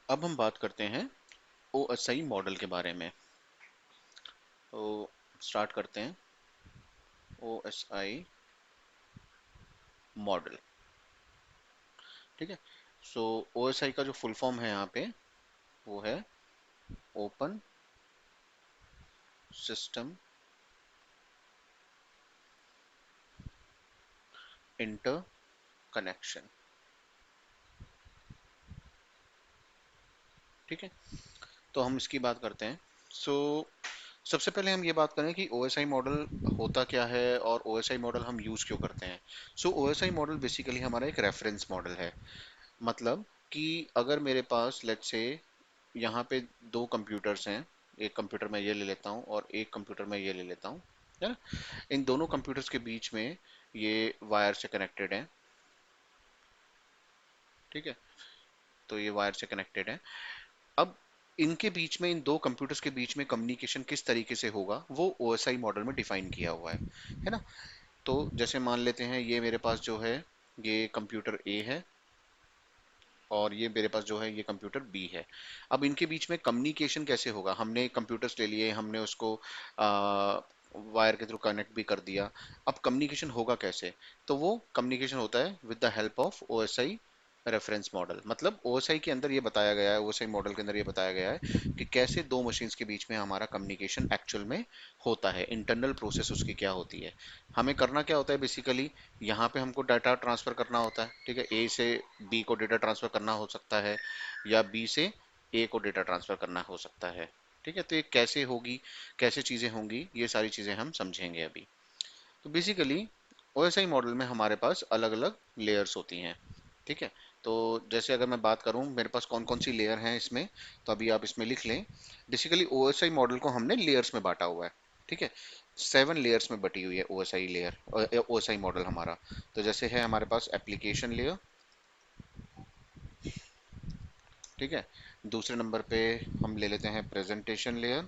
अब हम बात करते हैं ओएसआई मॉडल के बारे में। तो स्टार्ट करते हैं ओएसआई मॉडल। ठीक है। सो ओएसआई का जो फुल फॉर्म है यहाँ पे वो है ओपन सिस्टम इंटर कनेक्शन। ठीक है। तो हम इसकी बात करते हैं। सो सबसे पहले हम ये बात करें कि ओएसआई मॉडल होता क्या है और ओएसआई मॉडल हम यूज क्यों करते हैं। सो ओएसआई मॉडल बेसिकली हमारा एक रेफरेंस मॉडल है। मतलब कि अगर मेरे पास लेट्स से यहाँ पे दो कंप्यूटर्स हैं, एक कंप्यूटर मैं ये ले लेता हूँ और एक कंप्यूटर मैं ये ले लेता हूँ, है ना। इन दोनों कंप्यूटर्स के बीच में ये वायर से कनेक्टेड है। ठीक है। तो ये वायर से कनेक्टेड है। अब इनके बीच में, इन दो कंप्यूटर्स के बीच में कम्युनिकेशन किस तरीके से होगा वो ओएसआई मॉडल में डिफाइन किया हुआ है ना। तो जैसे मान लेते हैं ये मेरे पास जो है ये कंप्यूटर ए है और ये मेरे पास जो है ये कंप्यूटर बी है। अब इनके बीच में कम्युनिकेशन कैसे होगा, हमने कंप्यूटर्स ले लिए, हमने उसको वायर के थ्रू कनेक्ट भी कर दिया। अब कम्युनिकेशन होगा कैसे, तो वो कम्युनिकेशन होता है with the help of OSI reference model. मतलब ओएसआई के अंदर ये बताया गया है, ओएसआई मॉडल के अंदर ये बताया गया है कि कैसे दो मशीन्स के बीच में हमारा कम्युनिकेशन एक्चुअल में होता है, इंटरनल प्रोसेस उसकी क्या होती है। हमें करना क्या होता है बेसिकली, यहाँ पे हमको डाटा ट्रांसफर करना होता है। ठीक है। ए से बी को डेटा ट्रांसफर करना हो सकता है या बी से ए को डेटा ट्रांसफर करना हो सकता है। ठीक है। तो ये कैसे होगी, कैसे चीज़ें होंगी, ये सारी चीज़ें हम समझेंगे अभी। तो बेसिकली ओएसआई मॉडल में हमारे पास अलग अलग लेयर्स होती हैं। ठीक है। तो जैसे अगर मैं बात करूं मेरे पास कौन कौन सी लेयर हैं इसमें, तो अभी आप इसमें लिख लें। बेसिकली ओएसआई मॉडल को हमने लेयर्स में बांटा हुआ है। ठीक है। 7 लेयर्स में बटी हुई है ओएसआई लेयर, ओएसआई मॉडल हमारा। तो जैसे है हमारे पास एप्लीकेशन लेयर। ठीक है। दूसरे नंबर पे हम ले लेते हैं प्रेजेंटेशन लेयर,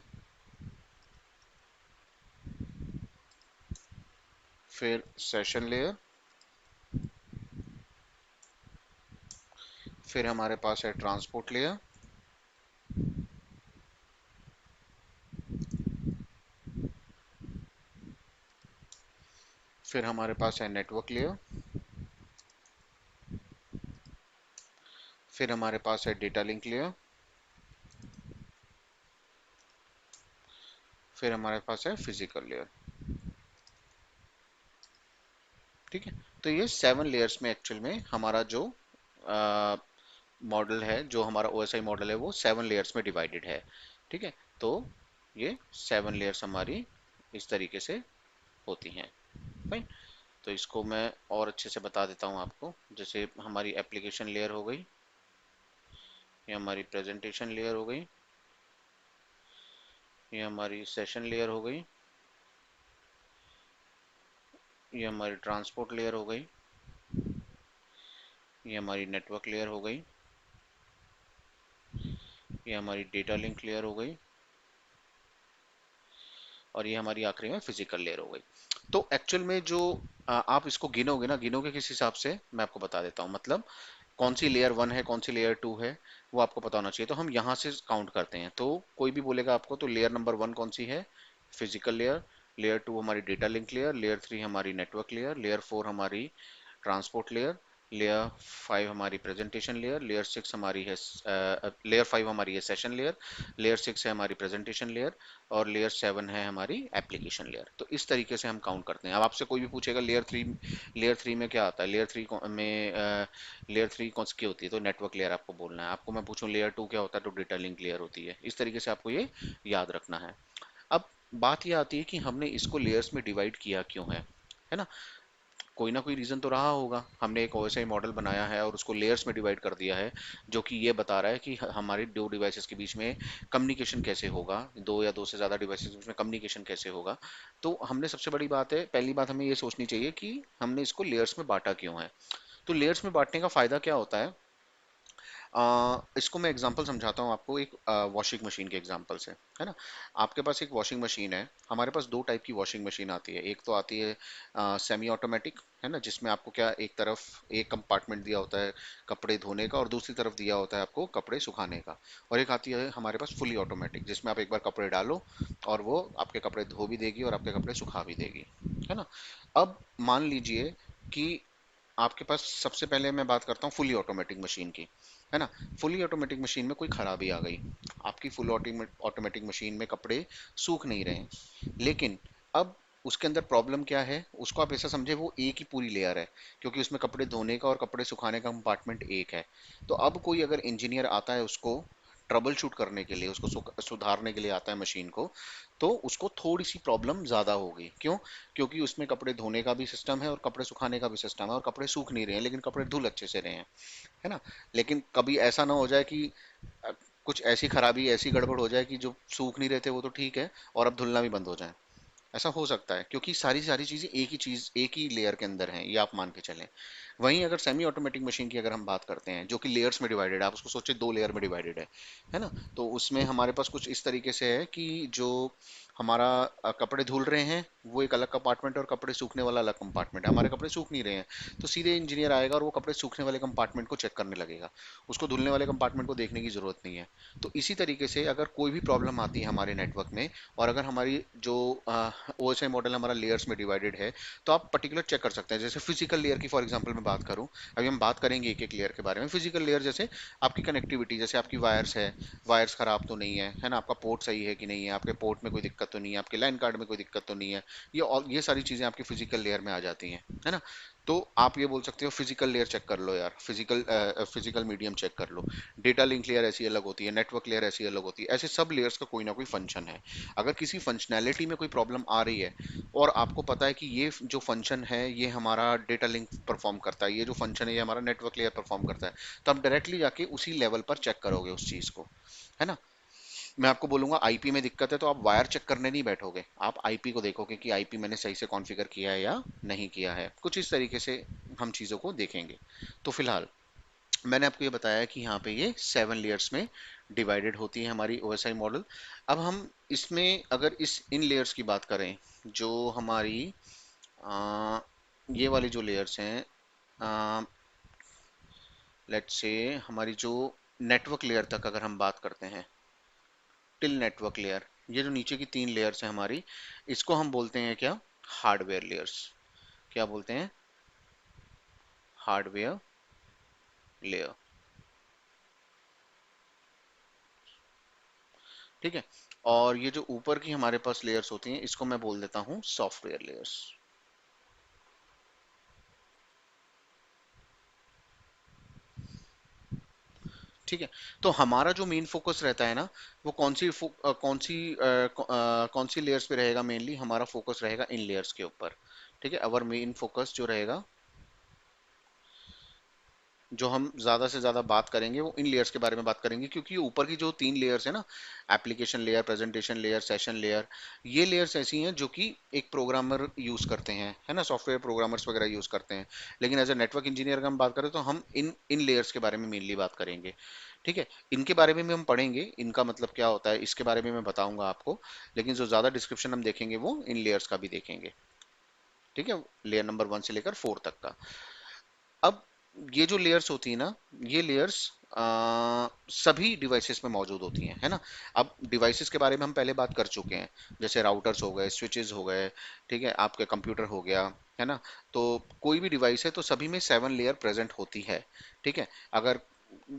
फिर सेशन लेयर, फिर हमारे पास है ट्रांसपोर्ट लेयर, फिर हमारे पास है नेटवर्क लेयर, फिर हमारे पास है डेटा लिंक लेयर, फिर हमारे पास है फिजिकल लेयर। ठीक है। तो ये 7 लेयर्स में एक्चुअल में हमारा जो मॉडल है, जो हमारा ओएसआई मॉडल है वो 7 लेयर्स में डिवाइडेड है। ठीक है। तो ये 7 लेयर्स हमारी इस तरीके से होती हैं। फाइन। तो इसको मैं और अच्छे से बता देता हूँ आपको। जैसे हमारी एप्लीकेशन लेयर हो गई, ये हमारी प्रेजेंटेशन लेयर हो गई, ये हमारी सेशन लेयर हो गई, ये हमारी ट्रांसपोर्ट लेयर हो गई, ये हमारी नेटवर्क लेयर हो गई, ये हमारी डेटा लिंक लेयर हो गई और ये हमारी आखिरी में फिजिकल लेयर हो गई। तो एक्चुअल में जो आप इसको गिनोगे ना, गिनोगे किस हिसाब से मैं आपको बता देता हूँ। मतलब कौन सी लेयर 1 है, कौन सी लेयर 2 है, वो आपको पता होना चाहिए। तो हम यहाँ से काउंट करते हैं। तो कोई भी बोलेगा आपको तो लेयर नंबर 1 कौन सी है, फिजिकल लेयर। लेयर 2 हमारी डेटा लिंक लेयर, लेयर 3 हमारी नेटवर्क लेयर, लेयर 4 हमारी ट्रांसपोर्ट लेयर, लेयर 5 हमारी प्रेजेंटेशन लेयर, लेयर 6 हमारी है लेयर 5 हमारी है सेशन लेयर, लेयर 6 है हमारी प्रेजेंटेशन लेयर और लेयर 7 है हमारी एप्लीकेशन लेयर। तो इस तरीके से हम काउंट करते हैं। अब आपसे कोई भी पूछेगा लेयर 3 में क्या आता है, लेयर थ्री कौन सी होती है, तो नेटवर्क लेयर आपको बोलना है। आपको मैं पूछूं लेयर 2 क्या होता है, तो डेटा लिंक लेयर होती है। इस तरीके से आपको ये याद रखना है। अब बात ये आती है कि हमने इसको लेयर्स में डिवाइड किया क्यों है ना। कोई ना कोई रीजन तो रहा होगा। हमने एक ओएसआई मॉडल बनाया है और उसको लेयर्स में डिवाइड कर दिया है, जो कि ये बता रहा है कि हमारी दो डिवाइसेस के बीच में कम्युनिकेशन कैसे होगा, दो या दो से ज़्यादा डिवाइसेस के बीच में कम्युनिकेशन कैसे होगा। तो हमने सबसे बड़ी बात है, पहली बात हमें ये सोचनी चाहिए कि हमने इसको लेयर्स में बांटा क्यों है। तो लेयर्स में बांटने का फ़ायदा क्या होता है। इसको मैं एग्जांपल समझाता हूँ आपको, एक वॉशिंग मशीन के एग्जांपल से, है ना। आपके पास एक वॉशिंग मशीन है, हमारे पास दो टाइप की वॉशिंग मशीन आती है। एक तो आती है सेमी ऑटोमेटिक, है ना, जिसमें आपको क्या, एक तरफ एक कंपार्टमेंट दिया होता है कपड़े धोने का और दूसरी तरफ दिया होता है आपको कपड़े सुखाने का। और एक आती है हमारे पास फुली ऑटोमेटिक, जिसमें आप एक बार कपड़े डालो और वो आपके कपड़े धो भी देगी और आपके कपड़े सुखा भी देगी, है ना। अब मान लीजिए कि आपके पास, सबसे पहले मैं बात करता हूँ फुली ऑटोमेटिक मशीन की, है ना। फुली ऑटोमेटिक मशीन में कोई खराबी आ गई, आपकी फुल ऑटोमेटिक मशीन में कपड़े सूख नहीं रहे हैं। लेकिन अब उसके अंदर प्रॉब्लम क्या है, उसको आप ऐसा समझे वो एक ही पूरी लेयर है, क्योंकि उसमें कपड़े धोने का और कपड़े सुखाने का कंपार्टमेंट एक है। तो अब कोई अगर इंजीनियर आता है उसको ट्रबल शूट करने के लिए, उसको सुधारने के लिए आता है मशीन को, तो उसको थोड़ी सी प्रॉब्लम ज़्यादा होगी। क्यों? क्योंकि उसमें कपड़े धोने का भी सिस्टम है और कपड़े सुखाने का भी सिस्टम है, और कपड़े सूख नहीं रहे हैं लेकिन कपड़े धुल अच्छे से रहे हैं, है ना। लेकिन कभी ऐसा ना हो जाए कि अ, कुछ ऐसी खराबी, ऐसी गड़बड़ हो जाए कि जो सूख नहीं रहे थे वो तो ठीक है और अब धुलना भी बंद हो जाए। ऐसा हो सकता है, क्योंकि सारी सारी चीजें एक ही चीज, एक ही लेयर के अंदर हैं, ये आप मान के चलें। वहीं अगर सेमी ऑटोमेटिक मशीन की अगर हम बात करते हैं, जो कि लेयर्स में डिवाइडेड है, आप उसको सोचिए दो लेयर में डिवाइडेड है ना। तो उसमें हमारे पास कुछ इस तरीके से है कि जो हमारा कपड़े धुल रहे हैं वो एक अलग कंपार्टमेंट है और कपड़े सूखने वाला अलग कंपार्टमेंट है। हमारे कपड़े सूख नहीं रहे हैं, तो सीधे इंजीनियर आएगा और वो कपड़े सूखने वाले कंपार्टमेंट को चेक करने लगेगा, उसको धुलने वाले कंपार्टमेंट को देखने की जरूरत नहीं है। तो इसी तरीके से अगर कोई भी प्रॉब्लम आती है हमारे नेटवर्क में, और अगर हमारी जो ओएसआई मॉडल हमारा लेयर्स में डिवाइडेड है, तो आप पर्टिकुलर चेक कर सकते हैं। जैसे फिजिकल लेयर की फॉर एग्जांपल मैं बात करूं, अभी हम बात करेंगे एक एक लेयर के बारे में। फिजिकल लेयर जैसे आपकी कनेक्टिविटी, जैसे आपकी वायर्स है, वायर्स खराब तो नहीं है ना, आपका पोर्ट सही है कि नहीं है, आपके पोर्ट में कोई दिक्कत तो नहीं है, आपके लाइन कार्ड में कोई दिक्कत तो नहीं है। ये सारी चीजें आपकी फिजिकल लेयर में आ जाती हैं, है ना। तो आप ये बोल सकते हो फिजिकल लेयर चेक कर लो यार, फिजिकल मीडियम चेक कर लो। डेटा लिंक लेयर ऐसी अलग होती है, नेटवर्क लेयर ऐसी अलग होती है, ऐसे सब लेयर्स का कोई ना कोई फंक्शन है। अगर किसी फंक्शनैलिटी में कोई प्रॉब्लम आ रही है और आपको पता है कि ये जो फंक्शन है ये हमारा डेटा लिंक परफॉर्म करता है, ये जो फंक्शन है ये हमारा नेटवर्क लेयर परफॉर्म करता है, तो आप डायरेक्टली जाके उसी लेवल पर चेक करोगे उस चीज को, है ना। मैं आपको बोलूंगा आईपी में दिक्कत है तो आप वायर चेक करने नहीं बैठोगे, आप आईपी को देखोगे कि आईपी मैंने सही से कॉन्फ़िगर किया है या नहीं किया है। कुछ इस तरीके से हम चीज़ों को देखेंगे। तो फिलहाल मैंने आपको ये बताया कि यहाँ पे ये 7 लेयर्स में डिवाइडेड होती है हमारी ओएसआई मॉडल। अब हम इसमें अगर इस इन लेयर्स की बात करें, जो हमारी आ, ये वाली जो लेयर्स हैं, लेट्स से हमारी जो नेटवर्क लेयर तक अगर हम बात करते हैं, टिल नेटवर्क लेयर, ये जो नीचे की 3 लेयर्स हैं हमारी, इसको हम बोलते हैं क्या, हार्डवेयर लेयर्स। क्या बोलते हैं? Hardware layer. ठीक है। और ये जो ऊपर की हमारे पास लेयर्स होती हैं इसको मैं बोल देता हूँ सॉफ्टवेयर लेयर्स। ठीक है। तो हमारा जो मेन फोकस रहता है ना, वो कौन सी लेयर्स पे रहेगा, मेनली हमारा फोकस रहेगा इन लेयर्स के ऊपर। ठीक है, अवर मेन फोकस जो रहेगा, जो हम ज्यादा से ज्यादा बात करेंगे वो इन लेयर्स के बारे में बात करेंगे, क्योंकि ऊपर की जो 3 लेयर्स है ना, application layer, presentation layer, session layer, ये लेयर्स ऐसी हैं जो कि एक प्रोग्रामर यूज करते हैं, है ना, सॉफ्टवेयर प्रोग्रामर्स वगैरह यूज करते हैं। लेकिन एज ए नेटवर्क इंजीनियर का हम बात करें तो हम इन इन लेयर्स के बारे में मेनली बात करेंगे। ठीक है। इनके बारे में भी हम पढ़ेंगे, इनका मतलब क्या होता है इसके बारे में मैं बताऊंगा आपको, लेकिन जो ज्यादा डिस्क्रिप्शन हम देखेंगे वो इन लेयर्स का भी देखेंगे। ठीक है, लेयर नंबर 1 से लेकर 4 तक का। अब ये जो लेयर्स होती है ना, ये लेयर्स सभी डिवाइसेस में मौजूद होती हैं, है ना। अब डिवाइसेस के बारे में हम पहले बात कर चुके हैं, जैसे राउटर्स हो गए, स्विचेस हो गए, ठीक है, आपके कंप्यूटर हो गया, है ना। तो कोई भी डिवाइस है तो सभी में 7 लेयर प्रेजेंट होती है। ठीक है। अगर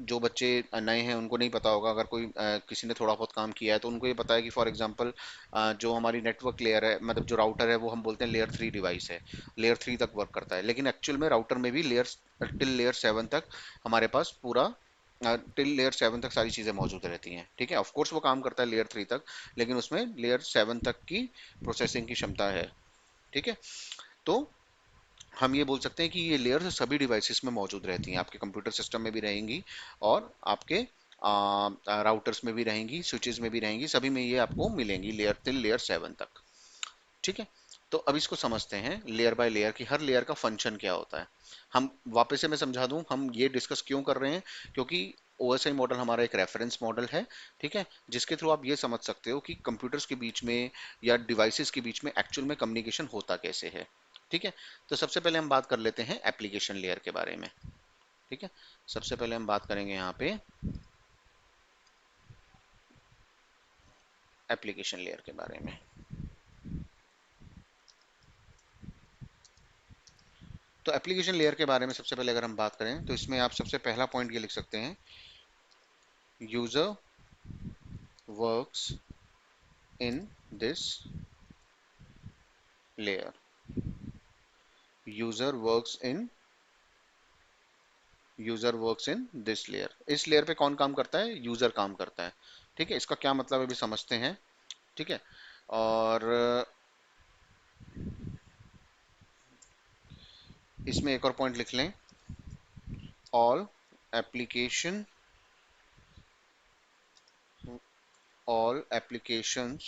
जो बच्चे नए हैं उनको नहीं पता होगा, अगर कोई किसी ने थोड़ा बहुत काम किया है तो उनको ये पता है कि फॉर एग्जांपल जो हमारी नेटवर्क लेयर है, मतलब जो राउटर है, वो हम बोलते हैं लेयर 3 डिवाइस है, लेयर 3 तक वर्क करता है। लेकिन एक्चुअल में राउटर में भी टिल लेयर 7 तक हमारे पास पूरा, टिल लेयर 7 तक सारी चीज़ें मौजूद रहती हैं। ठीक है, ऑफ कोर्स वो काम करता है लेयर 3 तक, लेकिन उसमें लेयर 7 तक की प्रोसेसिंग की क्षमता है। ठीक है। तो हम ये बोल सकते हैं कि ये लेयर्स सभी डिवाइसेस में मौजूद रहती हैं, आपके कंप्यूटर सिस्टम में भी रहेंगी और आपके राउटर्स में भी रहेंगी, स्विचेस में भी रहेंगी, सभी में ये आपको मिलेंगी लेयर 7 तक। ठीक है। तो अब इसको समझते हैं लेयर बाय लेयर की हर लेयर का फंक्शन क्या होता है। हम वापस से मैं समझा दूं, हम ये डिस्कस क्यों कर रहे हैं, क्योंकि ओएसआई मॉडल हमारा एक रेफरेंस मॉडल है, ठीक है, जिसके थ्रू आप ये समझ सकते हो कि कंप्यूटर्स के बीच में या डिवाइसेस के बीच में एक्चुअल में कम्युनिकेशन होता कैसे है। ठीक है, तो सबसे पहले हम बात कर लेते हैं एप्लीकेशन लेयर के बारे में। ठीक है, सबसे पहले हम बात करेंगे यहाँ पे एप्लीकेशन लेयर के बारे में। तो एप्लीकेशन लेयर के बारे में सबसे पहले अगर हम बात करें तो इसमें आप सबसे पहला पॉइंट ये लिख सकते हैं, user works in this layer. User works in user works in this layer. इस लेयर पे कौन काम करता है? यूजर काम करता है। ठीक है, इसका क्या मतलब है अभी समझते हैं। ठीक है, और इसमें एक और पॉइंट लिख लें, all application all applications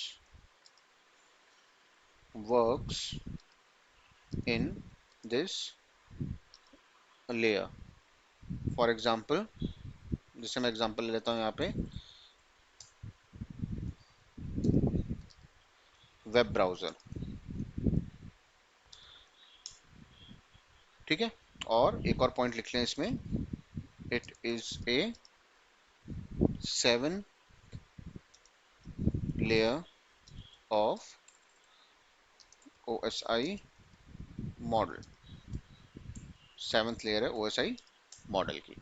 works in this layer. For example, जैसे मैं एग्जाम्पल ले लेता हूँ यहाँ पे, वेब ब्राउजर। ठीक है, और एक और पॉइंट लिख लें इसमें, it is a 7 layer of OSI model. 7th layer है ओएसआई मॉडल की।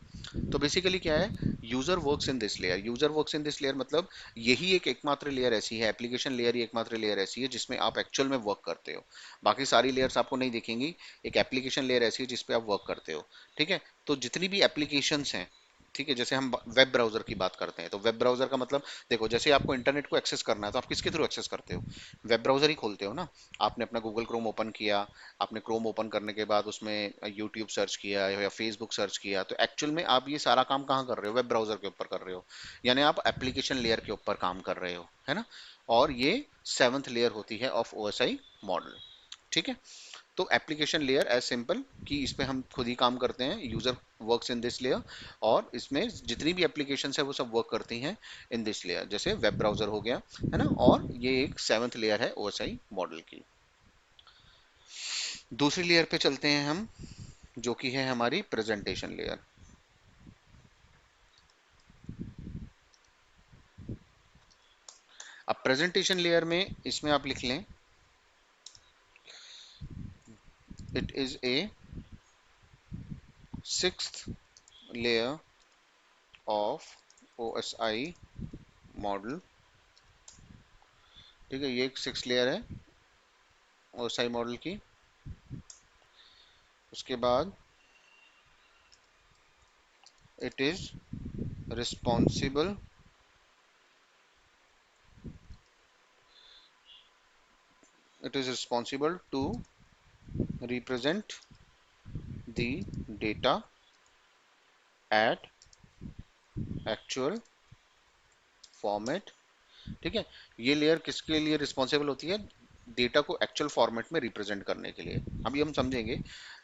तो बेसिकली क्या है, user works in this layer. User works in this layer मतलब यही एक एकमात्र लेयर ऐसी है, एप्लीकेशन लेयर ही एकमात्र लेयर ऐसी है जिसमें आप एक्चुअल में वर्क करते हो। बाकी सारी लेयर्स आपको नहीं दिखेंगी, एक एप्लीकेशन लेयर ऐसी है जिसपे आप वर्क करते हो। ठीक है, तो जितनी भी एप्लीकेशंस हैं, ठीक है, जैसे हम वेब ब्राउजर की बात करते हैं, तो वेब ब्राउजर का मतलब देखो, जैसे आपको इंटरनेट को एक्सेस करना है तो आप किसके थ्रू एक्सेस करते हो? वेब ब्राउजर ही खोलते हो ना। आपने अपना गूगल क्रोम ओपन किया, आपने क्रोम ओपन करने के बाद उसमें यूट्यूब सर्च किया या फेसबुक सर्च किया, तो एक्चुअल में आप ये सारा काम कहाँ कर रहे हो? वेब ब्राउजर के ऊपर कर रहे हो, यानी आप एप्लीकेशन लेयर के ऊपर काम कर रहे हो, है ना। और ये 7th लेयर होती है ऑफ ओएसआई मॉडल। ठीक है, तो एप्लीकेशन लेयर एज सिंपल कि इस पे हम खुद ही काम करते हैं, user works in this layer, और इसमें जितनी भी एप्लीकेशन है वो सब वर्क करती हैं इन दिस लेयर, जैसे वेब ब्राउजर हो गया, है ना। और ये एक 7th लेयर है ओएसआई मॉडल की। दूसरी लेयर पे चलते हैं हम, जो कि है हमारी प्रेजेंटेशन लेयर। अब प्रेजेंटेशन लेयर में इसमें आप लिख लें, it is a 6th layer of OSI model. ठीक है, ये एक 6th लेयर है ओएसआई मॉडल की। उसके बाद it is responsible it is responsible to represent the data at actual format। ठीक है, ये लेयर किसके लिए रिस्पॉन्सिबल होती है? डेटा को एक्चुअल फॉर्मेट में रिप्रेजेंट करने के लिए। अभी हम समझेंगे,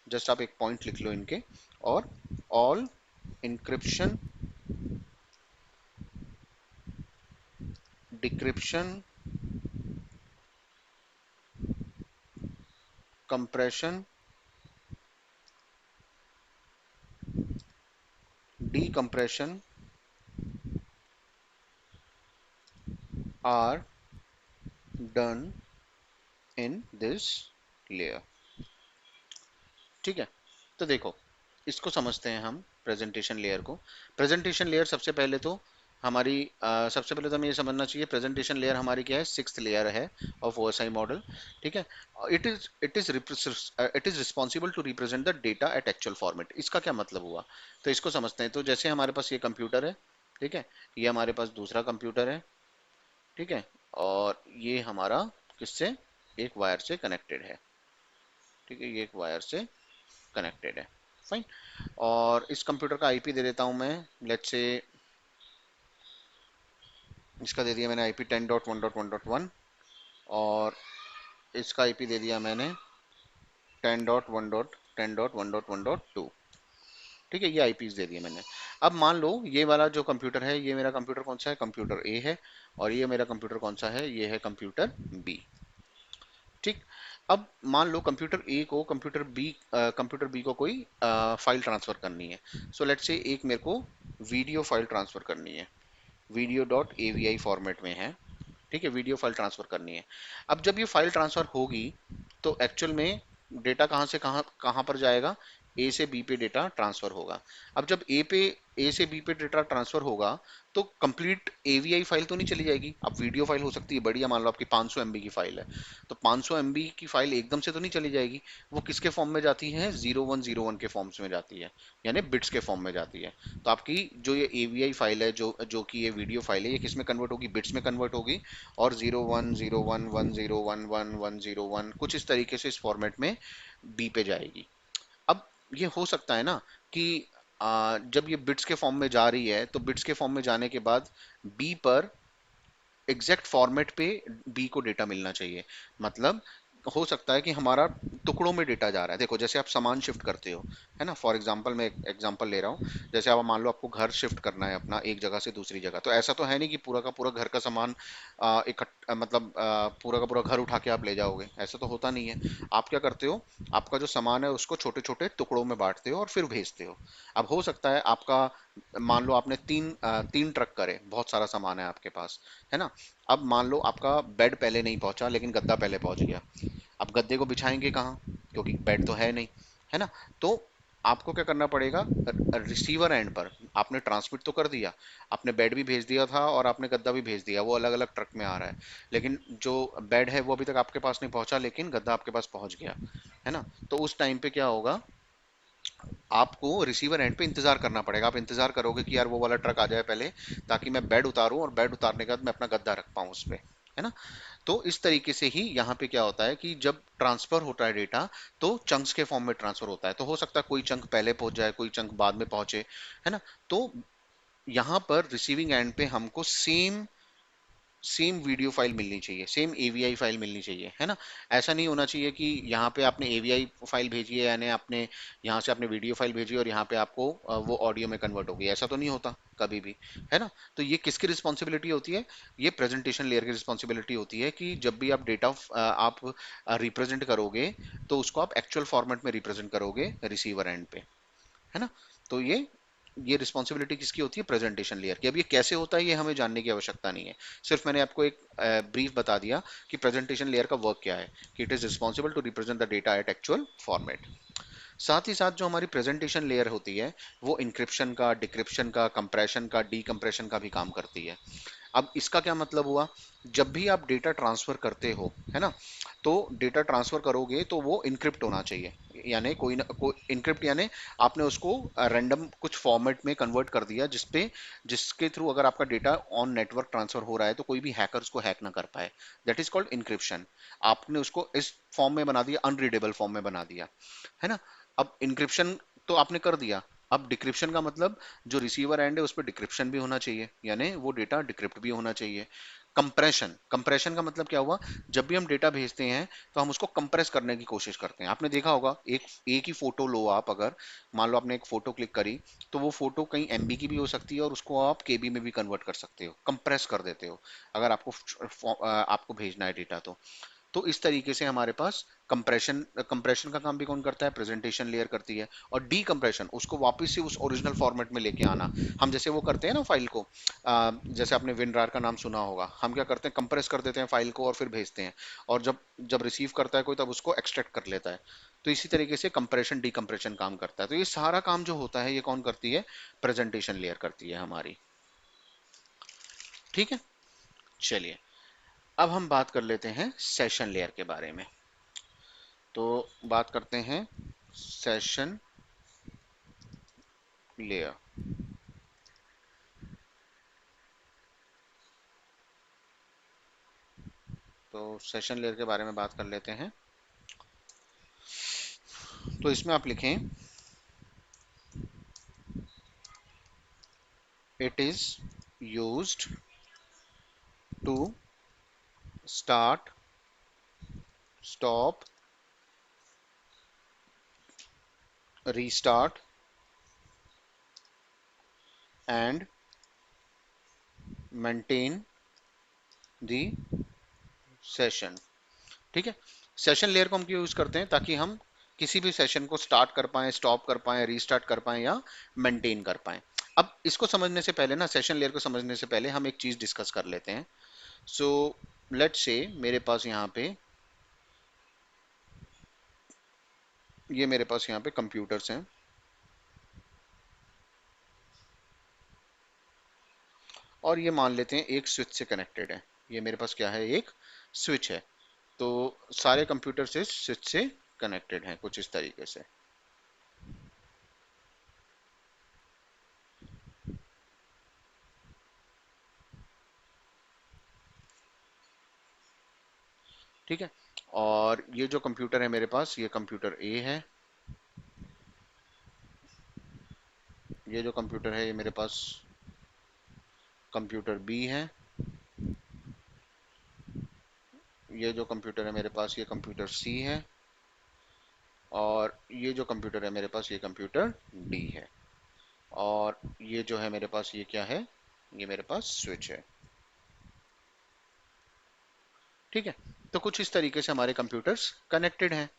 जस्ट आप एक पॉइंट लिख लो इनके। और all encryption, decryption, compression, decompression are done in this layer। ठीक है, तो देखो, इसको समझते हैं हम प्रेजेंटेशन लेयर को। प्रेजेंटेशन लेयर सबसे पहले तो हमारी सबसे पहले तो हमें ये समझना चाहिए, प्रेजेंटेशन लेयर हमारी क्या है? 6th लेयर है ऑफ ओएसआई मॉडल। ठीक है, it is responsible to represent the data at actual format. इसका क्या मतलब हुआ? तो इसको समझते हैं। तो जैसे हमारे पास ये कंप्यूटर है, ठीक है, ये हमारे पास दूसरा कंप्यूटर है, ठीक है, और ये हमारा किससे? एक वायर से कनेक्टेड है। ठीक है, ये एक वायर से कनेक्टेड है। फाइन, और इस कंप्यूटर का आईपी दे देता हूं मैं, लेट्स से इसका दे दिया मैंने आईपी 10.1.1.1, और इसका आईपी दे दिया मैंने 10.1.10.1.1.2। ठीक है, ये आईपीज दे दिए मैंने। अब मान लो ये वाला जो कंप्यूटर है, ये मेरा कंप्यूटर कौन सा है, कंप्यूटर ए है, और ये मेरा कंप्यूटर कौन सा है, ये है कंप्यूटर बी। ठीक। अब मान लो कंप्यूटर बी को कोई फाइल ट्रांसफर करनी है। सो लेट्स से एक मेरे को वीडियो फाइल ट्रांसफर करनी है, वीडियो डॉट एवीआई फॉर्मेट में है। ठीक है, वीडियो फाइल ट्रांसफर करनी है। अब जब ये फाइल ट्रांसफर होगी तो एक्चुअल में डेटा कहाँ से कहाँ कहाँ पर जाएगा, ए से बी पे डेटा ट्रांसफर होगा। अब जब ए से बी पे डेटा ट्रांसफर होगा तो कंप्लीट एवीआई फाइल तो नहीं चली जाएगी। अब वीडियो फाइल हो सकती है बढ़िया, मान लो आपकी 500 एमबी की फाइल है, तो 500 एमबी की फाइल एकदम से तो नहीं चली जाएगी। वो किसके फॉर्म में जाती है, 0101 के फॉर्म्स में जाती है, यानी बिट्स के फॉर्म में जाती है। तो आपकी जो ये एवीआई फाइल है, जो जो कि ये वीडियो फाइल है, ये किस में कन्वर्ट होगी, बिट्स में कन्वर्ट होगी। और 0101101101 कुछ इस तरीके से इस फॉर्मेट में बी पे जाएगी। अब ये हो सकता है ना कि जब ये बिट्स के फॉर्म में जा रही है तो बिट्स के फॉर्म में जाने के बाद बी पर एग्जैक्ट फॉर्मेट पे बी को डेटा मिलना चाहिए। मतलब हो सकता है कि हमारा टुकड़ों में डेटा जा रहा है। देखो जैसे आप सामान शिफ्ट करते हो, है ना, फॉर एग्जांपल मैं एक एग्जांपल ले रहा हूँ। जैसे आप मान लो आपको घर शिफ्ट करना है अपना एक जगह से दूसरी जगह, तो ऐसा तो है नहीं कि पूरा का पूरा घर का सामान मतलब पूरा का पूरा घर उठा के आप ले जाओगे, ऐसा तो होता नहीं है। आप क्या करते हो, आपका जो सामान है उसको छोटे छोटे टुकड़ों में बांटते हो और फिर भेजते हो। अब हो सकता है आपका, मान लो आपने तीन ट्रक करे, बहुत सारा सामान है आपके पास, है ना। अब मान लो आपका बेड पहले नहीं पहुंचा लेकिन गद्दा पहले पहुंच गया। अब गद्दे को बिछाएंगे कहाँ, क्योंकि बेड तो है नहीं, है ना। तो आपको क्या करना पड़ेगा, रिसीवर एंड पर आपने ट्रांसमिट तो कर दिया, आपने बेड भी भेज दिया था और आपने गद्दा भी भेज दिया, वो अलग अलग ट्रक में आ रहा है, लेकिन जो बेड है वो अभी तक आपके पास नहीं पहुंचा, लेकिन गद्दा आपके पास पहुंच गया, है ना। तो उस टाइम पे क्या होगा, आपको रिसीवर एंड पे इंतजार करना पड़ेगा। आप इंतजार करोगे कि यार वो वाला ट्रक आ जाए पहले, ताकि मैं बेड उतारूं और बेड उतारने के बाद मैं अपना गद्दा रख पाऊं उस पे, है ना। तो इस तरीके से ही यहाँ पे क्या होता है कि जब ट्रांसफर होता है डेटा, तो चंक्स के फॉर्म में ट्रांसफर होता है। तो हो सकता है कोई चंक पहले पहुंच जाए, कोई चंक बाद में पहुंचे, है ना। तो यहाँ पर रिसीविंग एंड पे हमको सेम सेम वीडियो फाइल मिलनी चाहिए, सेम एवीआई फाइल मिलनी चाहिए, है ना। ऐसा नहीं होना चाहिए कि यहाँ पे आपने एवीआई फाइल भेजी है, यानी आपने यहाँ से आपने वीडियो फाइल भेजी और यहाँ पे आपको वो ऑडियो में कन्वर्ट हो गई, ऐसा तो नहीं होता कभी भी, है ना। तो ये किसकी रिस्पॉन्सिबिलिटी होती है, ये प्रेजेंटेशन लेयर की रिस्पॉन्सिबिलिटी होती है कि जब भी आप डेटा आप रिप्रेजेंट करोगे तो उसको आप एक्चुअल फॉर्मेट में रिप्रेजेंट करोगे रिसीवर एंड पे, है ना। तो ये रिस्पॉन्सिबिलिटी किसकी होती है, प्रेजेंटेशन लेयर की। अब ये कैसे होता है ये हमें जानने की आवश्यकता नहीं है, सिर्फ मैंने आपको एक ब्रीफ बता दिया कि प्रेजेंटेशन लेयर का वर्क क्या है, कि it is responsible to represent the data at actual format. साथ ही साथ जो हमारी प्रेजेंटेशन लेयर होती है वो इंक्रिप्शन का, डिक्रिप्शन का, कंप्रेशन का, डीकंप्रेशन का भी काम करती है। अब इसका क्या मतलब हुआ, जब भी आप डेटा ट्रांसफर करते हो, है ना, तो डेटा ट्रांसफर करोगे तो वो इनक्रिप्ट होना चाहिए, यानी कोई ना कोई इनक्रिप्ट, यानी आपने उसको रैंडम कुछ फॉर्मेट में कन्वर्ट कर दिया जिसके थ्रू अगर आपका डेटा ऑन नेटवर्क ट्रांसफर हो रहा है तो कोई भी हैकर उसको हैक ना कर पाए। That is called encryption. आपने उसको इस फॉर्म में बना दिया, अनरीडेबल फॉर्म में बना दिया, है ना। अब इंक्रिप्शन तो आपने कर दिया, अब डिक्रिप्शन का मतलब जो रिसीवर एंड है उस पर डिक्रिप्शन भी होना चाहिए, यानी वो डेटा डिक्रिप्ट भी होना चाहिए। कंप्रेशन, कंप्रेशन का मतलब क्या हुआ, जब भी हम डेटा भेजते हैं तो हम उसको कंप्रेस करने की कोशिश करते हैं। आपने देखा होगा एक ही फोटो लो आप, अगर मान लो आपने एक फोटो क्लिक करी तो वो फोटो कहीं एमबी की भी हो सकती है और उसको आप केबी में भी कन्वर्ट कर सकते हो, कंप्रेस कर देते हो अगर आपको भेजना है डेटा तो इस तरीके से हमारे पास कंप्रेशन कंप्रेशन का काम भी कौन करता है, प्रेजेंटेशन लेयर करती है। और डी कंप्रेशन, उसको वापस से उस ओरिजिनल फॉर्मेट में लेके आना। हम जैसे वो करते हैं ना फाइल को, जैसे आपने विनरार का नाम सुना होगा, हम क्या करते हैं, कंप्रेस कर देते हैं फाइल को और फिर भेजते हैं, और जब जब रिसीव करता है कोई तब उसको एक्सट्रैक्ट कर लेता है। तो इसी तरीके से कंप्रेशन डी कंप्रेशन काम करता है। तो ये सारा काम जो होता है ये कौन करती है, प्रेजेंटेशन लेयर करती है हमारी। ठीक है, चलिए अब हम बात कर लेते हैं सेशन लेयर के बारे में। तो बात करते हैं सेशन लेयर। तो सेशन लेयर के बारे में बात कर लेते हैं। तो इसमें आप लिखें, it is used to start, stop, restart and maintain the session. ठीक है, सेशन लेयर को हम क्यों यूज करते हैं, ताकि हम किसी भी सेशन को स्टार्ट कर पाए, स्टॉप कर पाए, रीस्टार्ट कर पाए या मेंटेन कर पाए। अब इसको समझने से पहले ना, सेशन लेयर को समझने से पहले हम एक चीज डिस्कस कर लेते हैं। सो लेट्स से मेरे पास यहाँ पे, ये मेरे पास यहाँ पे कंप्यूटर्स हैं, और ये मान लेते हैं एक स्विच से कनेक्टेड है। ये मेरे पास क्या है, एक स्विच है। तो सारे कंप्यूटर्स इस स्विच से कनेक्टेड हैं कुछ इस तरीके से। ठीक है, और ये जो कंप्यूटर है मेरे पास, ये कंप्यूटर ए है। ये जो कंप्यूटर है ये मेरे पास कंप्यूटर बी है। ये जो कंप्यूटर है मेरे पास, ये कंप्यूटर सी है। और ये जो कंप्यूटर है मेरे पास, ये कंप्यूटर डी है। और ये जो है मेरे पास, ये क्या है, ये मेरे पास स्विच है। ठीक है, तो कुछ इस तरीके से हमारे कंप्यूटर्स कनेक्टेड हैं,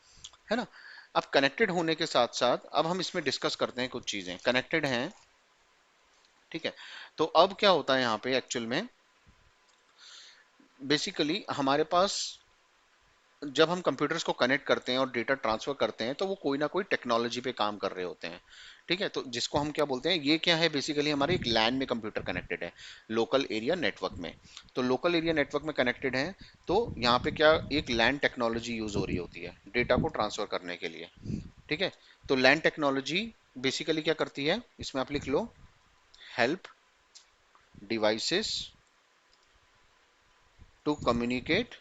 है ना। अब कनेक्टेड होने के साथ साथ अब हम इसमें डिस्कस करते हैं कुछ चीजें, कनेक्टेड हैं। ठीक है, तो अब क्या होता है यहाँ पे एक्चुअल में, बेसिकली हमारे पास जब हम कंप्यूटर्स को कनेक्ट करते हैं और डेटा ट्रांसफर करते हैं, तो वो कोई ना कोई टेक्नोलॉजी पे काम कर रहे होते हैं। ठीक है, तो जिसको हम क्या बोलते हैं, ये क्या है, बेसिकली हमारे एक लैन में कंप्यूटर कनेक्टेड है, लोकल एरिया नेटवर्क में। तो लोकल एरिया नेटवर्क में कनेक्टेड है, तो यहाँ पे क्या, एक लैन टेक्नोलॉजी यूज हो रही होती है डेटा को ट्रांसफर करने के लिए। ठीक है, तो लैन टेक्नोलॉजी बेसिकली क्या करती है, इसमें आप लिख लो, help devices to communicate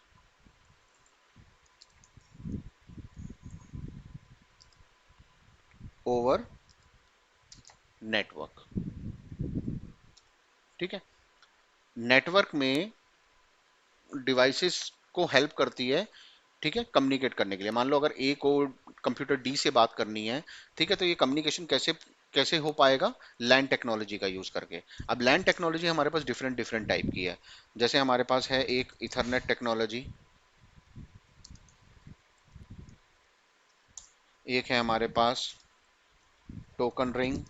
over network. ठीक है, नेटवर्क में डिवाइसेस को हेल्प करती है, ठीक है, कम्युनिकेट करने के लिए। मान लो अगर ए को कंप्यूटर डी से बात करनी है, ठीक है, तो ये कम्युनिकेशन कैसे कैसे हो पाएगा, लैन टेक्नोलॉजी का यूज करके। अब लैन टेक्नोलॉजी हमारे पास डिफरेंट डिफरेंट टाइप की है। जैसे हमारे पास है एक इथरनेट टेक्नोलॉजी, एक है हमारे पास टोकन रिंग,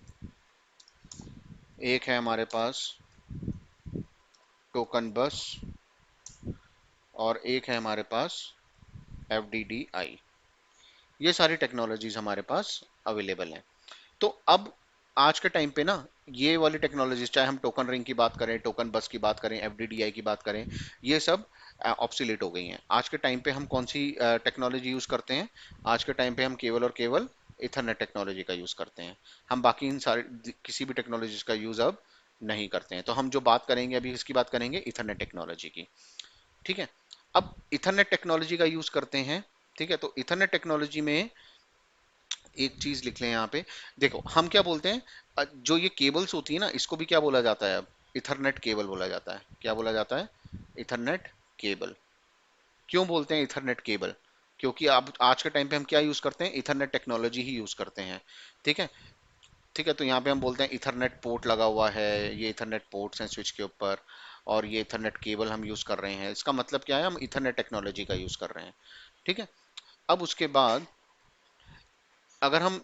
एक है हमारे पास टोकन बस, और एक है हमारे पास एफडीडीआई। ये सारी टेक्नोलॉजीज हमारे पास अवेलेबल हैं। तो अब आज के टाइम पे ना, ये वाली टेक्नोलॉजीज, चाहे हम टोकन रिंग की बात करें, टोकन बस की बात करें, एफडीडीआई की बात करें, ये सब ऑब्सोलीट हो गई हैं। आज के टाइम पे हम कौन सी टेक्नोलॉजी यूज करते हैं, आज के टाइम पे हम केवल और केवल इथरनेट टेक्नोलॉजी का यूज करते हैं। हम बाकी इन सारे किसी भी टेक्नोलॉजीज का यूज अब नहीं करते हैं। तो हम जो बात करेंगे अभी, इसकी बात करेंगे इथरनेट टेक्नोलॉजी की। ठीक है, अब इथरनेट टेक्नोलॉजी का यूज करते हैं। ठीक है, तो इथरनेट टेक्नोलॉजी में एक चीज लिख लें यहाँ पे। देखो हम क्या बोलते हैं, जो ये केबल्स होती है ना, इसको भी क्या बोला जाता है, अब इथरनेट केबल बोला जाता है। क्या बोला जाता है, इथरनेट केबल। क्यों बोलते हैं इथरनेट केबल, क्योंकि अब आज के टाइम पे हम क्या यूज करते हैं, इथरनेट टेक्नोलॉजी ही यूज करते हैं। ठीक है, ठीक है, तो यहाँ पे हम बोलते हैं इथरनेट पोर्ट लगा हुआ है, ये इथरनेट पोर्ट्स हैं स्विच के ऊपर, और ये इथरनेट केबल हम यूज कर रहे हैं। इसका मतलब क्या है, हम इथरनेट टेक्नोलॉजी का यूज कर रहे हैं। ठीक है, अब उसके बाद अगर हम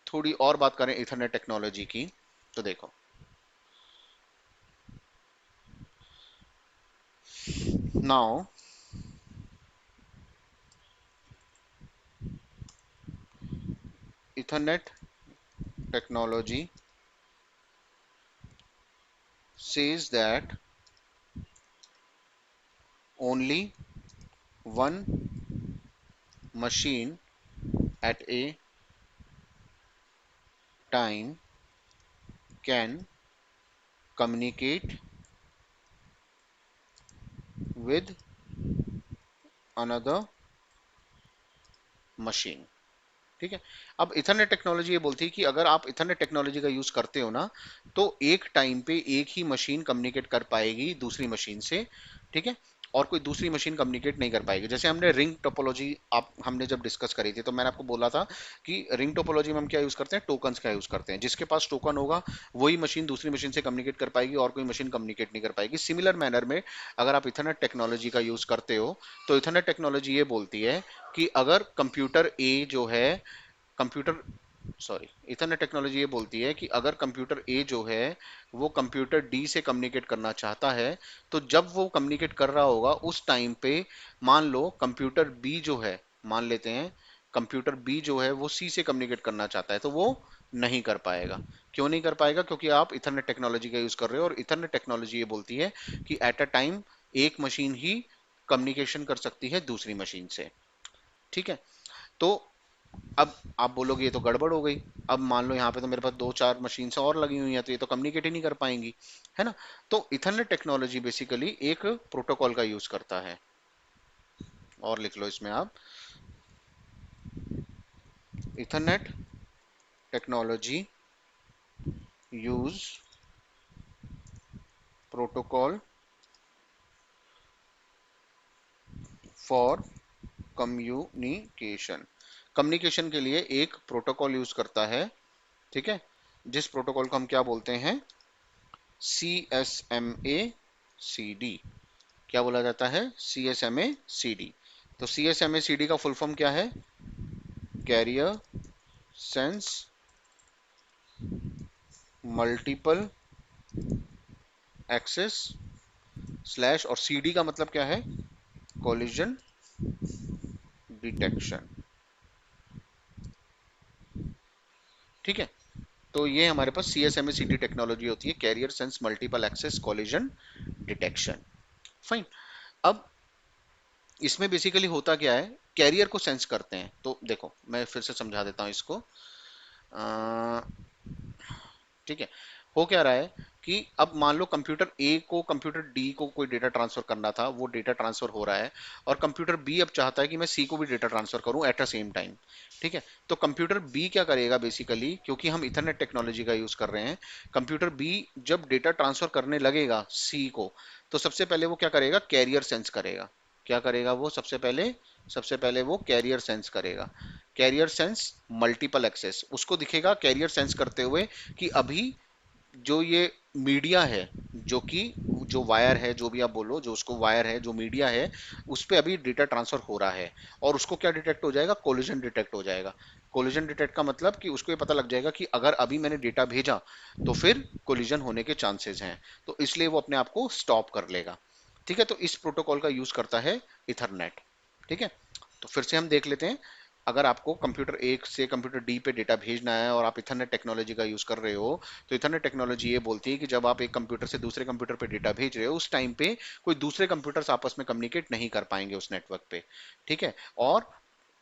थोड़ी और बात करें इथरनेट टेक्नोलॉजी की, तो देखो, now Ethernet technology says that only one machine at a time can communicate with another machine। ठीक है, अब इथरनेट टेक्नोलॉजी ये बोलती है कि अगर आप इथरनेट टेक्नोलॉजी का यूज करते हो ना, तो एक टाइम पे एक ही मशीन कम्युनिकेट कर पाएगी दूसरी मशीन से। ठीक है, और कोई दूसरी मशीन कम्युनिकेट नहीं कर पाएगी। जैसे हमने रिंग टोपोलॉजी आप हमने जब डिस्कस करी थी तो मैंने आपको बोला था कि रिंग टोपोलॉजी में हम क्या यूज करते हैं, टोकन्स का यूज करते हैं। जिसके पास टोकन होगा वही मशीन दूसरी मशीन से कम्युनिकेट कर पाएगी और कोई मशीन कम्युनिकेट नहीं कर पाएगी। सिमिलर मैनर में अगर आप इथरनेट टेक्नोलॉजी का यूज करते हो तो इथरनेट टेक्नोलॉजी ये बोलती है कि अगर कंप्यूटर ए जो है कंप्यूटर सॉरी इथरनेट टेक्नोलॉजी ये बोलती है कि अगर कंप्यूटर ए जो है वो कंप्यूटर डी से कम्युनिकेट करना चाहता है, तो जब वो कम्युनिकेट कर रहा होगा उस टाइम पे मान लो कंप्यूटर बी जो है, मान लेते हैं कंप्यूटर बी जो है वो सी से कम्युनिकेट करना चाहता है, तो वो नहीं कर पाएगा। क्यों नहीं कर पाएगा? क्योंकि आप इथरनेट टेक्नोलॉजी का यूज कर रहे हो और इथरनेट टेक्नोलॉजी ये बोलती है कि एट अ टाइम एक मशीन ही कम्युनिकेशन कर सकती है दूसरी मशीन से। ठीक है, तो अब आप बोलोगे ये तो गड़बड़ हो गई। अब मान लो यहाँ पे तो मेरे पास दो चार मशीन और लगी हुई हैं तो ये तो कम्युनिकेट ही नहीं कर पाएंगी, है ना। तो इथरनेट टेक्नोलॉजी बेसिकली एक प्रोटोकॉल का यूज करता है। और लिख लो इसमें आप, Ethernet technology use protocol for communication. Communication के लिए एक प्रोटोकॉल यूज करता है, ठीक है, जिस प्रोटोकॉल को हम क्या बोलते हैं, C S M A C D. क्या बोला जाता है? C S M A C D. तो C S M A C D का फुल फॉर्म क्या है? Carrier sense multiple access slash, और सी डी का मतलब क्या है? Collision detection. ठीक है, तो ये हमारे पास C S M A C D technology होती है, carrier sense multiple access collision detection. Fine. अब इसमें बेसिकली होता क्या है, कैरियर को सेंस करते हैं। तो देखो मैं फिर से समझा देता हूं इसको। ठीक है, हो क्या रहा है कि अब मान लो कंप्यूटर ए को कंप्यूटर डी को कोई डेटा ट्रांसफर करना था, वो डेटा ट्रांसफर हो रहा है, और कंप्यूटर बी अब चाहता है कि मैं सी को भी डेटा ट्रांसफर करूं एट द सेम टाइम। ठीक है, तो कंप्यूटर बी क्या करेगा बेसिकली, क्योंकि हम इथरनेट टेक्नोलॉजी का यूज कर रहे हैं, कंप्यूटर बी जब डेटा ट्रांसफर करने लगेगा सी को, तो सबसे पहले वो क्या करेगा? कैरियर सेंस करेगा। क्या करेगा वो? सबसे पहले वो कैरियर सेंस करेगा। कैरियर सेंस मल्टीपल एक्सेस, उसको दिखेगा कैरियर सेंस करते हुए कि अभी जो ये मीडिया है, जो कि जो वायर है, जो भी आप बोलो, जो उसको वायर है, जो मीडिया है, उस पे अभी डेटा ट्रांसफर हो रहा है। और उसको क्या डिटेक्ट हो जाएगा? कोलिजन डिटेक्ट हो जाएगा। कोलिजन डिटेक्ट का मतलब कि उसको ये पता लग जाएगा कि अगर अभी मैंने डेटा भेजा तो फिर कोलिजन होने के चांसेस हैं, तो इसलिए वो अपने आप को स्टॉप कर लेगा। ठीक है, तो इस प्रोटोकॉल का यूज करता है इथरनेट। ठीक है, तो फिर से हम देख लेते हैं। अगर आपको कंप्यूटर ए से कंप्यूटर डी पे डेटा भेजना है और आप इथरनेट टेक्नोलॉजी का यूज कर रहे हो, तो इथरनेट टेक्नोलॉजी ये बोलती है कि जब आप एक कंप्यूटर से दूसरे कंप्यूटर पे डेटा भेज रहे हो उस टाइम पे कोई दूसरे कंप्यूटर्स आपस में कम्युनिकेट नहीं कर पाएंगे उस नेटवर्क पे। ठीक है, और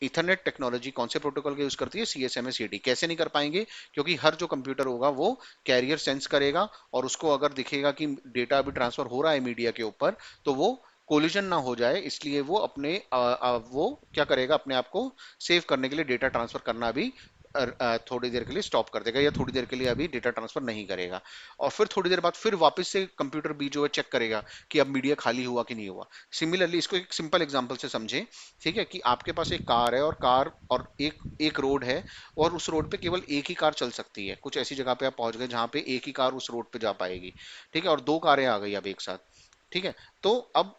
इथरनेट टेक्नोलॉजी कौन से प्रोटोकॉल का यूज करती है? C S M A C D. कैसे नहीं कर पाएंगे? क्योंकि हर जो कंप्यूटर होगा वो कैरियर सेंस करेगा, और उसको अगर दिखेगा कि डेटा अभी ट्रांसफर हो रहा है मीडिया के ऊपर, तो वो कोलिजन ना हो जाए, इसलिए वो अपने वो क्या करेगा? अपने आप को सेव करने के लिए डेटा ट्रांसफर करना भी थोड़ी देर के लिए स्टॉप कर देगा, या थोड़ी देर के लिए अभी डेटा ट्रांसफर नहीं करेगा। और फिर थोड़ी देर बाद फिर वापस से कंप्यूटर बी जो है चेक करेगा कि अब मीडिया खाली हुआ कि नहीं हुआ। सिमिलरली इसको एक सिंपल एग्जांपल से समझें। ठीक है, कि आपके पास एक कार है, और कार और एक एक रोड है, और उस रोड पे केवल एक ही कार चल सकती है। कुछ ऐसी जगह पे आप पहुंच गए जहां पे एक ही कार उस रोड पे जा पाएगी। ठीक है, और दो कारें आ गई अब एक साथ। ठीक है, तो अब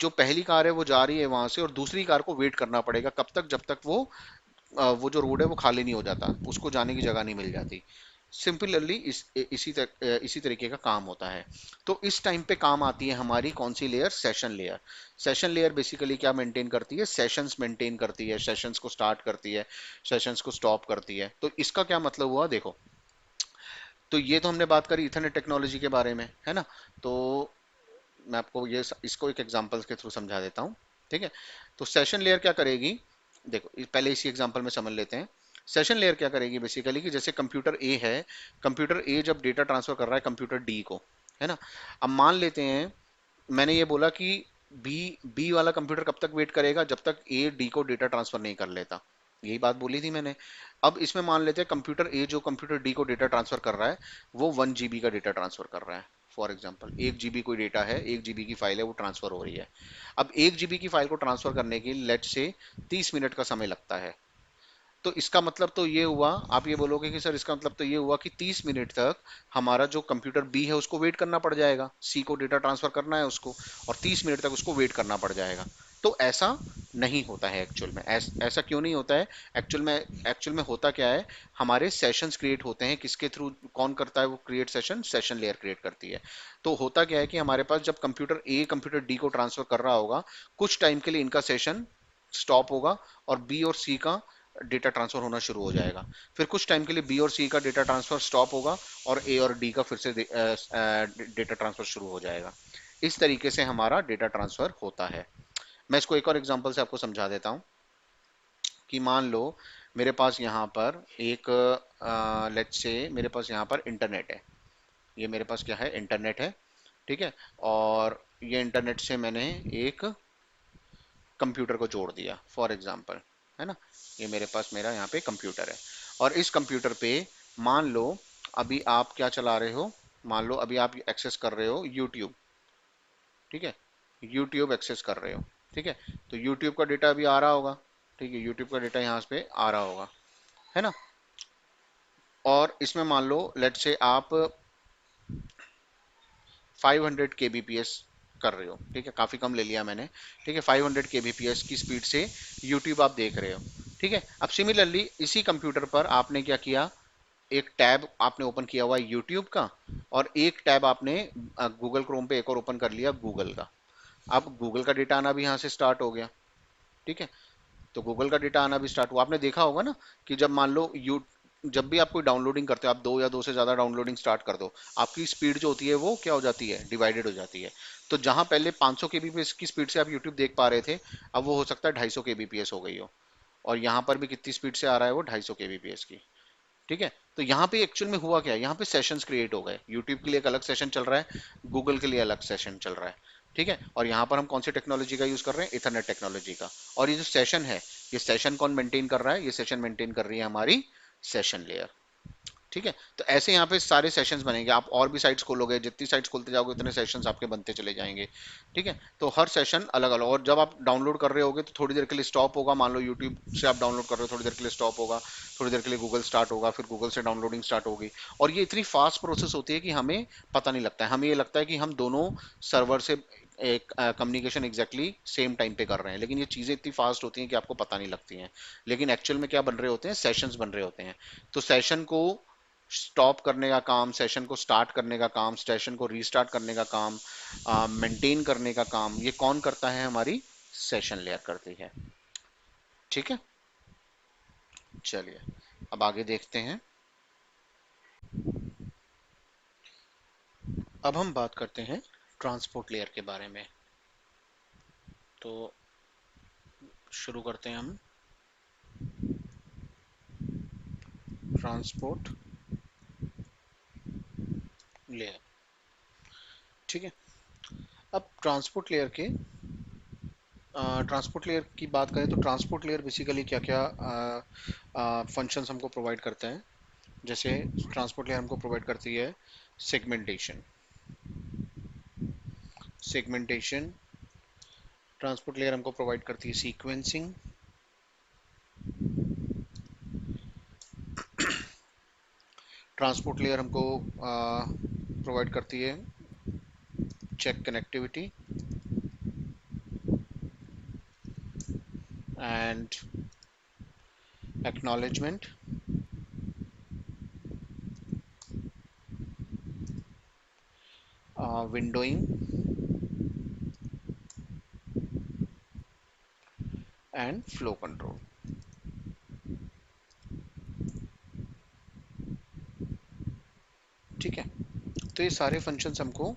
जो पहली कार है वो जा रही है वहां से, और दूसरी कार को वेट करना पड़ेगा कब तक? जब तक वो जो रोड है वो खाली नहीं हो जाता, उसको जाने की जगह नहीं मिल जाती। सिंपलली इसी तरीके का काम होता है। तो इस टाइम पे काम आती है हमारी कौन सी layer? Session layer. Session layer basically क्या मेंटेन करती है? सेशंस मेंटेन करती है, सेशंस को स्टार्ट करती है, सेशंस को स्टॉप करती है। तो इसका क्या मतलब हुआ देखो। तो ये तो हमने बात करी इथरनेट टेक्नोलॉजी के बारे में, है ना। तो मैं आपको ये इसको एक एग्जांपल्स के थ्रू समझा देता हूँ। ठीक है, तो सेशन लेयर क्या करेगी, देखो पहले इसी एग्जांपल में समझ लेते हैं। सेशन लेयर क्या करेगी बेसिकली, कि जैसे कंप्यूटर ए है, कंप्यूटर ए जब डेटा ट्रांसफर कर रहा है कंप्यूटर डी को, है ना। अब मान लेते हैं मैंने ये बोला कि बी बी वाला कंप्यूटर कब तक वेट करेगा? जब तक ए डी को डेटा ट्रांसफर नहीं कर लेता। यही बात बोली थी मैंने। अब इसमें मान लेते हैं कंप्यूटर ए जो कंप्यूटर डी को डेटा ट्रांसफर कर रहा है, वो 1 GB का डेटा ट्रांसफर कर रहा है। फॉर एग्जांपल 1 GB कोई डेटा है, 1 GB की फाइल है, वो ट्रांसफर हो रही है। अब 1 GB की फाइल को ट्रांसफर करने के लिए लेट से 30 मिनट का समय लगता है। तो इसका मतलब तो ये हुआ, आप ये बोलोगे कि सर इसका मतलब तो ये हुआ कि 30 मिनट तक हमारा जो कंप्यूटर बी है उसको वेट करना पड़ जाएगा, सी को डेटा ट्रांसफर करना है उसको, और 30 मिनट तक उसको वेट करना पड़ जाएगा। तो ऐसा नहीं होता है एक्चुअल में। ऐसा क्यों नहीं होता है? एक्चुअल में होता क्या है, हमारे सेशंस क्रिएट होते हैं, किसके थ्रू, कौन करता है वो create? Session, session layer create करती है। तो होता क्या है कि हमारे पास जब कंप्यूटर ए कंप्यूटर डी को ट्रांसफर कर रहा होगा, कुछ टाइम के लिए इनका सेशन स्टॉप होगा और बी और सी का डेटा ट्रांसफर होना शुरू हो जाएगा। फिर कुछ टाइम के लिए बी और सी का डेटा ट्रांसफर स्टॉप होगा और ए और डी का फिर से डेटा ट्रांसफर शुरू हो जाएगा। इस तरीके से हमारा डेटा ट्रांसफर होता है। मैं इसको एक और एग्जांपल से आपको समझा देता हूं कि मान लो मेरे पास यहाँ पर एक, लेट्स से मेरे पास यहाँ पर इंटरनेट है। ये मेरे पास क्या है? इंटरनेट है। ठीक है। और ये इंटरनेट से मैंने एक कंप्यूटर को जोड़ दिया फॉर एग्जांपल, है ना। ये मेरे पास मेरा यहाँ पे कंप्यूटर है, और इस कंप्यूटर पे मान लो अभी आप क्या चला रहे हो, मान लो अभी आप एक्सेस कर रहे हो यूट्यूब। ठीक है। यूट्यूब एक्सेस कर रहे हो। ठीक है। तो यूट्यूब का डेटा अभी आ रहा होगा। ठीक है, यूट्यूब का डेटा यहाँ पे आ रहा होगा, है ना। और इसमें मान लो लेट से आप 500 kbps कर रहे हो। ठीक है, काफी कम ले लिया मैंने। ठीक है, 500 kbps की स्पीड से यूट्यूब आप देख रहे हो। ठीक है। अब सिमिलरली इसी कंप्यूटर पर आपने क्या किया, एक टैब आपने ओपन किया हुआ है यूट्यूब का, और एक टैब आपने गूगल क्रोम पे एक और ओपन कर लिया गूगल का। अब गूगल का डेटा आना भी यहाँ से स्टार्ट हो गया। ठीक है। तो गूगल का डेटा आना भी स्टार्ट हुआ। आपने देखा होगा ना कि जब मान लो यू जब भी आप कोई डाउनलोडिंग करते हो, आप दो या दो से ज्यादा डाउनलोडिंग स्टार्ट कर दो, आपकी स्पीड जो होती है वो क्या हो जाती है? डिवाइडेड हो जाती है। तो जहां पहले 500 kbps की स्पीड से आप यूट्यूब देख पा रहे थे, अब वो हो सकता है 250 kbps हो गई हो। और यहाँ पर भी कितनी स्पीड से आ रहा है वो? 250 kbps की। ठीक है। तो यहाँ पे एक्चुअल में हुआ क्या है, यहाँ पे सेशंस क्रिएट हो गए। यूट्यूब के लिए एक अलग सेशन चल रहा है, गूगल के लिए अलग सेशन चल रहा है। ठीक है। और यहाँ पर हम कौन सी टेक्नोलॉजी का यूज कर रहे हैं? इथरनेट टेक्नोलॉजी का। और ये जो सेशन है, ये सेशन कौन मेंटेन कर रहा है? ये सेशन मेंटेन कर रही है हमारी सेशन लेयर। ठीक है। तो ऐसे यहाँ पे सारे सेशंस बनेंगे। आप और भी साइट्स खोलोगे, जितनी साइट्स खोलते जाओगे उतने सेशंस आपके बनते चले जाएंगे। ठीक है। तो हर सेशन अलग अलग, और जब आप डाउनलोड कर रहे होगे तो थोड़ी देर के लिए स्टॉप होगा। मान लो यूट्यूब से आप डाउनलोड कर रहे हो, थोड़ी देर के लिए स्टॉप होगा, थोड़ी देर के लिए गूगल स्टार्ट होगा, फिर गूगल से डाउनलोडिंग स्टार्ट होगी। और ये इतनी फास्ट प्रोसेस होती है कि हमें पता नहीं लगता है। हमें ये लगता है कि हम दोनों सर्वर से एक कम्युनिकेशन एग्जैक्टली सेम टाइम पे कर रहे हैं, लेकिन ये चीज़ें इतनी फास्ट होती हैं कि आपको पता नहीं लगती हैं। लेकिन एक्चुअल में क्या बन रहे होते हैं? सेशंस बन रहे होते हैं। तो सेशन को स्टॉप करने का काम, सेशन को स्टार्ट करने का काम, सेशन को रीस्टार्ट करने का काम, मेंटेन करने का काम, ये कौन करता है? हमारी सेशन लेयर करती है। ठीक है। चलिए अब आगे देखते हैं। अब हम बात करते हैं ट्रांसपोर्ट लेयर के बारे में। तो शुरू करते हैं हम ट्रांसपोर्ट लेयर। ठीक है। अब ट्रांसपोर्ट लेयर की बात करें तो ट्रांसपोर्ट लेयर बेसिकली क्या क्या फंक्शंस हमको प्रोवाइड करते हैं। जैसे ट्रांसपोर्ट लेयर हमको प्रोवाइड करती है सेगमेंटेशन। सेगमेंटेशन ट्रांसपोर्ट लेयर हमको प्रोवाइड करती है सीक्वेंसिंग। ट्रांसपोर्ट लेयर हमको प्रोवाइड करती है check connectivity and acknowledgement windowing and flow control. ठीक है। तो ये सारे फंक्शंस हमको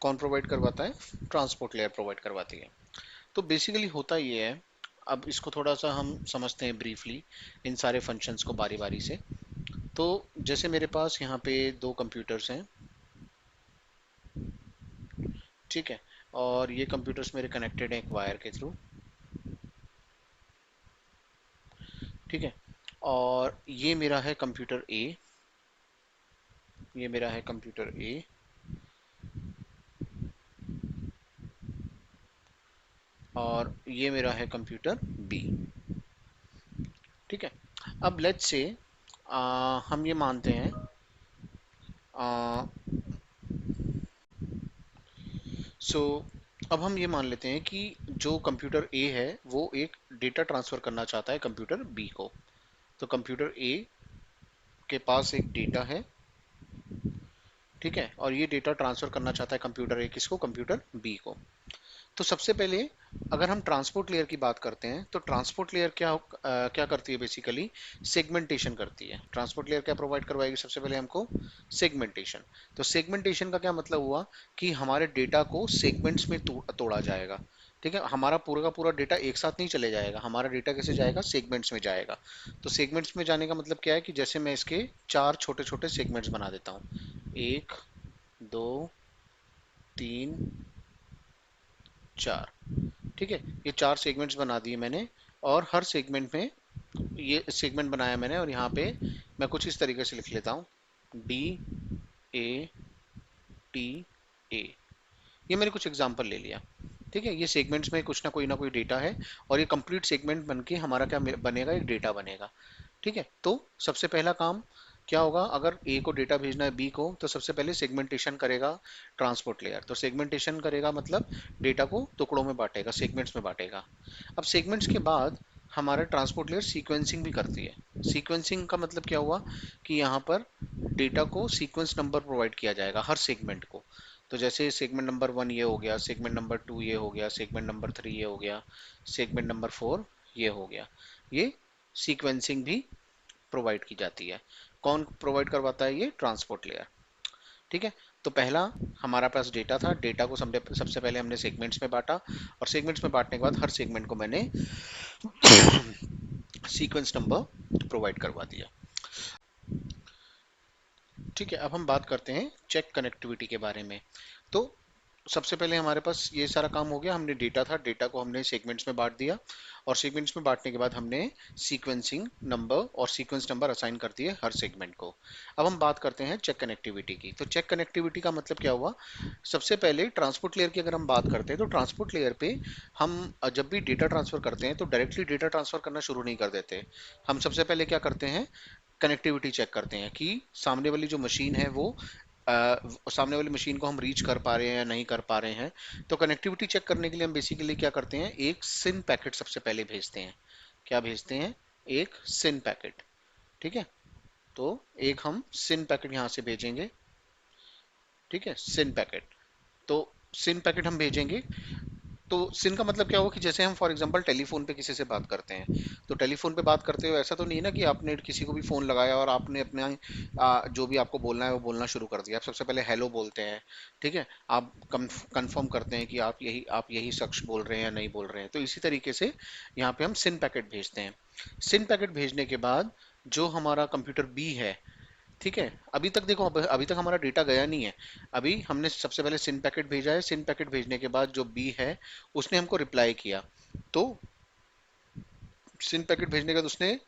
कौन प्रोवाइड करवाता है? ट्रांसपोर्ट लेयर प्रोवाइड करवाती है। तो बेसिकली होता ये है, अब इसको थोड़ा सा हम समझते हैं ब्रीफली, इन सारे फंक्शंस को बारी बारी से। तो जैसे मेरे पास यहाँ पे दो कंप्यूटर्स हैं। ठीक है। और ये कंप्यूटर्स मेरे कनेक्टेड हैं एक वायर के थ्रू। ठीक है। और ये मेरा है कंप्यूटर ए, ये मेरा है कंप्यूटर ए, और ये मेरा है कंप्यूटर बी। ठीक है, अब लेट्स से हम ये मानते हैं, सो अब हम ये मान लेते हैं कि जो कंप्यूटर ए है वो एक डेटा ट्रांसफर करना चाहता है कंप्यूटर बी को। तो कंप्यूटर ए के पास एक डेटा है, ठीक है, और ये डेटा ट्रांसफर करना चाहता है कंप्यूटर ए किसको, कंप्यूटर बी को। तो सबसे पहले अगर हम ट्रांसपोर्ट लेयर की बात करते हैं तो ट्रांसपोर्ट लेयर क्या करती है, बेसिकली सेगमेंटेशन करती है। ट्रांसपोर्ट लेयर क्या प्रोवाइड करवाएगी, सबसे पहले हमको सेगमेंटेशन। तो सेगमेंटेशन का क्या मतलब हुआ कि हमारे डेटा को सेगमेंट्स में तोड़ा जाएगा। ठीक है, हमारा पूरा का पूरा डेटा एक साथ नहीं चले जाएगा, हमारा डेटा कैसे जाएगा, सेगमेंट्स में जाएगा। तो सेगमेंट्स में जाने का मतलब क्या है कि जैसे मैं इसके चार छोटे छोटे सेगमेंट्स बना देता हूँ, एक, दो, तीन, चार। ठीक है, ये चार सेगमेंट्स बना दिए मैंने, और हर सेगमेंट में ये सेगमेंट बनाया मैंने, और यहाँ पे मैं कुछ इस तरीके से लिख लेता हूँ, डी ए टी ए। ये मैंने कुछ एग्जांपल ले लिया। ठीक है, ये सेगमेंट्स में कुछ ना कोई डेटा है, और ये कंप्लीट सेगमेंट बन के हमारा क्या बनेगा, एक डेटा बनेगा। ठीक है, तो सबसे पहला काम क्या होगा, अगर ए को डेटा भेजना है बी को, तो सबसे पहले सेगमेंटेशन करेगा ट्रांसपोर्ट लेयर। तो सेगमेंटेशन करेगा मतलब डेटा को टुकड़ों में बांटेगा, सेगमेंट्स में बांटेगा। अब सेगमेंट्स के बाद हमारा ट्रांसपोर्ट लेयर सीक्वेंसिंग भी करती है। सीक्वेंसिंग का मतलब क्या हुआ कि यहाँ पर डेटा को सीक्वेंस नंबर प्रोवाइड किया जाएगा हर सेगमेंट को। तो जैसे सेगमेंट नंबर 1 ये हो गया, सेगमेंट नंबर 2 ये हो गया, सेगमेंट नंबर 3 ये हो गया, सेगमेंट नंबर 4 ये हो गया। ये सीक्वेंसिंग भी प्रोवाइड की जाती है। कौन प्रोवाइड करवाता है, ये ट्रांसपोर्ट लेयर। ठीक है, तो पहला हमारा पास डेटा था, डेटा को सबसे पहले हमने सेगमेंट्स में बांटा, और सेगमेंट्स में बांटने के बाद हर सेगमेंट को मैंने सीक्वेंस नंबर प्रोवाइड करवा दिया। ठीक है, अब हम बात करते हैं चेक कनेक्टिविटी के बारे में। तो सबसे पहले हमारे पास ये सारा काम हो गया, हमने डेटा था, डेटा को हमने सेगमेंट्स में बांट दिया, और सेगमेंट्स में बांटने के बाद हमने सीक्वेंसिंग नंबर और सीक्वेंस नंबर असाइन कर दिए हर सेगमेंट को। अब हम बात करते हैं चेक कनेक्टिविटी की। तो चेक कनेक्टिविटी का मतलब क्या हुआ, सबसे पहले ट्रांसपोर्ट लेयर की अगर हम बात करते हैं तो ट्रांसपोर्ट लेयर पे हम जब भी डेटा ट्रांसफर करते हैं तो डायरेक्टली डेटा ट्रांसफर करना शुरू नहीं कर देते। हम सबसे पहले क्या करते हैं, कनेक्टिविटी चेक करते हैं कि सामने वाली जो मशीन है वो सामने वाली मशीन को हम रीच कर पा रहे हैं या नहीं कर पा रहे हैं। तो कनेक्टिविटी चेक करने के लिए हम बेसिकली क्या करते हैं, एक सिन पैकेट सबसे पहले भेजते हैं। क्या भेजते हैं, एक सिन पैकेट। ठीक है, तो एक हम सिन पैकेट यहाँ से भेजेंगे। ठीक है, सिन पैकेट। तो सिन पैकेट हम भेजेंगे। तो सिन का मतलब क्या होगा कि जैसे हम फॉर एग्जांपल टेलीफोन पे किसी से बात करते हैं, तो टेलीफोन पे बात करते हो ऐसा तो नहीं है ना कि आपने किसी को भी फोन लगाया और आपने अपना जो भी आपको बोलना है वो बोलना शुरू कर दिया। आप सबसे पहले हेलो बोलते हैं। ठीक है, आप कंफर्म करते हैं कि आप यही शख्स बोल रहे हैं या नहीं बोल रहे हैं। तो इसी तरीके से यहाँ पे हम सिन पैकेट भेजते हैं। सिन पैकेट भेजने के बाद जो हमारा कंप्यूटर बी है, ठीक है, अभी तक देखो, अभी तक हमारा डेटा गया नहीं है। अभी हमने सबसे पहले सिन पैकेट भेजा है, सिन पैकेट भेजने के बाद जो बी है उसने हमको रिप्लाई किया। तो सिन पैकेट भेजने के बाद उसने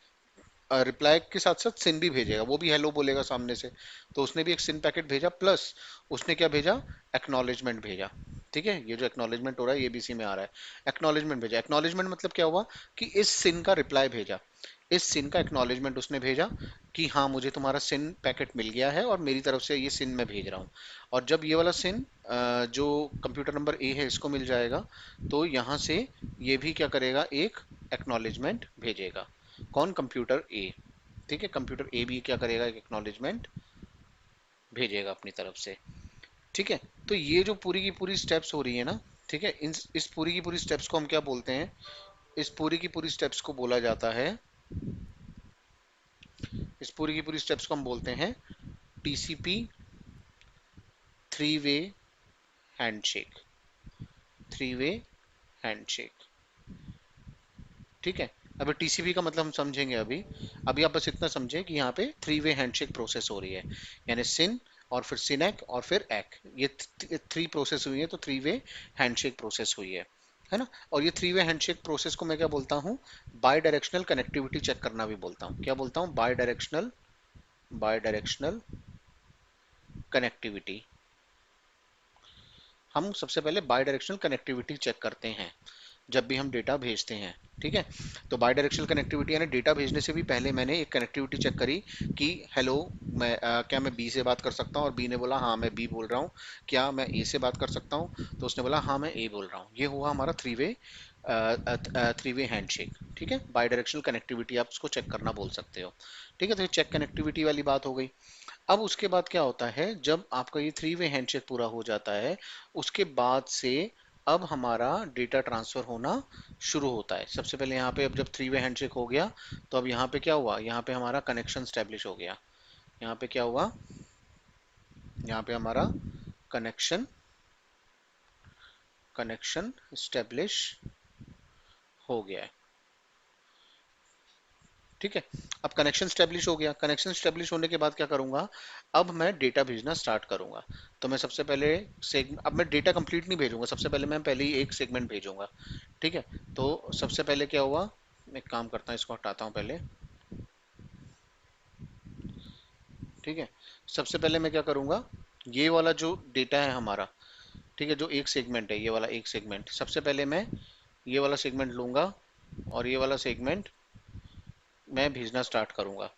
रिप्लाई के साथ साथ सिन भी भेजेगा, वो भी हेलो बोलेगा सामने से। तो उसने भी एक सिन पैकेट भेजा, प्लस उसने क्या भेजा, एक्नॉलेजमेंट भेजा। ठीक है, ये जो एक्नॉलेजमेंट हो रहा है ये बीसी में आ रहा है। एक्नॉलेजमेंट भेजा, एक्नॉलेजमेंट मतलब क्या हुआ कि इस सिन का रिप्लाई भेजा, इस सिन का एक्नॉलेजमेंट उसने भेजा कि हाँ मुझे तुम्हारा सिन पैकेट मिल गया है और मेरी तरफ से ये सिन मैं भेज रहा हूँ। और जब ये वाला सिन जो कंप्यूटर नंबर ए है इसको मिल जाएगा, तो यहाँ से ये भी क्या करेगा, एक एक्नॉलेजमेंट भेजेगा। कौन, कंप्यूटर ए। ठीक है, कंप्यूटर ए भी क्या करेगा, एक एक्नॉलेजमेंट भेजेगा अपनी तरफ से। ठीक है, तो ये जो पूरी की पूरी स्टेप्स हो रही है ना, ठीक है, इस पूरी की पूरी स्टेप्स को हम क्या बोलते हैं, इस पूरी की पूरी स्टेप्स को बोला जाता है, इस पूरी की पूरी स्टेप्स को हम बोलते हैं TCP three way handshake. Three way handshake. ठीक है, अभी टीसीपी का मतलब हम समझेंगे अभी। अभी आप बस इतना समझे कि यहाँ पे थ्री वे हैंडशेक प्रोसेस हो रही है, यानी सिन और फिर सिनैक और फिर एक, ये थ्री प्रोसेस हुई है, तो थ्री वे हैंडशेक प्रोसेस हुई है ना। और ये थ्री वे हैंडशेक प्रोसेस को मैं क्या बोलता हूँ, बाय डायरेक्शनल कनेक्टिविटी चेक करना भी बोलता हूँ। क्या बोलता हूँ, बाय डायरेक्शनल कनेक्टिविटी। हम सबसे पहले बाय डायरेक्शनल कनेक्टिविटी चेक करते हैं। जब भी हम डेटा भेजते हैं। ठीक है, तो बाई डायरेक्शनल कनेक्टिविटी यानी डेटा भेजने से भी पहले मैंने एक कनेक्टिविटी चेक करी कि हेलो, क्या मैं बी से बात कर सकता हूँ, और बी ने बोला हाँ मैं बी बोल रहा हूँ, क्या मैं ए से बात कर सकता हूँ, तो उसने बोला हाँ मैं ए बोल रहा हूँ। ये हुआ हमारा थ्री वे हैंडशेक। ठीक है, बाई डायरेक्शनल कनेक्टिविटी आप उसको चेक करना बोल सकते हो। ठीक है, तो ये चेक कनेक्टिविटी वाली बात हो गई। अब उसके बाद क्या होता है, जब आपका ये थ्री वे हैंडशेक पूरा हो जाता है, उसके बाद से अब हमारा डेटा ट्रांसफर होना शुरू होता है। सबसे पहले यहाँ पे अब जब थ्री वे हैंडशेक हो गया, तो अब यहाँ पे क्या हुआ, यहाँ पे हमारा कनेक्शन स्टैब्लिश हो गया। यहाँ पे क्या हुआ, यहाँ पे हमारा कनेक्शन कनेक्शन स्टैब्लिश हो गया है। ठीक है, अब कनेक्शन स्टैब्लिश हो गया। कनेक्शन स्टैब्लिश होने के बाद क्या करूंगा, अब मैं डेटा भेजना स्टार्ट करूंगा। तो मैं सबसे पहले अब मैं डेटा कंप्लीट नहीं भेजूंगा, सबसे पहले मैं पहले ही एक सेगमेंट भेजूंगा। ठीक है, तो सबसे पहले क्या हुआ, मैं एक काम करता हूँ, इसको हटाता हूँ पहले। ठीक है, सबसे पहले मैं क्या करूंगा, ये वाला जो डेटा है हमारा, ठीक है, जो एक सेगमेंट है, ये वाला एक सेगमेंट, सबसे पहले मैं ये वाला सेगमेंट लूंगा और ये वाला सेगमेंट मैं भेजना स्टार्ट करूंगा।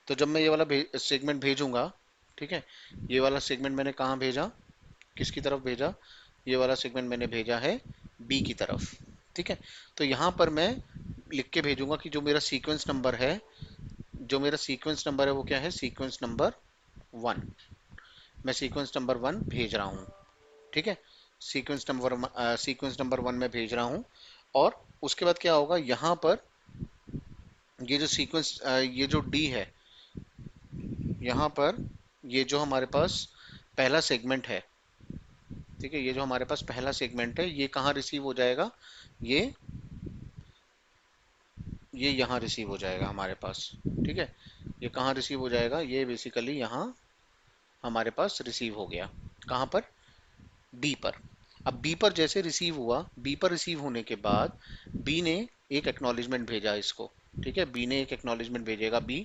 तो जब मैं ये वाला सेगमेंट भेजूंगा, ठीक है, ये वाला सेगमेंट मैंने कहाँ भेजा, किसकी तरफ भेजा, ये वाला सेगमेंट मैंने भेजा है बी की तरफ। ठीक है, तो यहाँ पर मैं लिख के भेजूंगा कि जो मेरा सीक्वेंस नंबर है, जो मेरा सीक्वेंस नंबर है वो क्या है, सीक्वेंस नंबर 1। मैं सीक्वेंस नंबर 1 भेज रहा हूँ। ठीक है, सीक्वेंस नंबर 1 में भेज रहा हूँ। और उसके बाद क्या होगा, यहाँ पर ये जो सीक्वेंस, ये जो डी है, यहाँ पर ये जो हमारे पास पहला सेगमेंट है, ठीक है, ये जो हमारे पास पहला सेगमेंट है, ये कहाँ रिसीव हो जाएगा, ये ये यहाँ रिसीव हो जाएगा हमारे पास। ठीक है, ये कहाँ रिसीव हो जाएगा, ये बेसिकली यहाँ हमारे पास रिसीव हो गया। कहाँ पर, बी पर। अब बी पर जैसे रिसीव हुआ, बी पर रिसीव होने के बाद बी ने एक एक्नॉलेजमेंट भेजा इसको। ठीक है, बी ने एक एक्नॉलेजमेंट भेजेगा बी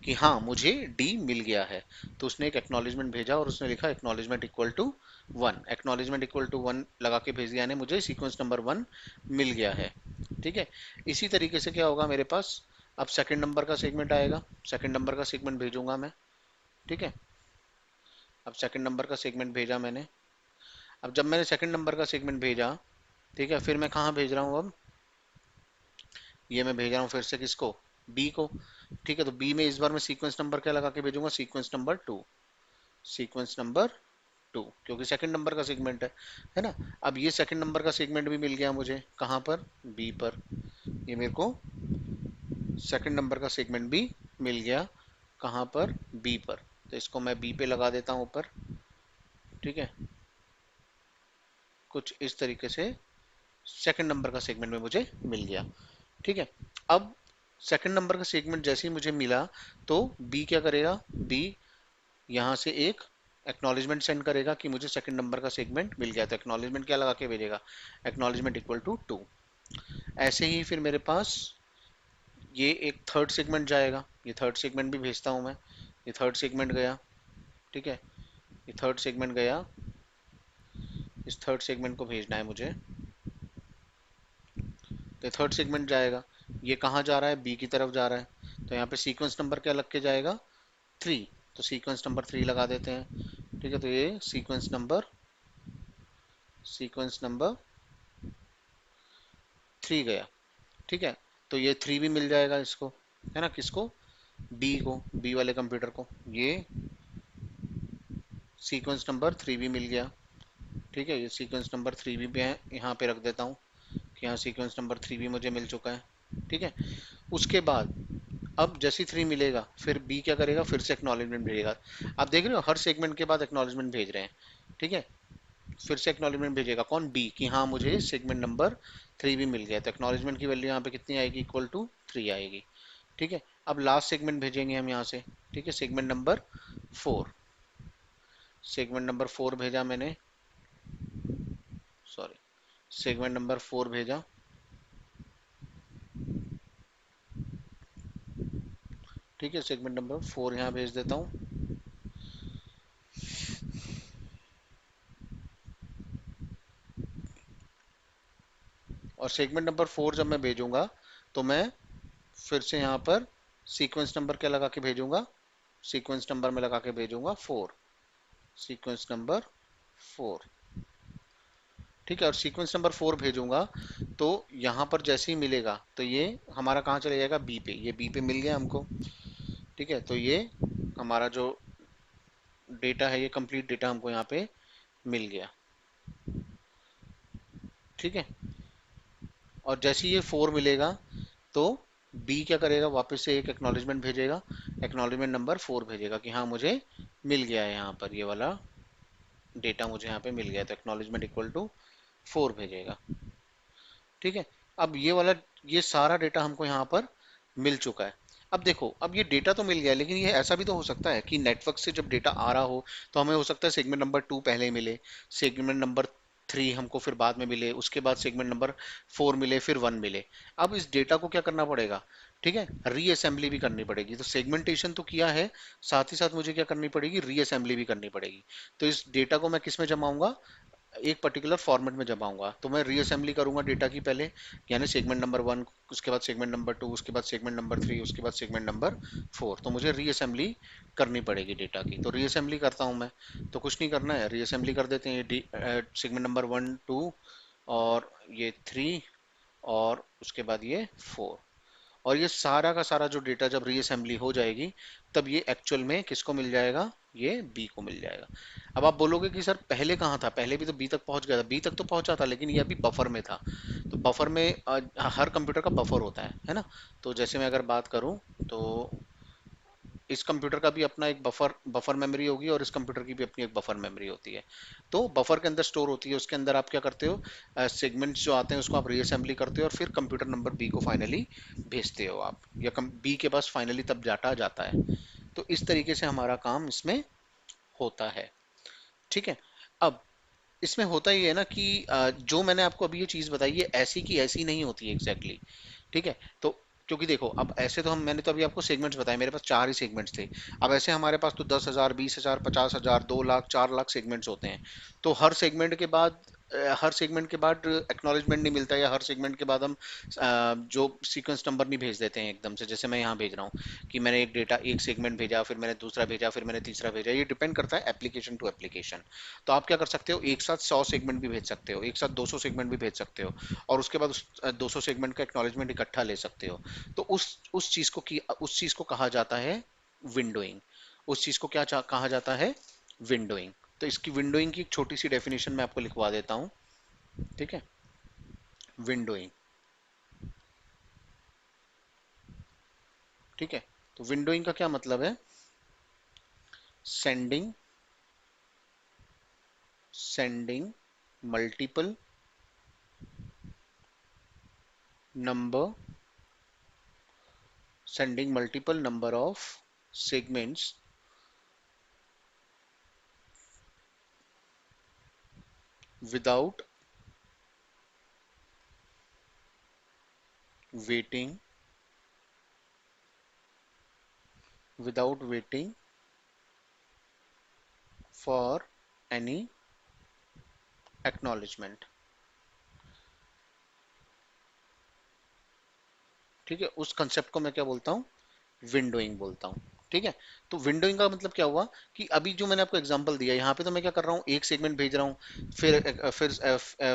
कि हाँ मुझे डी मिल गया है। तो उसने एक एक्नॉलेजमेंट भेजा और उसने लिखा acknowledgement equal to 1। Acknowledgement equal to 1 लगा के भेज दिया, यानी मुझे सीक्वेंस नंबर 1 मिल गया है। ठीक है, इसी तरीके से क्या होगा मेरे पास, अब सेकंड नंबर का सेगमेंट आएगा, सेकंड नंबर का सेगमेंट भेजूंगा मैं। ठीक है, अब सेकंड नंबर का सेगमेंट भेजा मैंने। अब जब मैंने सेकंड नंबर का सेगमेंट भेजा, ठीक है, फिर मैं कहाँ भेज रहा हूँ अब, ये मैं भेज रहा हूँ फिर से किसको, बी को। ठीक है, तो बी में इस बार मैं सीक्वेंस नंबर क्या लगा के भेजूंगा, सीक्वेंस नंबर 2। सीक्वेंस नंबर 2, क्योंकि सेकंड नंबर का सेगमेंट है ना। अब ये सेकंड नंबर का सेगमेंट भी मिल गया मुझे, कहाँ पर, बी पर। ये मेरे को सेकंड नंबर का सेगमेंट भी मिल गया, कहाँ पर, बी पर। तो इसको मैं बी पे लगा देता हूँ ऊपर। ठीक है, कुछ इस तरीके से सेकंड नंबर का सेगमेंट में मुझे मिल गया। ठीक है, अब सेकंड नंबर का सेगमेंट जैसे ही मुझे मिला, तो बी क्या करेगा, बी यहाँ से एक एक्नॉलेजमेंट सेंड करेगा कि मुझे सेकंड नंबर का सेगमेंट मिल गया। तो एक्नॉलेजमेंट क्या लगा के भेजेगा, एक्नॉलेजमेंट इक्वल टू 2। ऐसे ही फिर मेरे पास ये एक थर्ड सेगमेंट जाएगा, ये थर्ड सेगमेंट भी भेजता हूँ मैं। ये थर्ड सेगमेंट गया, ठीक है, ये थर्ड सेगमेंट गया, इस थर्ड सेगमेंट को भेजना है मुझे। तो थर्ड सेगमेंट जाएगा, ये कहाँ जा रहा है, बी की तरफ जा रहा है। तो यहाँ पे सीक्वेंस नंबर क्या लग के जाएगा, 3। तो सीक्वेंस नंबर 3 लगा देते हैं। ठीक है, तो ये सीक्वेंस नंबर 3 गया। ठीक है, तो ये 3 भी मिल जाएगा इसको, है ना, किसको, बी को, बी वाले कंप्यूटर को। ये सीक्वेंस नंबर 3 भी मिल गया। ठीक है, ये सीक्वेंस नंबर 3 भी मैं यहाँ पे रख देता हूँ कि यहाँ सीक्वेंस नंबर 3 भी मुझे मिल चुका है। ठीक है, उसके बाद अब जैसे 3 मिलेगा, फिर बी क्या करेगा, फिर से एक्नॉलेजमेंट भेजेगा। आप देख रहे हो हर सेगमेंट के बाद एक्नॉलेजमेंट भेज रहे हैं। ठीक है, फिर से एक्नॉलेजमेंट भेजेगा कौन, बी, कि हाँ मुझे सेगमेंट नंबर 3 भी मिल गया। तो एक्नॉलेजमेंट की वैल्यू यहाँ पे कितनी आएगी, इक्वल टू 3 आएगी। ठीक है, अब लास्ट सेगमेंट भेजेंगे हम यहाँ से। ठीक है, सेगमेंट नंबर 4, सेगमेंट नंबर 4 भेजा मैंने, सॉरी, सेगमेंट नंबर 4 भेजा। ठीक है, सेगमेंट नंबर 4 यहाँ भेज देता हूँ। और सेगमेंट नंबर 4 जब मैं भेजूंगा तो मैं फिर से यहाँ पर सीक्वेंस नंबर क्या लगा के भेजूंगा, सीक्वेंस नंबर में लगा के भेजूंगा 4, सीक्वेंस नंबर 4। ठीक है, और सीक्वेंस नंबर 4 भेजूंगा तो यहाँ पर जैसे ही मिलेगा तो ये हमारा कहाँ चले जाएगा, बी पे। ये बी पे मिल गया हमको। ठीक है, तो ये हमारा जो डेटा है, ये कंप्लीट डेटा हमको यहाँ पे मिल गया। ठीक है, और जैसे ही ये 4 मिलेगा तो बी क्या करेगा, वापस से एक एक्नॉलेजमेंट भेजेगा, एक्नॉलेजमेंट नंबर 4 भेजेगा कि हाँ मुझे मिल गया है, यहाँ पर ये वाला डेटा मुझे यहाँ पे मिल गया, तो एक्नॉलेजमेंट इक्वल टू 4 भेजेगा। ठीक है, अब ये वाला, ये सारा डेटा हमको यहाँ पर मिल चुका है। अब देखो, अब ये डेटा तो मिल गया, लेकिन ये ऐसा भी तो हो सकता है कि नेटवर्क से जब डेटा आ रहा हो तो हमें हो सकता है सेगमेंट नंबर 2 पहले मिले, सेगमेंट नंबर 3 हमको फिर बाद में मिले, उसके बाद सेगमेंट नंबर 4 मिले, फिर 1 मिले। अब इस डेटा को क्या करना पड़ेगा, ठीक है, रीअसेंबली भी करनी पड़ेगी। तो सेगमेंटेशन तो किया है, साथ ही साथ मुझे क्या करनी पड़ेगी, रीअसेंबली भी करनी पड़ेगी। तो इस डेटा को मैं किस में जमाऊंगा, एक पर्टिकुलर फॉर्मेट में जमाऊंगा। तो मैं रीअसेंबली करूंगा डेटा की पहले, यानी सेगमेंट नंबर 1, उसके बाद सेगमेंट नंबर 2, उसके बाद सेगमेंट नंबर 3, उसके बाद सेगमेंट नंबर 4। तो मुझे रीअसेंबली करनी पड़ेगी डेटा की। तो रीअसेंबली करता हूं मैं, तो कुछ नहीं करना है, रीअसेंबली कर देते हैं। ये सेगमेंट नंबर 1 2 और ये 3 और उसके बाद ये 4, और ये सारा का सारा जो डेटा जब रीअसेंबली हो जाएगी तब ये एक्चुअल में किसको मिल जाएगा, ये बी को मिल जाएगा। अब आप बोलोगे कि सर पहले कहाँ था, पहले भी तो बी तक पहुंच गया था। बी तक तो पहुंचा था, लेकिन ये अभी बफर में था। तो बफर में हर कंप्यूटर का बफर होता है ना। तो जैसे मैं अगर बात करूं तो इस कंप्यूटर का भी अपना एक बफर बफर मेमोरी होगी, और इस कंप्यूटर की भी अपनी एक बफर मेमोरी होती है। तो बफर के अंदर स्टोर होती है, उसके अंदर आप क्या करते हो, सेगमेंट्स जो आते हैं उसको आप रीअसेंबली करते हो, और फिर कंप्यूटर नंबर बी को फाइनली भेजते हो आप, या बी के पास फाइनली तब डाटा जाता है। तो इस तरीके से हमारा काम इसमें होता है। ठीक है, अब इसमें होता ही है ना कि जो मैंने आपको अभी ये चीज बताई है ऐसी की ऐसी नहीं होती है एग्जैक्टली exactly। ठीक है, तो क्योंकि देखो, अब ऐसे तो हम, मैंने तो अभी आपको सेगमेंट्स बताए, मेरे पास 4 ही सेगमेंट्स थे। अब ऐसे हमारे पास तो 10,000, 20,000, 50,000, 2 लाख, 4 लाख सेगमेंट्स होते हैं। तो हर सेगमेंट के बाद एक्नॉलेजमेंट नहीं मिलता, या हर सेगमेंट के बाद हम जो सीक्वेंस नंबर नहीं भेज देते हैं एकदम से, जैसे मैं यहाँ भेज रहा हूँ कि मैंने एक डेटा, एक सेगमेंट भेजा, फिर मैंने दूसरा भेजा, फिर मैंने तीसरा भेजा। ये डिपेंड करता है एप्लीकेशन टू एप्लीकेशन। तो आप क्या कर सकते हो, एक साथ 100 सेगमेंट भी भेज सकते हो, एक साथ 200 सेगमेंट भी भेज सकते हो, और उसके बाद उस 200 सेगमेंट का एक्नॉलेजमेंट इकट्ठा ले सकते हो। तो उस चीज को कहा जाता है विंडोइंग। उस चीज को क्या कहा जाता है, विंडोइंग। तो इसकी विंडोइंग की एक छोटी सी डेफिनेशन मैं आपको लिखवा देता हूं। ठीक है, विंडोइंग। ठीक है, तो विंडोइंग का क्या मतलब है, sending sending multiple number sending multiple number of segments without waiting without waiting for any acknowledgement। ठीक है, उस कंसेप्ट को मैं क्या बोलता हूँ, विंडोइंग बोलता हूँ। ठीक है, तो विंडोइंग का मतलब क्या हुआ कि अभी जो मैंने आपको एग्जांपल दिया, यहाँ पे तो मैं क्या कर रहा हूँ, एक सेगमेंट भेज रहा हूँ,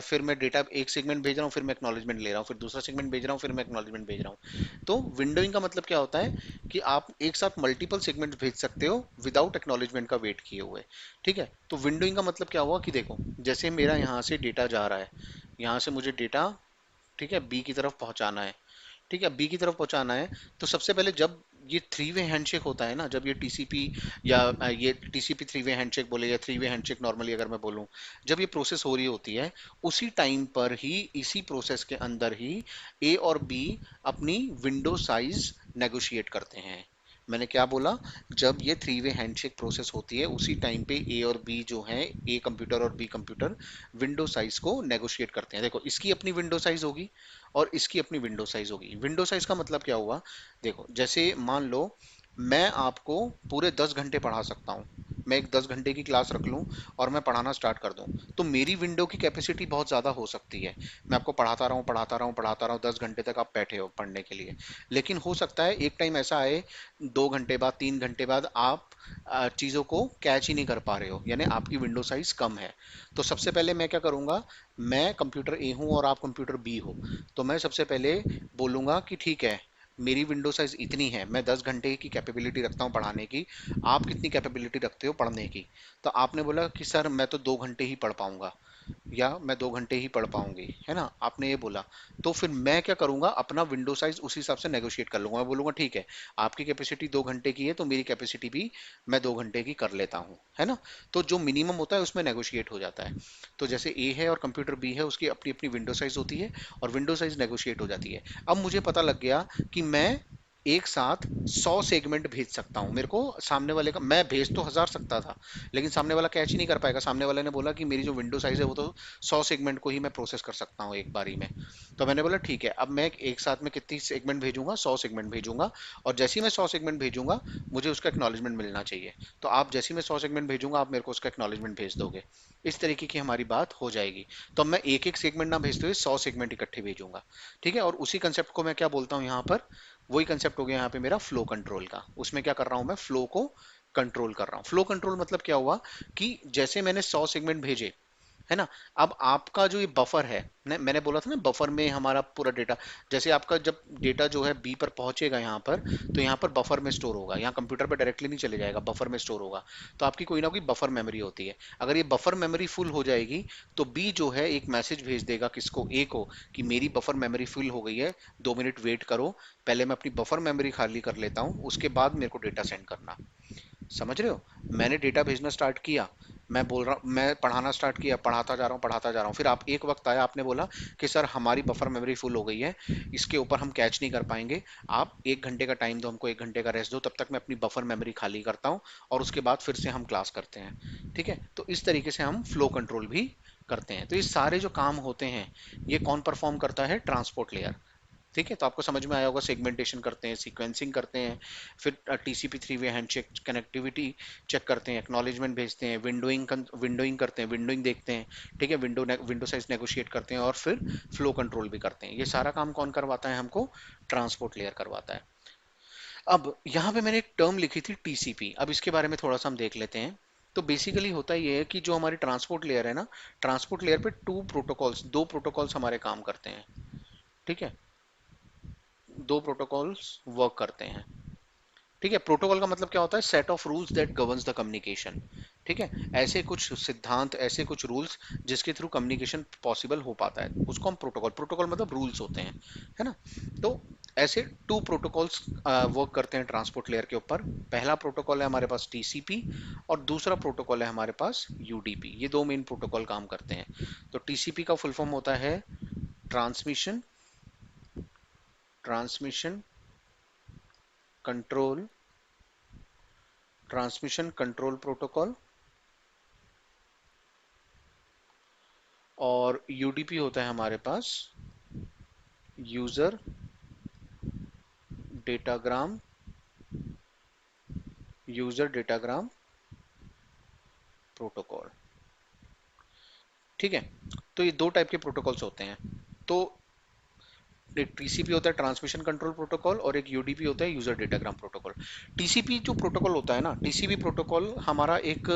फिर मैं डेटा, एक सेगमेंट भेज रहा हूँ, फिर मैं एक्नॉलेजमेंट ले रहा हूँ, फिर दूसरा सेगमेंट भेज रहा हूँ, फिर मैं एक्नॉलेजमेंट भेज रहा हूँ। तो विंडोइंग का मतलब क्या होता है कि आप एक साथ मल्टीपल सेगमेंट भेज सकते हो विदाउट एक्नॉलेजमेंट का वेट किए हुए। ठीक है, तो विंडोइंग का मतलब क्या हुआ कि देखो, जैसे मेरा यहाँ से डेटा जा रहा है, यहाँ से मुझे डेटा, ठीक है, बी की तरफ पहुंचाना है। ठीक है, बी की तरफ पहुंचाना है। तो सबसे पहले जब ये थ्री वे हैंडशेक होता है ना, जब ये टीसीपी, या ये टीसीपी थ्री वे हैंडशेक बोले, या थ्री वे हैंडशेक नॉर्मली अगर मैं बोलूं, जब ये प्रोसेस हो रही होती है, उसी टाइम पर ही, इसी प्रोसेस के अंदर ही ए और बी अपनी विंडो साइज नेगोशिएट करते हैं। मैंने क्या बोला, जब ये थ्री वे हैंडशेक प्रोसेस होती है उसी टाइम पे ए और बी जो है, ए कंप्यूटर और बी कंप्यूटर, विंडो साइज को नेगोशिएट करते हैं। देखो, इसकी अपनी विंडो साइज होगी और इसकी अपनी विंडो साइज होगी। विंडो साइज का मतलब क्या हुआ, देखो जैसे मान लो मैं आपको पूरे 10 घंटे पढ़ा सकता हूँ। मैं एक 10 घंटे की क्लास रख लूँ और मैं पढ़ाना स्टार्ट कर दूँ, तो मेरी विंडो की कैपेसिटी बहुत ज़्यादा हो सकती है। मैं आपको पढ़ाता रहा हूँ पढ़ाता रहा हूँ पढ़ाता रहा हूँ, 10 घंटे तक आप बैठे हो पढ़ने के लिए। लेकिन हो सकता है एक टाइम ऐसा आए, 2 घंटे बाद 3 घंटे बाद आप चीज़ों को कैच ही नहीं कर पा रहे हो, यानी आपकी विंडो साइज कम है। तो सबसे पहले मैं क्या करूँगा, मैं कंप्यूटर ए हूँ और आप कंप्यूटर बी हो, तो मैं सबसे पहले बोलूँगा कि ठीक है, मेरी विंडो साइज इतनी है, मैं 10 घंटे की कैपेबिलिटी रखता हूँ पढ़ाने की, आप कितनी कैपेबिलिटी रखते हो पढ़ने की? तो आपने बोला कि सर मैं तो 2 घंटे ही पढ़ पाऊंगा, या मैं 2 घंटे ही पढ़ पाऊंगी, है ना, आपने ये बोला। तो फिर मैं क्या करूंगा, अपना विंडो साइज उस हिसाब से नेगोशिएट कर लूंगा। मैं बोलूंगा ठीक है, आपकी कैपेसिटी 2 घंटे की है तो मेरी कैपेसिटी भी मैं 2 घंटे की कर लेता हूँ, है ना। तो जो मिनिमम होता है उसमें नेगोशिएट हो जाता है। तो जैसे ए है और कंप्यूटर बी है, उसकी अपनी अपनी विंडो साइज होती है और विंडो साइज नेगोशिएट हो जाती है। अब मुझे पता लग गया कि मैं एक साथ 100 सेगमेंट भेज सकता हूं। मेरे को सामने वाले का, मैं भेज तो 1000 सकता था, लेकिन सामने वाला कैच ही नहीं कर पाएगा। सामने वाले ने बोला कि मेरी जो विंडो साइज है वो तो 100 सेगमेंट को ही मैं प्रोसेस कर सकता हूँ एक बारी में। तो मैंने बोला ठीक है, अब मैं एक साथ में कितनी सेगमेंट भेजूंगा, 100 सेगमेंट भेजूंगा। और जैसे ही मैं 100 सेगमेंट भेजूंगा, मुझे उसका एक्नॉलेजमेंट मिलना चाहिए। तो आप जैसे ही मैं 100 सेगमेंट भेजूंगा, आप मेरे को उसका एक्नॉलेजमेंट भेज दोगे। इस तरीके की हमारी बात हो जाएगी। तो मैं एक एक सेगमेंट ना भेजते हुए 100 सेगमेंट इकट्ठे भेजूंगा। ठीक है, और उसी कंसेप्ट को मैं क्या बोलता हूँ यहाँ पर, वही कंसेप्ट हो गया यहाँ पे मेरा फ्लो कंट्रोल का। उसमें क्या कर रहा हूँ, मैं फ्लो को कंट्रोल कर रहा हूँ। फ्लो कंट्रोल मतलब क्या हुआ कि जैसे मैंने 100 सेगमेंट भेजे, है ना, अब आपका जो ये बफर है, मैंने बोला था ना बफर में हमारा पूरा डेटा, जैसे आपका जब डेटा जो है बी पर पहुंचेगा यहाँ पर, तो यहाँ पर बफर में स्टोर होगा, यहाँ कंप्यूटर पर डायरेक्टली नहीं चले जाएगा, बफर में स्टोर होगा। तो आपकी कोई ना कोई बफर मेमोरी होती है। अगर ये बफर मेमोरी फुल हो जाएगी, तो बी जो है एक मैसेज भेज देगा किसको, ए को, कि मेरी बफर मेमोरी फुल हो गई है, 2 मिनट वेट करो, पहले मैं अपनी बफर मेमोरी खाली कर लेता हूँ, उसके बाद मेरे को डेटा सेंड करना। समझ रहे हो, मैंने डेटा भेजना स्टार्ट किया, मैं बोल रहा हूँ, मैं पढ़ाना स्टार्ट किया, पढ़ाता जा रहा हूँ पढ़ाता जा रहा हूँ, फिर आप एक वक्त आया, आपने बोला कि सर हमारी बफर मेमोरी फुल हो गई है, इसके ऊपर हम कैच नहीं कर पाएंगे, आप 1 घंटे का टाइम दो हमको, 1 घंटे का रेस्ट दो, तब तक मैं अपनी बफर मेमोरी खाली करता हूँ और उसके बाद फिर से हम क्लास करते हैं। ठीक है, तो इस तरीके से हम फ्लो कंट्रोल भी करते हैं। तो ये सारे जो काम होते हैं, ये कौन परफॉर्म करता है, ट्रांसपोर्ट लेयर। ठीक है, तो आपको समझ में आया होगा, सेगमेंटेशन करते हैं, सीक्वेंसिंग करते हैं, फिर TCP three way handshake connectivity check करते हैं, एक्नॉलेजमेंट भेजते हैं, विंडोइंग करते हैं, विंडोइंग देखते हैं, ठीक है, विंडो साइज नेगोशिएट करते हैं, और फिर फ्लो कंट्रोल भी करते हैं। ये सारा काम कौन करवाता है हमको, ट्रांसपोर्ट लेयर करवाता है। अब यहाँ पे मैंने एक टर्म लिखी थी टीसीपी, अब इसके बारे में थोड़ा सा हम देख लेते हैं। तो बेसिकली होता ये है कि जो हमारी ट्रांसपोर्ट लेयर है ना, ट्रांसपोर्ट लेयर पे दो प्रोटोकॉल्स हमारे काम करते हैं। ठीक है, दो प्रोटोकॉल्स वर्क करते हैं। ठीक है, प्रोटोकॉल का मतलब क्या होता है, set of rules that governs the communication. ठीक है, ऐसे कुछ सिद्धांत, ऐसे कुछ रूल्स जिसके थ्रू कम्युनिकेशन पॉसिबल हो पाता है, उसको हम प्रोटोकॉल, प्रोटोकॉल मतलब रूल्स होते हैं, है ना। तो ऐसे टू प्रोटोकॉल्स वर्क करते हैं ट्रांसपोर्ट लेयर के ऊपर। पहला प्रोटोकॉल है हमारे पास टीसीपी, और दूसरा प्रोटोकॉल है हमारे पास यूडीपी। ये दो मेन प्रोटोकॉल काम करते हैं। तो टीसीपी का फुल फॉर्म होता है transmission transmission control transmission control protocol, और यूडीपी होता है हमारे पास user datagram user datagram protocol. ठीक है, तो ये दो टाइप के प्रोटोकॉल्स होते हैं। तो एक टीसीपी होता है ट्रांसमिशन कंट्रोल प्रोटोकॉल, और एक यूडीपी होता है यूजर डेटाग्राम प्रोटोकॉल। टीसीपी जो प्रोटोकॉल होता है ना, टीसीपी प्रोटोकॉल हमारा एक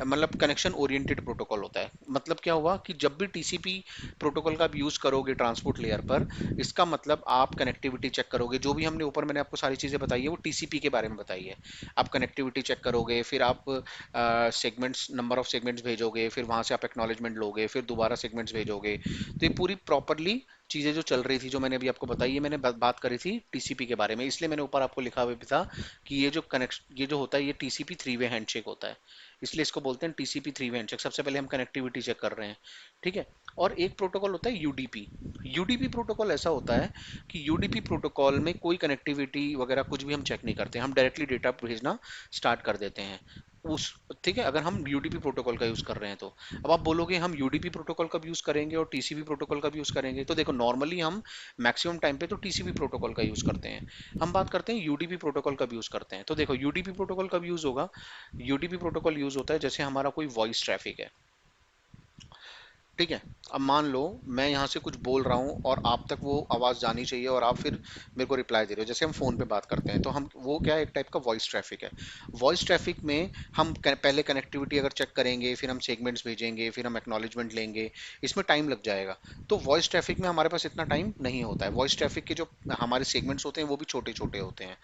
मतलब कनेक्शन ओरिएंटेड प्रोटोकॉल होता है। मतलब क्या हुआ कि जब भी टीसीपी प्रोटोकॉल का आप यूज करोगे ट्रांसपोर्ट लेयर पर, इसका मतलब आप कनेक्टिविटी चेक करोगे। जो भी हमने ऊपर मैंने आपको सारी चीजें बताई है वो टीसीपी के बारे में बताई है। आप कनेक्टिविटी चेक करोगे, फिर आप सेगमेंट्स, नंबर ऑफ सेगमेंट्स भेजोगे, फिर वहां से आप एक्नॉलेजमेंट लोगे, फिर दोबारा सेगमेंट्स भेजोगे। तो ये पूरी प्रॉपरली चीजें जो चल रही थी, जो मैंने अभी आपको बताई, ये मैंने बात करी थी टीसीपी के बारे में, इसलिए मैंने ऊपर आपको लिखा हुआ भी था कि ये जो होता है, ये टीसीपी थ्री वे हैंडशेक होता है, इसलिए इसको बोलते हैं टीसीपी थ्री वे हैंडशेक। सबसे पहले हम कनेक्टिविटी चेक कर रहे हैं। ठीक है, और एक प्रोटोकॉल होता है यूडीपी। यूडीपी प्रोटोकॉल ऐसा होता है कि यूडीपी प्रोटोकॉल में कोई कनेक्टिविटी वगैरह कुछ भी हम चेक नहीं करते, हम डायरेक्टली डेटा भेजना स्टार्ट कर देते हैं उस, ठीक है, अगर हम यूडीपी प्रोटोकॉल का यूज कर रहे हैं तो। अब आप बोलोगे हम यूडीपी प्रोटोकॉल कब यूज करेंगे और टीसीपी प्रोटोकॉल कब यूज करेंगे, तो देखो नॉर्मली हम मैक्सिमम टाइम पे तो टीसीपी प्रोटोकॉल का यूज करते हैं। हम बात करते हैं यूडीपी प्रोटोकॉल कब यूज करते हैं, तो देखो यूडीपी प्रोटोकॉल कब यूज होगा। यूडीपी प्रोटोकॉल यूज होता है जैसे हमारा कोई वॉइस ट्रैफिक है, ठीक है। अब मान लो मैं यहाँ से कुछ बोल रहा हूँ और आप तक वो आवाज़ जानी चाहिए और आप फिर मेरे को रिप्लाई दे रहे हो, जैसे हम फ़ोन पे बात करते हैं तो हम वो क्या है, एक टाइप का वॉइस ट्रैफिक है। वॉइस ट्रैफिक में हम पहले कनेक्टिविटी अगर चेक करेंगे, फिर हम सेगमेंट्स भेजेंगे, फिर हम एक्नॉलेजमेंट लेंगे, इसमें टाइम लग जाएगा। तो वॉइस ट्रैफिक में हमारे पास इतना टाइम नहीं होता है। वॉइस ट्रैफिक के जो हमारे सेगमेंट्स होते हैं वो भी छोटे छोटे होते हैं।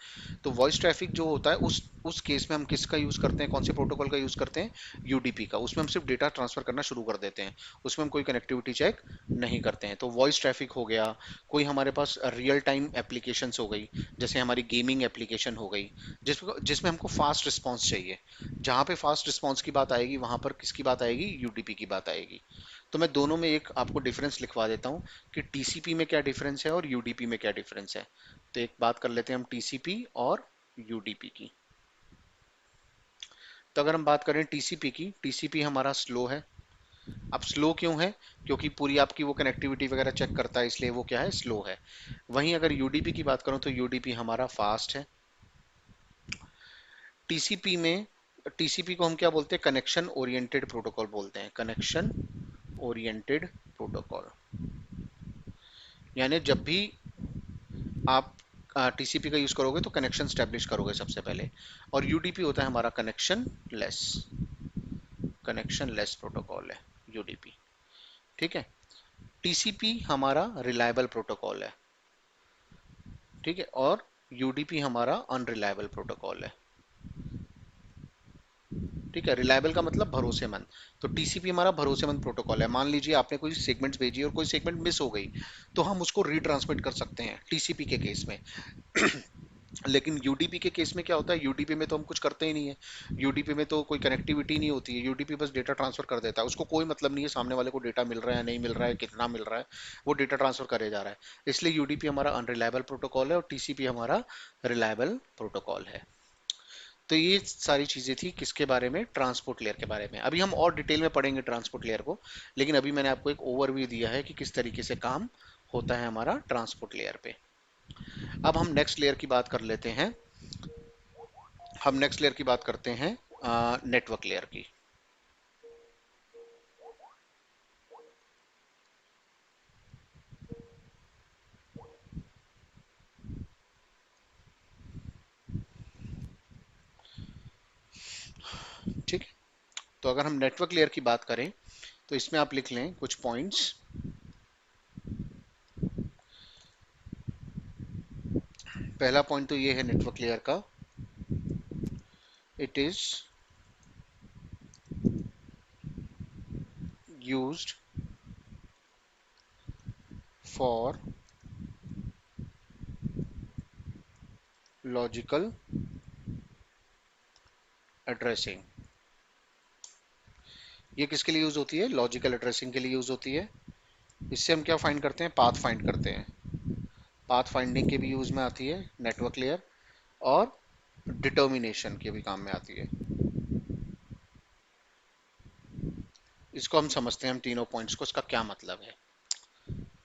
तो वॉइस ट्रैफिक जो होता है उस केस में हम किसका यूज़ करते हैं, कौन से प्रोटोकॉल का यूज़ करते हैं, यूडीपी का। उसमें हम सिर्फ डेटा ट्रांसफर करना शुरू कर देते हैं, उसमें हम कोई कनेक्टिविटी चेक नहीं करते हैं। तो वॉइस ट्रैफिक हो गया, कोई हमारे पास रियल टाइम एप्लीकेशंस हो गई, जैसे हमारी गेमिंग एप्लीकेशन हो गई, जिसमें हमको फास्ट रिस्पॉन्स चाहिए। जहाँ पे फास्ट रिस्पॉन्स की बात आएगी वहाँ पर किसकी बात आएगी, यूडीपी की बात आएगी। तो मैं दोनों में एक आपको डिफरेंस लिखवा देता हूँ कि टीसीपी में क्या डिफरेंस है और यूडीपी में क्या डिफरेंस है। तो एक बात कर लेते हैं हम टीसीपी और यूडीपी की। तो अगर हम बात करें टीसीपी की, टीसीपी हमारा स्लो है। अब स्लो क्यों है, क्योंकि पूरी आपकी वो कनेक्टिविटी वगैरह चेक करता है, इसलिए वो क्या है, स्लो है। वहीं अगर यूडीपी की बात करूं तो यूडीपी हमारा फास्ट है। टीसीपी में, टीसीपी को हम क्या बोलते हैं, कनेक्शन ओरिएंटेड प्रोटोकॉल बोलते हैं, कनेक्शन ओरिएंटेड प्रोटोकॉल। यानी जब भी आप टीसीपी का यूज करोगे तो कनेक्शन स्टैब्लिश करोगे सबसे पहले। और यूडीपी होता है हमारा connection less, connection less protocol है यूडीपी, ठीक है। टीसीपी हमारा रिलायबल प्रोटोकॉल है, ठीक है, और यूडीपी हमारा अनरिलायबल प्रोटोकॉल है, ठीक है। रिलायबल का मतलब भरोसेमंद। तो टीसीपी हमारा भरोसेमंद प्रोटोकॉल है। मान लीजिए आपने कोई सेगमेंट्स भेजी और कोई सेगमेंट मिस हो गई, तो हम उसको रीट्रांसमिट कर सकते हैं टीसीपी के केस में। लेकिन यूडीपी के केस में क्या होता है, यूडीपी में तो हम कुछ करते ही नहीं है। यूडीपी में तो कोई कनेक्टिविटी नहीं होती है, यूडीपी बस डेटा ट्रांसफर कर देता है, उसको कोई मतलब नहीं है सामने वाले को डेटा मिल रहा है नहीं मिल रहा है, कितना मिल रहा है, वो डेटा ट्रांसफर करे जा रहा है। इसलिए यूडीपी हमारा अनरिलायबल प्रोटोकॉल है और टीसीपी हमारा रिलायबल प्रोटोकॉल है। तो ये सारी चीजें थी किसके बारे में, ट्रांसपोर्ट लेयर के बारे में। अभी हम और डिटेल में पढ़ेंगे ट्रांसपोर्ट लेयर को, लेकिन अभी मैंने आपको एक ओवरव्यू दिया है कि किस तरीके से काम होता है हमारा ट्रांसपोर्ट लेयर पे। अब हम नेक्स्ट लेयर की बात कर लेते हैं। हम नेक्स्ट लेयर की बात करते हैं नेटवर्क लेयर की। ठीक है। तो अगर हम नेटवर्क लेयर की बात करें तो इसमें आप लिख लें कुछ पॉइंट्स। पहला पॉइंट तो ये है नेटवर्क लेयर का, it is used for logical addressing. ये किसके लिए यूज होती है, लॉजिकल एड्रेसिंग के लिए यूज होती है। इससे हम क्या फाइंड करते हैं, पाथ फाइंड करते हैं। पाथ फाइंडिंग के भी यूज में आती है नेटवर्क लेयर, और डिटर्मिनेशन के भी काम में आती है। इसको हम समझते हैं, हम तीनों पॉइंट्स को, इसका क्या मतलब है।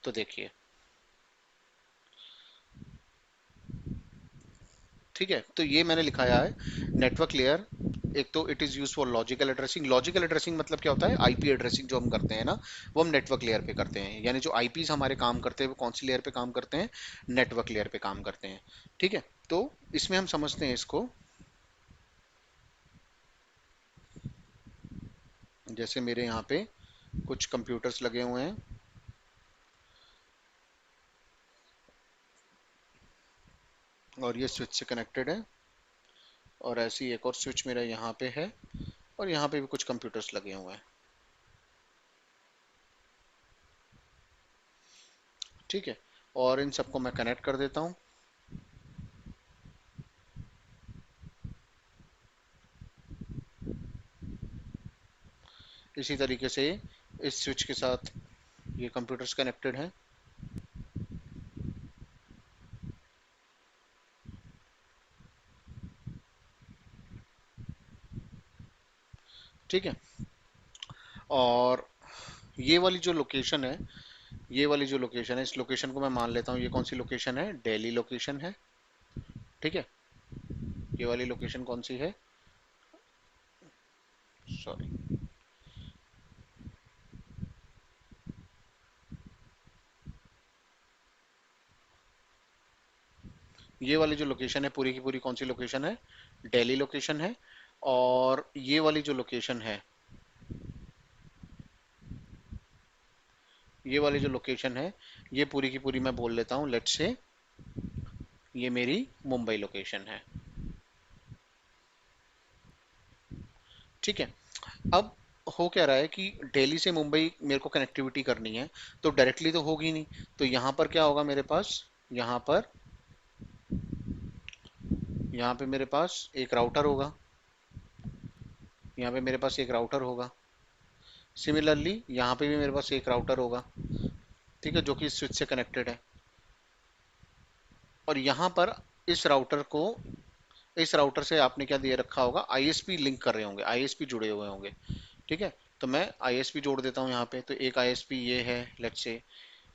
तो देखिए, ठीक है, तो ये मैंने लिखाया है नेटवर्क लेयर। एक तो it is use for logical addressing. Logical addressing मतलब क्या होता है, आईपी एड्रेसिंग जो हम करते हैं ना, वो हम नेटवर्क लेयर पे करते हैं। यानी जो आईपीज हमारे काम करते हैं वो कौन सी लेयर पे काम करते हैं, नेटवर्क लेयर पे काम करते हैं, ठीक है। तो इसमें हम समझते हैं इसको, जैसे मेरे यहाँ पे कुछ कंप्यूटर्स लगे हुए हैं और ये स्विच से कनेक्टेड है, और ऐसी एक और स्विच मेरा यहाँ पे है, और यहाँ पे भी कुछ कंप्यूटर्स लगे हुए हैं, ठीक है। और इन सबको मैं कनेक्ट कर देता हूँ इसी तरीके से इस स्विच के साथ ये कंप्यूटर्स कनेक्टेड हैं। ठीक है। और ये वाली जो लोकेशन है, ये वाली जो लोकेशन है, इस लोकेशन को मैं मान लेता हूँ, ये कौन सी लोकेशन है, दिल्ली लोकेशन है। ठीक है। ये वाली लोकेशन कौन सी है, सॉरी, ये वाली जो लोकेशन है पूरी की पूरी कौन सी लोकेशन है, दिल्ली लोकेशन है। और ये वाली जो लोकेशन है, ये वाली जो लोकेशन है, ये पूरी की पूरी मैं बोल लेता हूँ, लेट्स से ये मेरी मुंबई लोकेशन है। ठीक है। अब हो क्या रहा है कि दिल्ली से मुंबई मेरे को कनेक्टिविटी करनी है, तो डायरेक्टली तो होगी नहीं। तो यहाँ पर क्या होगा मेरे पास, यहाँ पर, यहाँ पे मेरे पास एक राउटर होगा, यहाँ पे मेरे पास एक राउटर होगा। सिमिलरली यहाँ पे भी मेरे पास एक राउटर होगा, ठीक है, जो कि स्विच से कनेक्टेड है। और यहाँ पर इस राउटर को, इस राउटर से आपने क्या दिए रखा होगा, आईएसपी लिंक कर रहे होंगे, आईएसपी जुड़े हुए होंगे। ठीक है। तो मैं आईएसपी जोड़ देता हूँ यहाँ पे, तो एक आईएसपी ये है, लेट्स से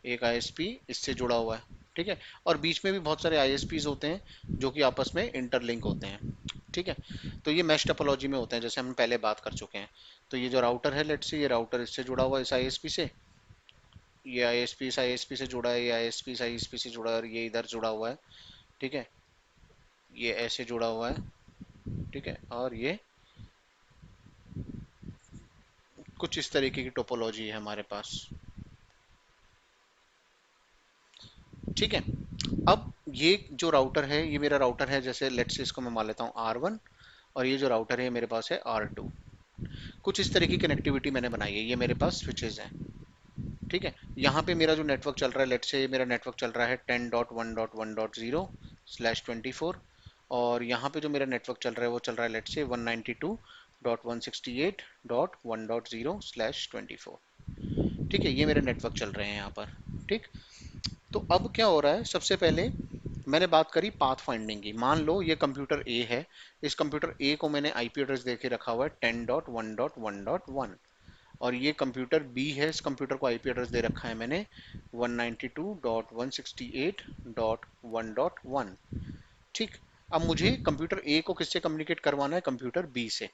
एक आईएसपी इससे जुड़ा हुआ है। ठीक है। और बीच में भी बहुत सारे आईएसपीज होते हैं जो कि आपस में इंटरलिंक होते हैं। ठीक है। तो ये मैश टोपोलॉजी में होते हैं, जैसे हम पहले बात कर चुके हैं। तो ये जो राउटर है, लेट्स से ये राउटर इससे जुड़ा हुआ है, इस आईएसपी से, ये आईएसपी इस आईएसपी से जुड़ा है, ये आईएसपी इस आईएसपी से जुड़ा है, और ये इधर जुड़ा हुआ है। ठीक है। ये ऐसे जुड़ा हुआ है। ठीक है। और ये कुछ इस तरीके की टोपोलॉजी है हमारे पास। ठीक है। अब ये जो राउटर है, ये मेरा राउटर है, जैसे लेट्स से इसको मैं मान लेता हूँ R1, और ये जो राउटर है मेरे पास है R2। कुछ इस तरह की कनेक्टिविटी मैंने बनाई है, ये मेरे पास स्विचेस हैं। ठीक है। यहाँ पे मेरा जो नेटवर्क चल रहा है, लेट्स से मेरा नेटवर्क चल रहा है 10.1.1.0/24। और यहाँ पे जो मेरा नेटवर्क चल रहा है वो चल रहा है लेट्स से 192.168.1.0/24। ठीक है। ये मेरे नेटवर्क चल रहे हैं यहाँ पर। ठीक। तो अब क्या हो रहा है, सबसे पहले मैंने बात करी पाथ फाइंडिंग की। मान लो ये कंप्यूटर ए है, इस कंप्यूटर ए को मैंने आईपी एड्रेस देके रखा हुआ है 10.1.1.1। और ये कंप्यूटर बी है, इस कंप्यूटर को आईपी एड्रेस दे रखा है मैंने 192.168.1.1। ठीक। अब मुझे कंप्यूटर ए को किससे कम्युनिकेट करवाना है, कंप्यूटर बी से।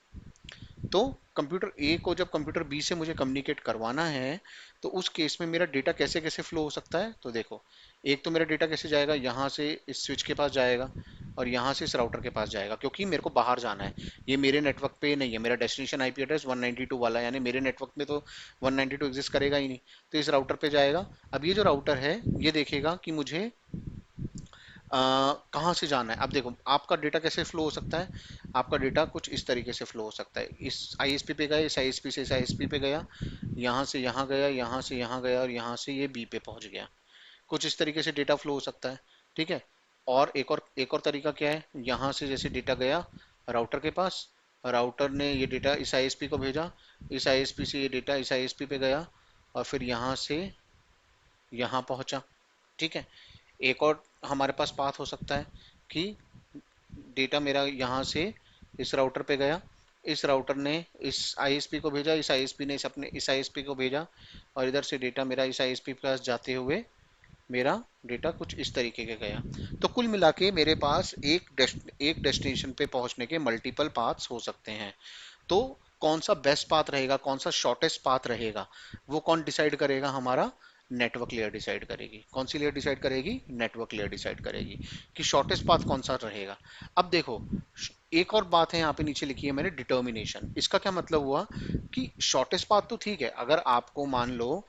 तो कंप्यूटर ए को जब कंप्यूटर बी से मुझे कम्युनिकेट करवाना है, तो उस केस में मेरा डेटा कैसे कैसे फ्लो हो सकता है, तो देखो, एक तो मेरा डेटा कैसे जाएगा, यहाँ से इस स्विच के पास जाएगा, और यहाँ से इस राउटर के पास जाएगा, क्योंकि मेरे को बाहर जाना है, ये मेरे नेटवर्क पे नहीं है। मेरा डेस्टिनेशन आईपी एड्रेस 192 वाला है, यानी मेरे नेटवर्क में तो 192 एग्जिस्ट करेगा ही नहीं। तो इस राउटर पे जाएगा। अब ये जो राउटर है, ये देखेगा कि मुझे कहाँ से जाना है। अब देखो आपका डेटा कैसे फ्लो हो सकता है, आपका डेटा कुछ इस तरीके से फ्लो हो सकता है, इस आईएसपी पे गया, इस आईएसपी से इस आईएसपी पे गया, यहाँ से यहाँ गया, यहाँ से यहाँ गया, और यहाँ से ये बी पे पहुंच गया। कुछ इस तरीके से डेटा फ्लो हो सकता है। ठीक है। और एक और तरीका क्या है, यहाँ से जैसे डेटा गया राउटर के पास, राउटर ने ये डेटा इस आईएसपी को भेजा, इस आईएसपी से ये डेटा इस आईएसपी पे गया, और फिर यहाँ से यहाँ पहुंचा। ठीक है। एक और हमारे पास पाथ हो सकता है कि डेटा मेरा यहाँ से इस राउटर पे गया, इस राउटर ने इस आईएसपी को भेजा, इस आईएसपी ने इस आईएसपी को भेजा, और इधर से डेटा मेरा इस आईएसपी के पास जाते हुए मेरा डेटा कुछ इस तरीके का गया। तो कुल मिला के मेरे पास एक डेस्टिनेशन पे पहुंचने के मल्टीपल पाथ्स हो सकते हैं। तो कौन सा बेस्ट पाथ रहेगा, कौन सा शॉर्टेस्ट पाथ रहेगा, वो कौन डिसाइड करेगा, हमारा नेटवर्क लेयर डिसाइड करेगी। कौन सी लेयर डिसाइड करेगी, नेटवर्क लेयर डिसाइड करेगी कि शॉर्टेस्ट पाथ कौन सा रहेगा। अब देखो, एक और बात है यहाँ पे नीचे लिखी है मैंने, डिटर्मिनेशन। इसका क्या मतलब हुआ कि शॉर्टेस्ट पाथ तो ठीक है, अगर आपको मान लो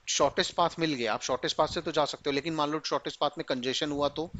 शॉर्टेस्ट पाथ मिल गया, आप शॉर्टेस्ट पाथ से तो जा सकते हो, लेकिन मान लो शॉर्टेस्ट पाथ में कंजेशन हुआ, तो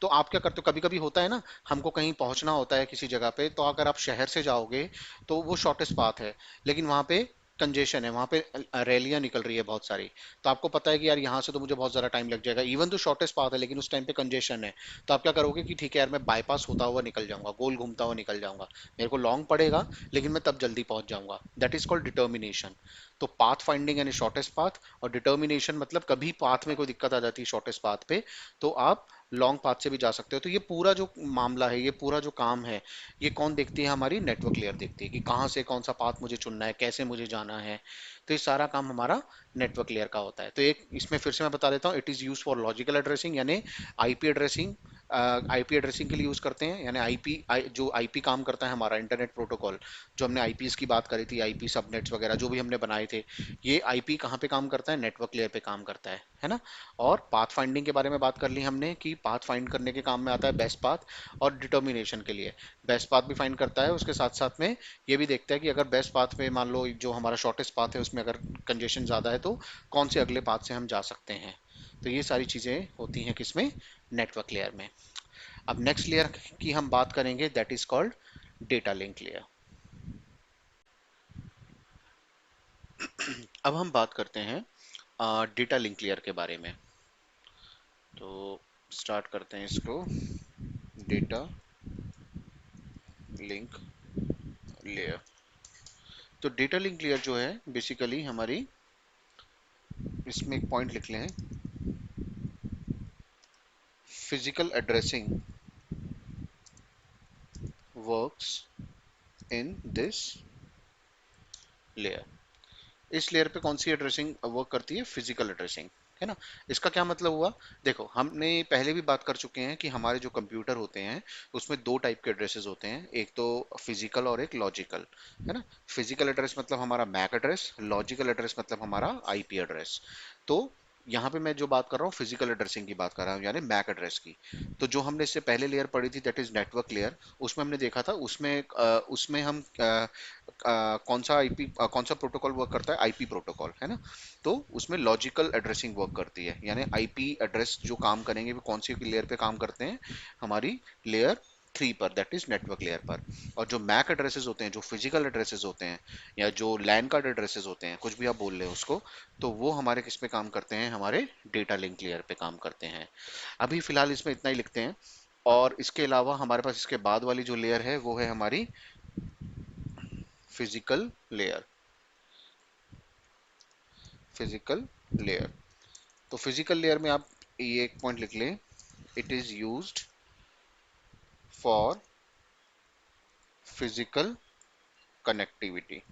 आप क्या करते हो, कभी कभी होता है ना, हमको कहीं पहुंचना होता है किसी जगह पे, तो अगर आप शहर से जाओगे तो वो शॉर्टेस्ट पाथ है, लेकिन वहां पे कंजेशन है वहां पे, रैलियां निकल रही है बहुत सारी। तो आपको पता है कि यार यहाँ से तो मुझे बहुत ज़्यादा टाइम लग जाएगा, इवन तो शॉर्टेस्ट पाथ है, लेकिन उस टाइम पे कंजेशन है। तो आप क्या करोगे कि ठीक है यार, मैं बाईपास होता हुआ निकल जाऊंगा, गोल घूमता हुआ निकल जाऊंगा, मेरे को लॉन्ग पड़ेगा लेकिन मैं तब जल्दी पहुंच जाऊंगा। That is called determination. तो पाथ फाइंडिंग यानी शॉर्टेस्ट पाथ, और डिटर्मिनेशन मतलब कभी पाथ में कोई दिक्कत आ जाती है शॉर्टेस्ट पाथ पे, तो आप लॉन्ग पाथ से भी जा सकते हो। तो ये पूरा जो मामला है, ये पूरा जो काम है, ये कौन देखती है? हमारी नेटवर्क लेयर देखती है कि कहाँ से कौन सा पाथ मुझे चुनना है, कैसे मुझे जाना है। तो ये सारा काम हमारा नेटवर्क लेयर का होता है। तो एक इसमें फिर से मैं बता देता हूँ, it is use for logical addressing यानी आईपी एड्रेसिंग। आईपी एड्रेसिंग के लिए यूज करते हैं, यानी जो आईपी काम करता है हमारा इंटरनेट प्रोटोकॉल, जो हमने आईपीएस की बात करी थी, आईपी सबनेट्स वगैरह जो भी हमने बनाए थे, ये आईपी कहाँ पे काम करता है? नेटवर्क लेयर पे काम करता है ना। और पाथ फाइंडिंग के बारे में बात कर ली हमने कि पाथ फाइंड करने के काम में आता है बेस्ट पाथ, और डिटर्मिनेशन के लिए बेस्ट पाथ भी फाइंड करता है, उसके साथ साथ में ये भी देखता है कि अगर बेस्ट पाथ पे मान लो जो हमारा शॉर्टेस्ट पाथ है उसमें अगर कंजेशन ज़्यादा है तो कौन से अगले पाथ से हम जा सकते हैं। तो ये सारी चीज़ें होती हैं किसमें? नेटवर्क लेयर में। अब नेक्स्ट लेयर की हम बात करेंगे, that is called data link layer. अब हम बात करते हैं डेटा लिंक लेयर के बारे में। तो स्टार्ट करते हैं इसको, डेटा लिंक लेयर। तो डेटा लिंक लेयर जो है बेसिकली हमारी, इसमें एक पॉइंट लिख लें, physical addressing works in this layer. इस लेयर पे कौन सी एड्रेसिंग वर्क करती है? फिजिकल एड्रेसिंग, है ना। इसका क्या मतलब हुआ? देखो, हमने पहले भी बात कर चुके हैं कि हमारे जो कंप्यूटर होते हैं उसमें दो टाइप के एड्रेसेस होते हैं, एक तो फिजिकल और एक लॉजिकल, है ना। फिजिकल एड्रेस मतलब हमारा मैक एड्रेस, लॉजिकल एड्रेस मतलब हमारा आईपी एड्रेस। तो यहाँ पे मैं जो बात कर रहा हूँ फिजिकल एड्रेसिंग की बात कर रहा हूँ, यानी मैक एड्रेस की। तो जो हमने इससे पहले लेयर पढ़ी थी, दैट इज नेटवर्क लेयर, उसमें हमने देखा था, उसमें हम कौन सा आईपी, कौन सा प्रोटोकॉल वर्क करता है? आईपी प्रोटोकॉल, है ना। तो उसमें लॉजिकल एड्रेसिंग वर्क करती है, यानी आईपी एड्रेस जो काम करेंगे वो कौन सी लेयर पे काम करते हैं? हमारी लेयर 3 पर, दैट इज नेटवर्क लेयर पर। और जो मैक एड्रेसेस होते हैं, जो फिजिकल एड्रेसेस होते हैं, या जो लैन कार्ड एड्रेसेस होते हैं, कुछ भी आप बोल रहे हो उसको, तो वो हमारे किस पे काम करते हैं? हमारे डेटा लिंक लेयर पे काम करते हैं। अभी फिलहाल इसमें इतना ही लिखते हैं। और इसके अलावा हमारे पास इसके बाद वाली जो लेयर है वो है हमारी फिजिकल लेयर। फिजिकल लेयर, तो फिजिकल लेयर में आप ये एक पॉइंट लिख लें, it is used for physical connectivity.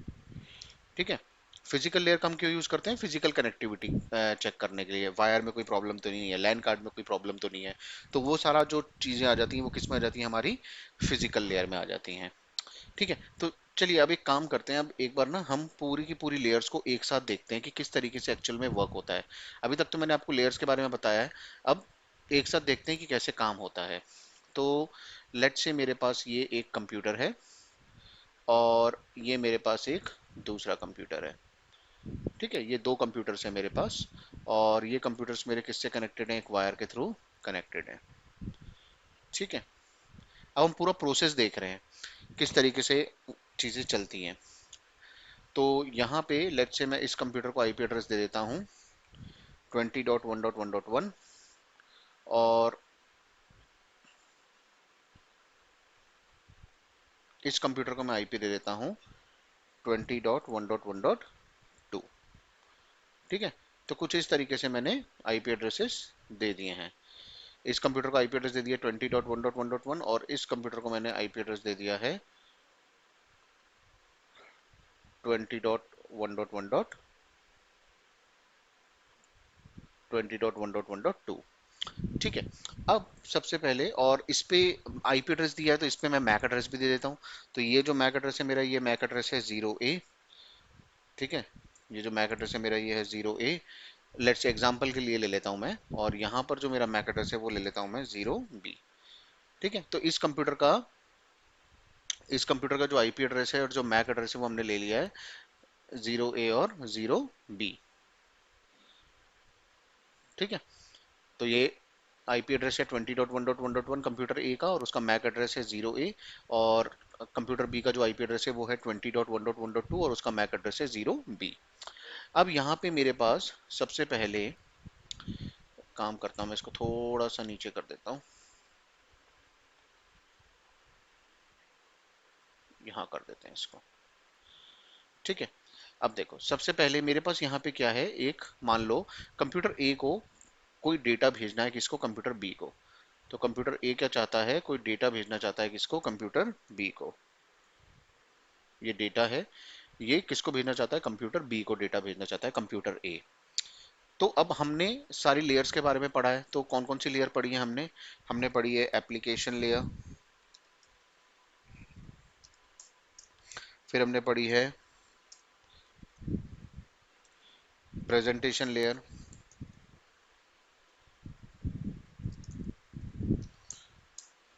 ठीक है। फिजिकल लेयर का हम क्यों यूज करते हैं? फिजिकल कनेक्टिविटी चेक करने के लिए, वायर में कोई प्रॉब्लम तो नहीं है, लैन कार्ड में कोई प्रॉब्लम तो नहीं है। तो वो सारा जो चीजें आ जाती हैं वो किस में आ जाती हैं? हमारी फिजिकल लेयर में आ जाती हैं। ठीक है। तो चलिए अब एक काम करते हैं, अब एक बार ना हम पूरी की पूरी लेयर्स को एक साथ देखते हैं कि किस तरीके से एक्चुअल में वर्क होता है। अभी तक तो मैंने आपको लेयर्स के बारे में बताया है, अब एक साथ देखते हैं कि कैसे काम होता है। तो लेट्स से मेरे पास ये एक कंप्यूटर है, और ये मेरे पास एक दूसरा कंप्यूटर है। ठीक है, ये दो कंप्यूटर्स हैं मेरे पास, और ये कंप्यूटर्स मेरे किससे कनेक्टेड हैं? एक वायर के थ्रू कनेक्टेड हैं। ठीक है। अब हम पूरा प्रोसेस देख रहे हैं किस तरीके से चीज़ें चलती हैं। तो यहाँ पे लेट्स से मैं इस कंप्यूटर को आईपी एड्रेस दे देता हूँ 20.1.1.1, और इस कंप्यूटर को मैं आईपी दे देता हूँ 20.1.1.2। ठीक है। तो कुछ इस तरीके से मैंने आईपी एड्रेसेस दे दिए हैं। इस कंप्यूटर को आईपी एड्रेस दे दिया 20.1.1.1, और इस कंप्यूटर को मैंने आईपी एड्रेस दे दिया है 20.1.1.2। ठीक है। अब सबसे पहले, और इस पे आईपी एड्रेस दिया है तो इस पे मैं मैक एड्रेस भी दे देता हूँ। तो ये जो मैक एड्रेस है मेरा, ये मैक एड्रेस है 0A। ठीक है। ये जो मैक एड्रेस है मेरा ये है 0A। लेट्स एग्जांपल के लिए ले लेता हूँ मैं, और यहाँ पर जो मेरा मैक एड्रेस है वो ले लेता हूँ मैं 0B। ठीक है। तो इस कंप्यूटर का जो आईपी एड्रेस है और जो मैक एड्रेस है वो हमने ले लिया है 0A और 0B। ठीक है। तो ये आईपी एड्रेस है 20.1.1.1 कंप्यूटर ए का, और उसका मैक एड्रेस है 0A, और कंप्यूटर बी का जो आईपी एड्रेस है वो है 20.1.1.2 और उसका मैक एड्रेस है 0B। अब यहाँ पे मेरे पास सबसे पहले काम करता हूँ, मैं इसको थोड़ा सा नीचे कर देता हूँ, यहाँ कर देते हैं इसको। ठीक है, अब देखो सबसे पहले मेरे पास यहाँ पे क्या है, एक मान लो कंप्यूटर ए को कोई डेटा भेजना है, किसको, कंप्यूटर बी को। तो कंप्यूटर ए क्या चाहता है, कोई डेटा भेजना चाहता है, किसको, कंप्यूटर बी को। ये डेटा है, ये किसको भेजना चाहता है, कंप्यूटर बी को डेटा भेजना चाहता है कंप्यूटर ए। तो अब हमने सारी लेयर्स के बारे में पढ़ा है, तो कौन कौन सी लेयर पढ़ी है हमने, हमने पढ़ी है एप्लीकेशन लेयर, फिर हमने पढ़ी है प्रेजेंटेशन लेयर,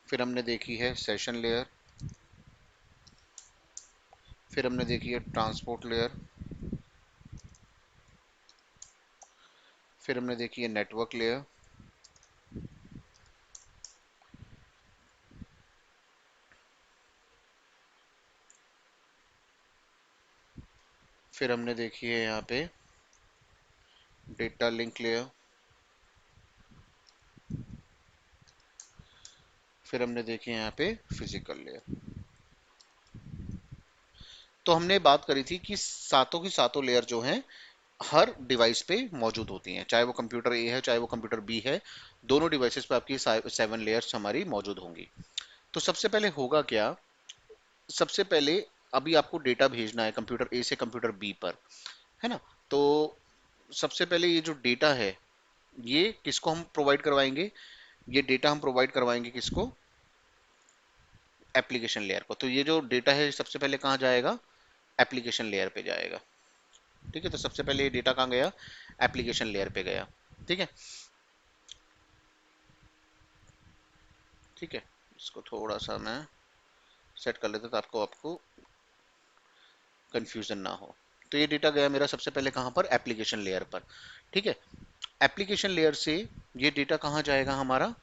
फिर हमने देखी है सेशन लेयर, फिर हमने देखी है ट्रांसपोर्ट लेयर, फिर हमने देखी है नेटवर्क लेयर, फिर हमने देखी है यहाँ पे डेटा लिंक लेयर, फिर हमने देखी है यहाँ पे फिजिकल लेयर। तो हमने बात करी थी कि सातों की सातों लेयर जो हैं हर डिवाइस पे मौजूद होती हैं, चाहे वो कंप्यूटर ए है चाहे वो कंप्यूटर बी है, दोनों डिवाइसेस पे आपकी 7 लेयर्स हमारी मौजूद होंगी। तो सबसे पहले होगा क्या, सबसे पहले अभी आपको डेटा भेजना है कंप्यूटर ए से कंप्यूटर बी पर, है ना। तो सबसे पहले ये जो डेटा है ये किसको हम प्रोवाइड करवाएंगे, ये डेटा हम प्रोवाइड करवाएंगे किसको, एप्लीकेशन लेयर को। तो ये जो डेटा है सबसे पहले कहाँ जाएगा, एप्लीकेशन लेयर पे जाएगा। ठीक है, तो सबसे पहले ये डेटा कहाँ गया, एप्लीकेशन लेयर पे गया। ठीक है, ठीक है, इसको थोड़ा सा मैं सेट कर लेता, तो आपको आपको कंफ्यूजन ना हो। तो ये डेटा गया मेरा सबसे पहले कहाँ पर, एप्लीकेशन लेयर पर। ठीक है, एप्लीकेशन लेयर से ये डेटा कहाँ जाएगा हमारा,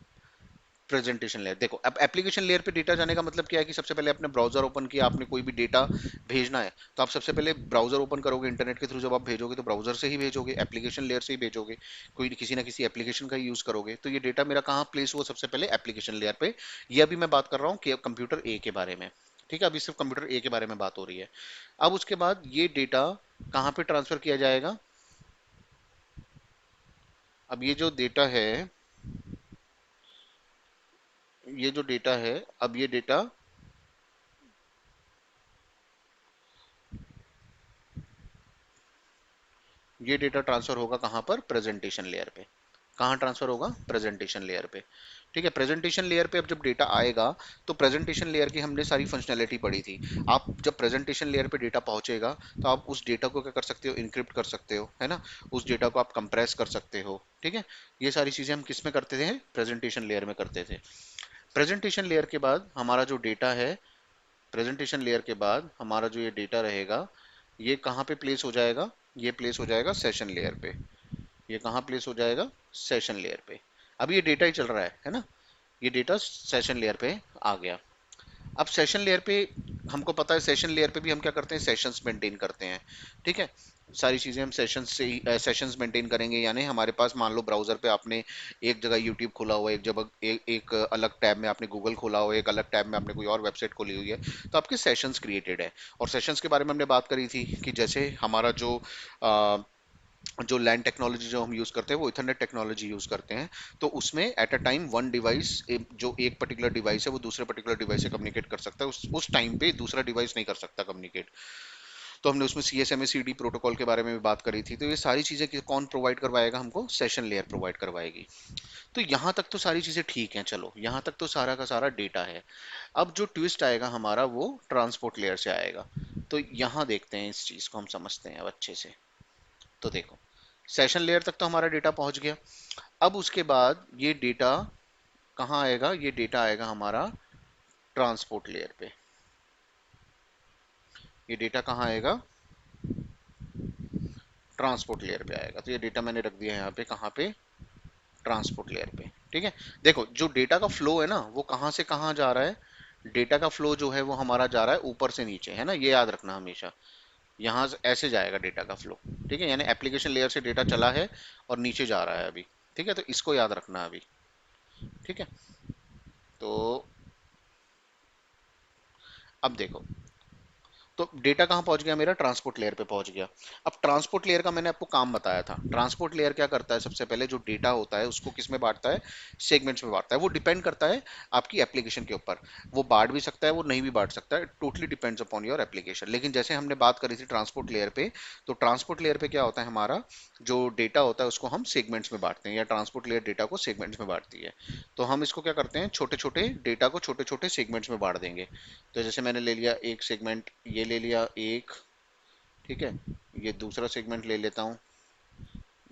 प्रेजेंटेशन लेयर। देखो अब एप्लीकेशन लेयर पे डेटा जाने का मतलब क्या है कि सबसे पहले आपने ब्राउजर ओपन किया, आपने कोई भी डेटा भेजना है, तो आप सबसे पहले ब्राउजर ओपन करोगे, इंटरनेट के थ्रू जब आप भेजोगे तो ब्राउजर से ही भेजोगे, एप्लीकेशन लेयर से ही भेजोगे, कोई किसी ना किसी एप्लीकेशन का यूज करोगे। तो ये डेटा मेरा कहाँ प्लेस हुआ, सबसे पहले एप्लीकेशन लेयर पे। ये अभी मैं बात कर रहा हूँ कि कंप्यूटर ए के बारे में। ठीक है, अभी सिर्फ कंप्यूटर ए के बारे में बात हो रही है। अब उसके बाद ये डेटा कहाँ पे ट्रांसफर किया जाएगा, अब ये जो डेटा है, ये जो डेटा है, अब ये डेटा, ये डेटा ट्रांसफर होगा कहाँ पर, प्रेजेंटेशन लेयर पे। कहाँ ट्रांसफर होगा, प्रेजेंटेशन लेयर पे। ठीक है, प्रेजेंटेशन लेयर पे अब जब डेटा आएगा, तो प्रेजेंटेशन लेयर की हमने सारी फंक्शनैलिटी पढ़ी थी। आप जब प्रेजेंटेशन लेयर पे डेटा पहुंचेगा, तो आप उस डेटा को क्या कर सकते हो, इनक्रिप्ट कर सकते हो, है ना, उस डेटा को आप कंप्रेस कर सकते हो। ठीक है, ये सारी चीजें हम किस में करते थे, प्रेजेंटेशन लेयर में करते थे। प्रेजेंटेशन लेयर के बाद हमारा जो डेटा है, प्रेजेंटेशन लेयर के बाद हमारा जो ये डेटा रहेगा, ये कहाँ पे प्लेस हो जाएगा, ये प्लेस हो जाएगा सेशन लेयर पे। ये कहाँ प्लेस हो जाएगा, सेशन लेयर पे। अब ये डेटा ही चल रहा है ना, ये डेटा सेशन लेयर पे आ गया। अब सेशन लेयर पे हमको पता है, सेशन लेयर पे भी हम क्या करते हैं, सेशंस मेंटेन करते हैं। ठीक है, सारी चीजें हम सेशंस से ही सेशंस मेंटेन करेंगे, यानी हमारे पास मान लो ब्राउजर पे आपने एक जगह यूट्यूब खोला हुआ है, एक जगह एक अलग टैब में आपने गूगल खोला हुआ है, एक अलग टैब में आपने कोई और वेबसाइट खोली हुई है, तो आपके सेशंस क्रिएटेड है। और सेशंस के बारे में हमने बात करी थी कि जैसे हमारा जो लैंड टेक्नोलॉजी जो हम यूज करते हैं वो इथरनेट टेक्नोलॉजी यूज करते हैं। तो उसमें at a time one device, जो एक पर्टिकुलर डिवाइस है वो दूसरे पर्टिकुलर डिवाइस से कम्युनिकेट कर सकता है, उस टाइम पे दूसरा डिवाइस नहीं कर सकता कम्युनिकेट। तो हमने उसमें C S M A C D protocol के बारे में भी बात करी थी। तो ये सारी चीजें कौन प्रोवाइड करवाएगा हमको, सेशन लेयर प्रोवाइड करवाएगी। तो यहाँ तक तो सारी चीजें ठीक हैं, चलो यहाँ तक तो सारा का सारा डेटा है। अब जो ट्विस्ट आएगा हमारा वो ट्रांसपोर्ट लेयर से आएगा। तो यहाँ देखते हैं, इस चीज को हम समझते हैं अब अच्छे से। तो देखो सेशन लेयर तक तो हमारा डेटा पहुंच गया। अब उसके बाद ये डेटा कहाँ आएगा, ये डेटा आएगा हमारा ट्रांसपोर्ट लेयर पे। ये डेटा कहाँ आएगा, ट्रांसपोर्ट लेयर पे आएगा। तो ये डेटा मैंने रख दिया है यहाँ पे, कहाँ पे, ट्रांसपोर्ट लेयर पे। ठीक है। देखो जो डेटा का फ्लो है ना वो कहाँ से कहाँ जा रहा है, डेटा का फ्लो जो है वो हमारा जा रहा है ऊपर से नीचे, है ना, ये याद रखना हमेशा। यहाँ से ऐसे जाएगा डेटा का फ्लो, ठीक है, यानी एप्लीकेशन लेयर से डेटा चला है और नीचे जा रहा है अभी, ठीक है, तो इसको याद रखना अभी, ठीक है। तो अब देखो, तो डेटा कहाँ पहुंच गया मेरा, ट्रांसपोर्ट लेयर पे पहुंच गया। अब ट्रांसपोर्ट लेयर का मैंने आपको काम बताया था, ट्रांसपोर्ट लेयर क्या करता है, सबसे पहले जो डेटा होता है उसको किस में बांटता है, सेगमेंट्स में बांटता है। वो डिपेंड करता है आपकी एप्लीकेशन के ऊपर, वो बांट भी सकता है, वो नहीं भी बांट सकता है, totally depends upon your application. लेकिन जैसे हमने बात करी थी ट्रांसपोर्ट लेयर पे, तो ट्रांसपोर्ट लेयर पे क्या होता है, हमारा जो डेटा होता है उसको हम सेगमेंट्स में बांटते हैं, या ट्रांसपोर्ट लेयर डेटा को सेगमेंट्स में बांटती है। तो हम इसको क्या करते हैं, छोटे छोटे डेटा को छोटे छोटे सेगमेंट्स में बांट देंगे। तो जैसे मैंने ले लिया एक सेगमेंट, ये ले लिया एक, ठीक है, ये दूसरा सेगमेंट ले लेता हूँ,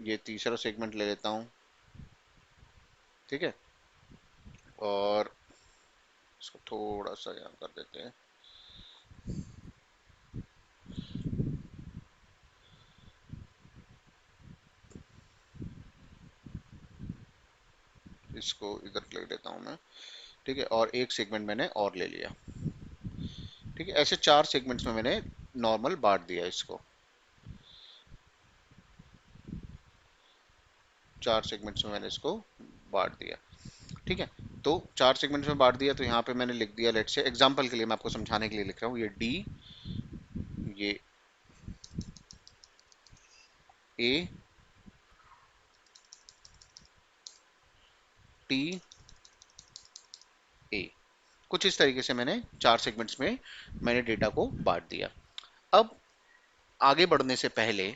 ये तीसरा सेगमेंट ले लेता हूँ, ठीक है, और इसको थोड़ा सा यहाँ कर देते हैं, इसको इधर ले लेता हूँ मैं, ठीक है, और एक सेगमेंट मैंने और ले लिया, ठीक है, ऐसे चार सेगमेंट्स में मैंने नॉर्मल बांट दिया इसको, चार सेगमेंट्स में मैंने इसको बांट दिया, ठीक है। तो चार सेगमेंट्स में बांट दिया, तो यहाँ पे मैंने लिख दिया, लेट से एग्जांपल के लिए मैं आपको समझाने के लिए लिख रहा हूँ, ये डी, ये ए, टी, ए, कुछ इस तरीके से मैंने चार सेगमेंट्स में मैंने डेटा को बांट दिया। अब आगे बढ़ने से पहले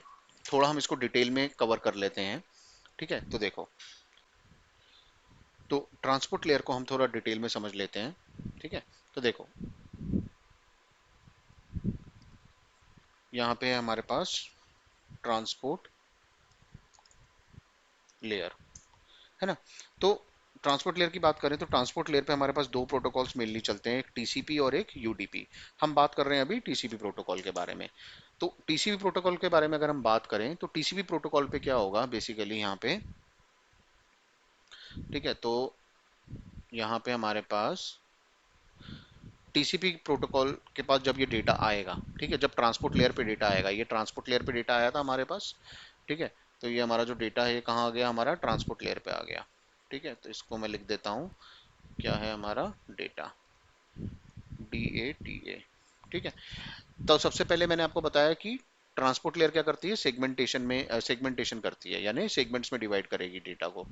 थोड़ा हम इसको डिटेल में कवर कर लेते हैं, ठीक है। तो देखो, तो ट्रांसपोर्ट लेयर को हम थोड़ा डिटेल में समझ लेते हैं, ठीक है। तो देखो, यहाँ पे है हमारे पास ट्रांसपोर्ट लेयर, है ना। तो ट्रांसपोर्ट लेयर की बात करें तो ट्रांसपोर्ट लेयर पे हमारे पास दो प्रोटोकॉल्स मेनली चलते हैं, एक टीसीपी और एक यूडीपी। हम बात कर रहे हैं अभी टीसीपी प्रोटोकॉल के बारे में। तो टीसीपी प्रोटोकॉल के बारे में अगर हम बात करें तो टीसीपी प्रोटोकॉल पे क्या होगा बेसिकली यहाँ पे, ठीक है, तो यहाँ पे हमारे पास टीसीपी प्रोटोकॉल के पास जब ये डेटा आएगा, ठीक है, जब ट्रांसपोर्ट लेयर पे डेटा आएगा, ये ट्रांसपोर्ट लेयर पे डेटा आया था हमारे पास, ठीक है, तो ये हमारा जो डेटा है ये कहाँ आ गया, हमारा ट्रांसपोर्ट लेयर पे आ गया, ठीक है। तो इसको मैं लिख देता हूँ, क्या है हमारा डेटा, DATA, ठीक है। तो सबसे पहले मैंने आपको बताया कि ट्रांसपोर्ट लेयर क्या करती है, सेगमेंटेशन में सेगमेंटेशन करती है, यानी सेगमेंट्स में डिवाइड करेगी डेटा को,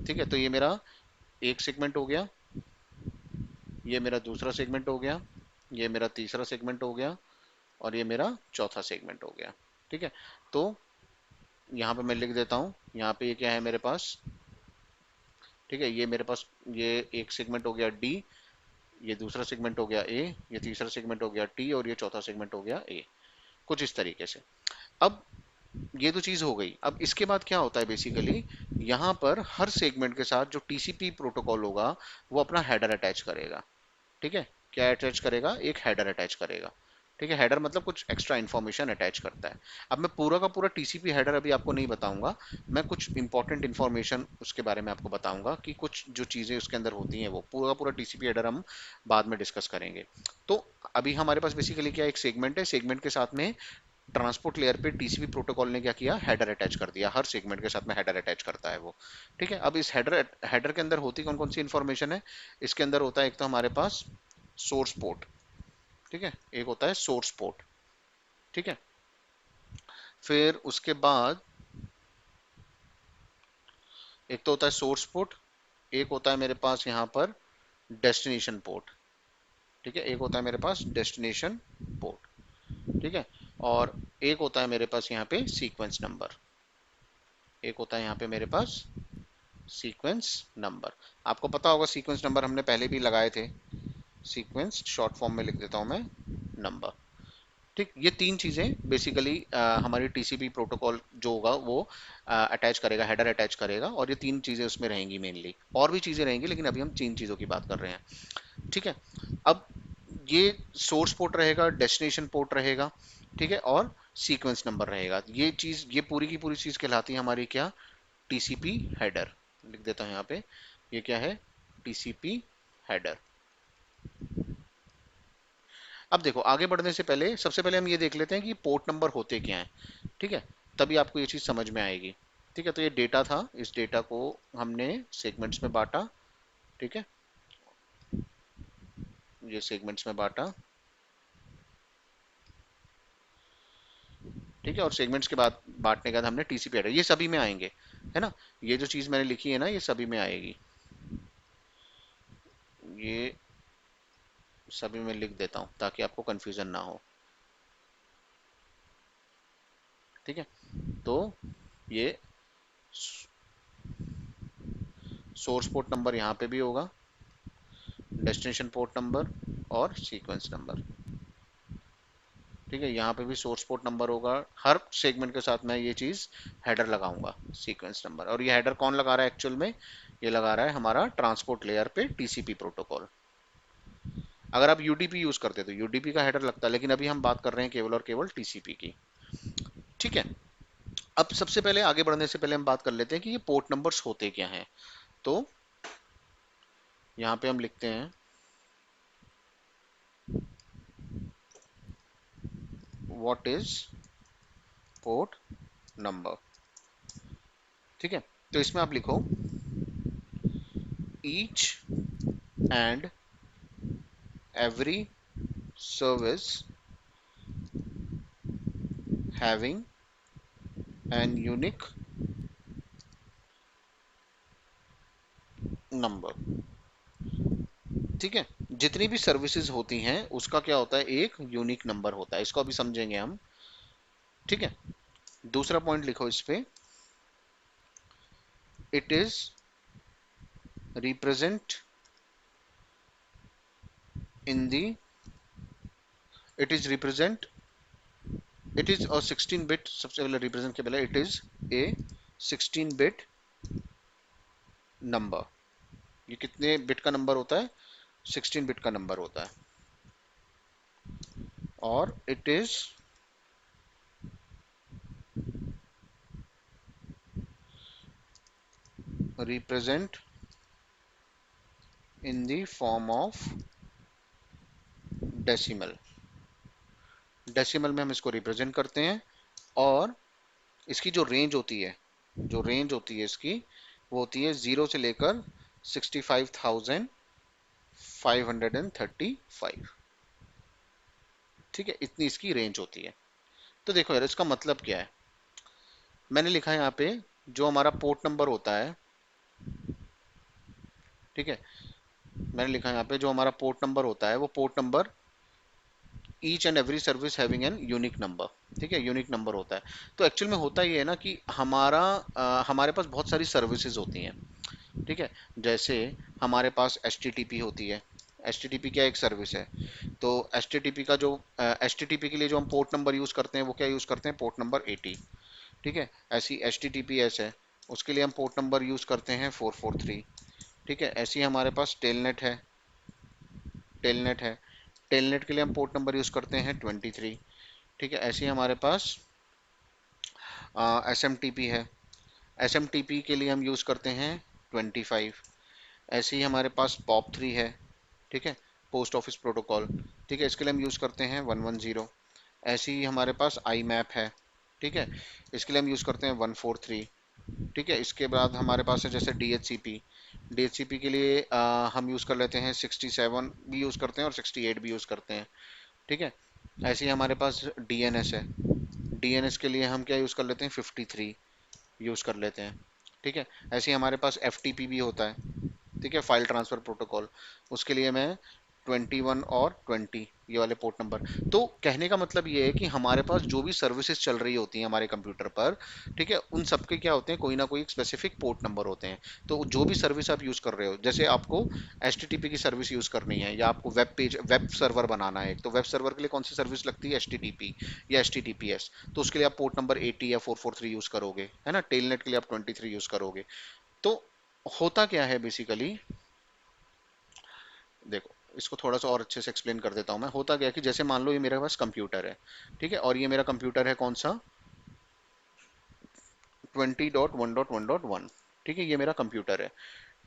ठीक है। तो ये मेरा एक सेगमेंट हो गया, ये मेरा दूसरा सेगमेंट हो गया, ये मेरा तीसरा सेगमेंट हो गया, और ये मेरा चौथा सेगमेंट हो गया, ठीक है। तो यहाँ पे मैं लिख देता हूँ, यहाँ पे ये क्या है मेरे पास, ठीक है, ये मेरे पास ये एक सेगमेंट हो गया डी, ये दूसरा सेगमेंट हो गया ए, ये तीसरा सेगमेंट हो गया टी, और ये चौथा सेगमेंट हो गया ए, कुछ इस तरीके से। अब ये तो चीज हो गई। अब इसके बाद क्या होता है बेसिकली, यहाँ पर हर सेगमेंट के साथ जो टीसीपी प्रोटोकॉल होगा वो अपना हेडर अटैच करेगा, ठीक है। क्या अटैच करेगा, एक हेडर अटैच करेगा, ठीक है। हेडर मतलब कुछ एक्स्ट्रा इन्फॉर्मेशन अटैच करता है। अब मैं पूरा का पूरा टीसीपी हेडर अभी आपको नहीं बताऊंगा, मैं कुछ इंपॉर्टेंट इन्फॉर्मेशन उसके बारे में आपको बताऊंगा कि कुछ जो चीजें उसके अंदर होती हैं, वो पूरा का पूरा टीसीपी हेडर हम बाद में डिस्कस करेंगे। तो अभी हमारे पास बेसिकली क्या, एक सेगमेंट है, सेगमेंट के साथ में ट्रांसपोर्ट लेयर पे टीसीपी प्रोटोकॉल ने क्या किया, हेडर अटैच कर दिया, हर सेगमेंट के साथ में हेडर अटैच करता है वो, ठीक है। अब इस हेडर हेडर के अंदर होती कौन कौन सी इन्फॉर्मेशन है, इसके अंदर होता है एक तो हमारे पास सोर्स पोर्ट, ठीक है, एक होता है सोर्स पोर्ट, ठीक है। फिर उसके बाद एक तो होता है सोर्स पोर्ट, एक होता है मेरे पास यहाँ पर डेस्टिनेशन पोर्ट, ठीक है, एक होता है मेरे पास डेस्टिनेशन पोर्ट, ठीक है, और एक होता है मेरे पास यहाँ पे सीक्वेंस नंबर, एक होता है यहाँ पे मेरे पास सीक्वेंस नंबर। आपको पता होगा सीक्वेंस नंबर हमने पहले भी लगाए थे, सीक्वेंस शॉर्ट फॉर्म में लिख देता हूँ मैं नंबर, ठीक। ये तीन चीजें बेसिकली हमारी टीसीपी प्रोटोकॉल जो होगा वो अटैच करेगा, हेडर अटैच करेगा, और ये तीन चीजें उसमें रहेंगी मेनली, और भी चीजें रहेंगी लेकिन अभी हम तीन चीजों की बात कर रहे हैं, ठीक है। अब ये सोर्स पोर्ट रहेगा, डेस्टिनेशन पोर्ट रहेगा, ठीक है, और सीक्वेंस नंबर रहेगा। ये चीज, ये पूरी की पूरी चीज कहलाती है हमारी क्या, टीसीपी हेडर, लिख देता हूँ यहाँ पे ये क्या है, टीसीपी हेडर। अब देखो आगे बढ़ने से पहले सबसे पहले हम ये देख लेते हैं कि पोर्ट नंबर होते क्या हैं, ठीक है, तभी आपको ये चीज समझ में आएगी। ठीक है, तो ये डेटा था, इस डेटा को हमने सेगमेंट्स में बांटा, ठीक है, ये सेगमेंट्स में बांटा, ठीक है, और सेगमेंट्स के बाद बांटने के बाद हमने टीसीपी हेडर, ये सभी में आएंगे, है ना, ये जो चीज मैंने लिखी है ना ये सभी में आएगी, ये सभी में लिख देता हूं ताकि आपको कंफ्यूजन ना हो। ठीक है, तो ये सोर्स पोर्ट नंबर यहाँ पे भी होगा, डेस्टिनेशन पोर्ट नंबर और सीक्वेंस नंबर। ठीक है, यहाँ पे भी सोर्स पोर्ट नंबर होगा, हर सेगमेंट के साथ मैं ये चीज हेडर लगाऊंगा, सीक्वेंस नंबर। और ये हेडर कौन लगा रहा है एक्चुअल में, ये लगा रहा है हमारा ट्रांसपोर्ट लेयर पे टीसीपी प्रोटोकॉल। अगर आप यूडीपी यूज करते तो यूडीपी का हेडर लगता, लेकिन अभी हम बात कर रहे हैं केवल और केवल टीसीपी की। ठीक है, अब सबसे पहले आगे बढ़ने से पहले हम बात कर लेते हैं कि ये पोर्ट नंबर्स होते क्या हैं। तो यहाँ पे हम लिखते हैं व्हाट इज पोर्ट नंबर। ठीक है, तो इसमें आप लिखो each and every service having an unique number। ठीक है, जितनी भी सर्विसेज होती हैं उसका क्या होता है, एक यूनिक नंबर होता है, इसको अभी समझेंगे हम। ठीक है, दूसरा पॉइंट लिखो इस पे, it is represent in the it is represent it is a 16 bit, सबसे पहले रिप्रेजेंट के पहले it is a 16 bit number. ये कितने बिट का नंबर होता है, 16 बिट का नंबर होता है। और it is represent in the form of decimal. Decimal में हम इसको रिप्रेजेंट करते हैं, और इसकी जो रेंज होती है, जो रेंज होती है इसकी, वो होती है 0 से लेकर 65,535। ठीक है, इतनी इसकी रेंज होती है। तो देखो यार इसका मतलब क्या है, मैंने लिखा है यहाँ पे जो हमारा पोर्ट नंबर होता है, ठीक है, मैंने लिखा है यहाँ पे जो हमारा पोर्ट नंबर होता है वो port number each and every service having an unique number. ठीक है, यूनिक नंबर होता है। तो एक्चुअल में होता ये है ना कि हमारे पास बहुत सारी सर्विसेज होती हैं। ठीक है, जैसे हमारे पास एच होती है, एच क्या एक सर्विस है। तो एच का जो एच के लिए जो हम पोर्ट नंबर यूज करते हैं वो क्या यूज करते हैं, पोर्ट नंबर 80। ठीक है, ऐसी एच है, उसके लिए हम पोर्ट नंबर यूज करते हैं 443। ठीक है, ऐसी हमारे पास टेलनेट है, टेलनेट के लिए हम पोर्ट नंबर यूज करते हैं 23। ठीक है, ऐसे ही हमारे पास एस एम टी पी है, एस एम टी पी के लिए हम यूज करते हैं 25। ऐसे ही हमारे पास पॉप 3 है, ठीक है, पोस्ट ऑफिस प्रोटोकॉल, ठीक है, इसके लिए हम यूज करते हैं 110। ऐसे ही हमारे पास आई मैप है, ठीक है, इसके लिए हम यूज करते हैं 143। ठीक है, इसके बाद हमारे पास है जैसे D H C P, D H C P के लिए हम यूज कर लेते हैं 67 भी यूज करते हैं और 68 भी यूज करते हैं। ठीक है, ऐसे ही हमारे पास डीएनएस है, डीएनएस के लिए हम क्या यूज कर लेते हैं 53 यूज कर लेते हैं। ठीक है, ऐसे ही हमारे पास एफटीपी भी होता है, ठीक है, फाइल ट्रांसफर प्रोटोकॉल, उसके लिए मैं 21 और 20 ये वाले पोर्ट नंबर। तो कहने का मतलब ये है कि हमारे पास जो भी सर्विसेज चल रही होती हैं हमारे कंप्यूटर पर, ठीक है, उन सबके क्या होते हैं, कोई ना कोई एक स्पेसिफिक पोर्ट नंबर होते हैं। तो जो भी सर्विस आप यूज कर रहे हो, जैसे आपको एच की सर्विस यूज करनी है, या आपको वेब सर्वर बनाना है, तो वेब सर्वर के लिए कौन सी सर्विस लगती है, एच या एच तो उसके लिए आप पोर्ट नंबर 80 या 443 यूज करोगे, है ना, टेलनेट के लिए आप 23 यूज करोगे। तो होता क्या है बेसिकली, देखो इसको थोड़ा सा और अच्छे से एक्सप्लेन कर देता हूं मैं। होता क्या है कि जैसे मान लो ये मेरे पास कंप्यूटर है, ठीक है, और ये मेरा कंप्यूटर है कौन सा, 20.1.1.1। ठीक है, ये मेरा कंप्यूटर है।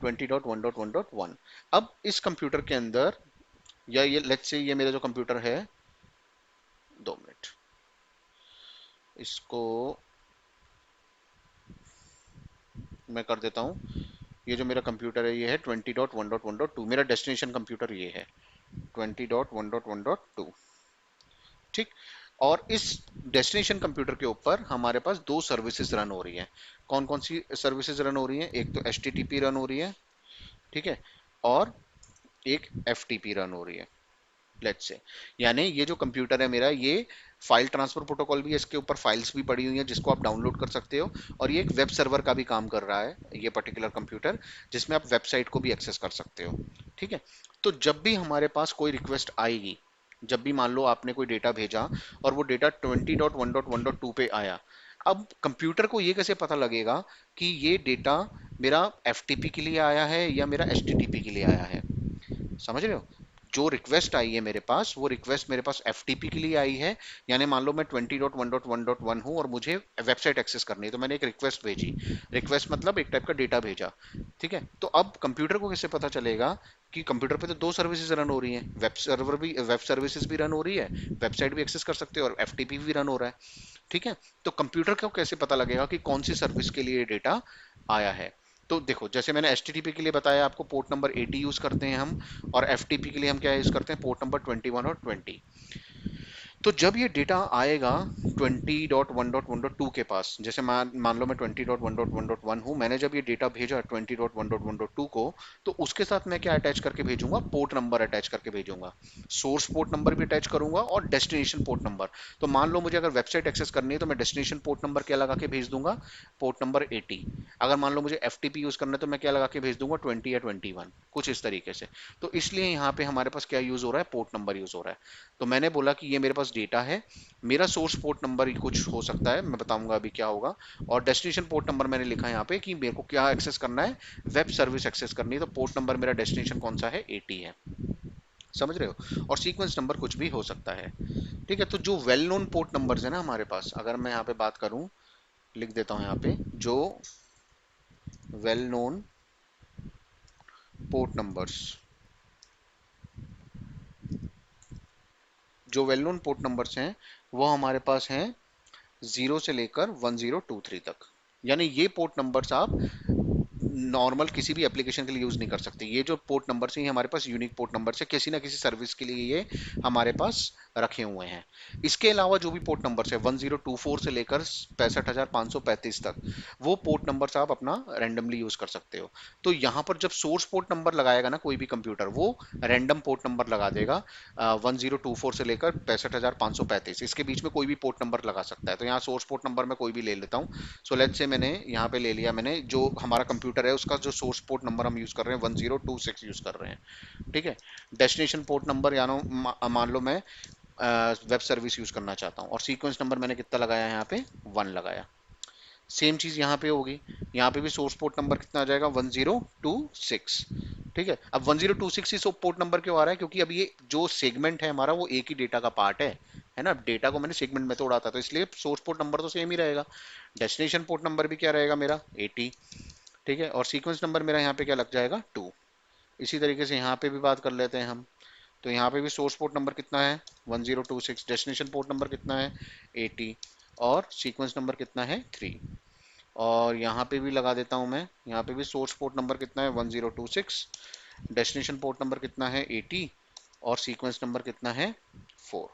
20.1.1.1। अब इस कंप्यूटर के अंदर, या ये लेट्स से ये मेरा जो कंप्यूटर है, 2 मिनट, इसको मैं कर देता हूँ। ये जो मेरा कंप्यूटर है ये है 20.1.1.2, मेरा डेस्टिनेशन कंप्यूटर ये है 20.1.1.2। ठीक। और इस डेस्टिनेशन कंप्यूटर के ऊपर हमारे पास दो सर्विसेज रन हो रही हैं। कौन कौन सी सर्विसेज रन हो रही हैं? एक तो एचटीटीपी रन हो रही है, ठीक है, और एक एफटीपी रन हो रही है, लेट्स से। यानी ये जो कंप्यूटर है मेरा, ये फाइल ट्रांसफर प्रोटोकॉल भी है, इसके ऊपर फाइल्स भी पड़ी हुई हैं जिसको आप डाउनलोड कर सकते हो, और ये एक वेब सर्वर का भी काम कर रहा है ये पर्टिकुलर कंप्यूटर, जिसमें आप वेबसाइट को भी एक्सेस कर सकते हो। ठीक है। तो जब भी हमारे पास कोई रिक्वेस्ट आएगी, जब भी मान लो आपने कोई डेटा भेजा और वो डेटा 20.1.1.2 पे आया, अब कंप्यूटर को ये कैसे पता लगेगा कि ये डेटा मेरा एफटीपी के लिए आया है या मेरा एचटीटीपी के लिए आया है? समझ रहे हो? जो रिक्वेस्ट आई है मेरे पास, वो रिक्वेस्ट मेरे पास एफटीपी के लिए आई है। यानी मान लो मैं 20.1.1.1 हूं और मुझे वेबसाइट एक्सेस करनी है, तो मैंने एक रिक्वेस्ट भेजी। रिक्वेस्ट मतलब एक टाइप का डेटा भेजा। ठीक है। तो अब कंप्यूटर को कैसे पता चलेगा कि कंप्यूटर पे तो दो सर्विसेज रन हो रही हैं, वेब सर्विसेज भी रन हो रही है, वेबसाइट भी एक्सेस कर सकते हो, और एफटीपी भी रन हो रहा है। ठीक है। तो कंप्यूटर को कैसे पता लगेगा कि कौन सी सर्विस के लिए डेटा आया है? तो देखो, जैसे मैंने एचटीटीपी के लिए बताया आपको, पोर्ट नंबर 80 यूज करते हैं हम, और एफटीपी के लिए हम क्या यूज करते हैं? पोर्ट नंबर 21 और 20। तो जब ये डेटा आएगा 20.1.1.2 के पास, जैसे मान लो मैं 20.1.1.1 हूं, मैंने जब ये डेटा भेजा 20.1.1.2 को, तो उसके साथ मैं क्या अटैच करके भेजूंगा? पोर्ट नंबर अटैच करके भेजूंगा। सोर्स पोर्ट नंबर भी अटैच करूंगा और डेस्टिनेशन पोर्ट नंबर। तो मान लो मुझे अगर वेबसाइट एक्सेस करनी है तो मैं डेस्टिनेशन पोर्ट नंबर क्या लगा के भेज दूंगा? Port number 80। अगर मान लो मुझे एफटीपी यूज करना है तो मैं क्या लगा के भेज दूंगा? 20 या 21, कुछ इस तरीके से। तो इसलिए यहाँ पे हमारे पास क्या यूज हो रहा है? पोर्ट नंबर यूज हो रहा है। तो मैंने बोला कि ये मेरे पास डेटा है, मेरा सोर्स पोर्ट नंबर ही कुछ हो सकता है, मैं बताऊंगा अभी क्या होगा। और डेस्टिनेशन पोर्ट नंबर मैंने लिखा है यहाँ पे कि मेरे को क्या एक्सेस करना है? वेब सर्विस एक्सेस करनी है, तो पोर्ट नंबर मेरा डेस्टिनेशन कौन सा है? 80 है। समझ रहे हो? और सीक्वेंस नंबर कुछ भी हो सकता है। ठीक है। तो जो वेल नोन पोर्ट नंबर्स है ना हमारे पास, अगर मैं यहाँ पे बात करूं, लिख देता हूं यहाँ पे, जो वेल नोन पोर्ट नंबर्स, जो वेल नोन पोर्ट नंबर्स हैं वो हमारे पास हैं 0 से लेकर 1023 तक। यानी ये पोर्ट नंबर्स आप नॉर्मल किसी भी एप्लीकेशन के लिए यूज नहीं कर सकते। ये जो पोर्ट नंबर से हमारे पास यूनिक पोर्ट नंबर से किसी ना किसी सर्विस के लिए ये हमारे पास रखे हुए हैं। इसके अलावा जो भी पोर्ट नंबर है 1024 से लेकर 65,535 तक, वो पोर्ट नंबर आप अपना रैंडमली यूज कर सकते हो। तो यहाँ पर जब सोर्स पोर्ट नंबर लगाएगा ना कोई भी कंप्यूटर, वो रैंडम पोर्ट नंबर लगा देगा। 1024 से लेकर 65,535, इसके बीच में कोई भी पोर्ट नंबर लगा सकता है। तो यहाँ सोर्स पोर्ट नंबर मैं कोई भी ले लेता हूँ। सो लेट्स से मैंने यहाँ पे ले लिया, मैंने जो हमारा कंप्यूटर है उसका जो सोर्स पोर्ट नंबर हम यूज कर रहे हैं 1026 यूज कर रहे हैं। ठीक है। डेस्टिनेशन पोर्ट नंबर यानो मान लो मैं वेब सर्विस यूज करना चाहता हूँ, और सीक्वेंस नंबर मैंने कितना लगाया? यहाँ पे 1 लगाया। सेम चीज यहाँ पे होगी, यहाँ पे भी सोर्स पोर्ट नंबर कितना आ जाएगा? 1026। ठीक है। अब 1026 ही पोर्ट नंबर क्यों आ रहा है? क्योंकि अब ये जो सेगमेंट है हमारा वो एक ही डेटा का पार्ट है ना? डेटा को मैंने सेगमेंट में तोड़ा था, तो इसलिए सोर्स पोर्ट नंबर तो सेम ही रहेगा। डेस्टिनेशन पोर्ट नंबर भी क्या रहेगा मेरा? 80। ठीक है। और सीक्वेंस नंबर मेरा यहाँ पे क्या लग जाएगा? 2। इसी तरीके से यहाँ पे भी बात कर लेते हैं हम। तो यहाँ पे भी सोर्स पोर्ट नंबर कितना है? 1026। डेस्टिनेशन पोर्ट नंबर कितना है? 80। और सीक्वेंस नंबर कितना है? 3। और यहाँ पे भी लगा देता हूँ मैं, यहाँ पे भी सोर्स पोर्ट नंबर कितना है? 1026। डेस्टिनेशन पोर्ट नंबर कितना है? 80। और सीक्वेंस नंबर कितना है? 4।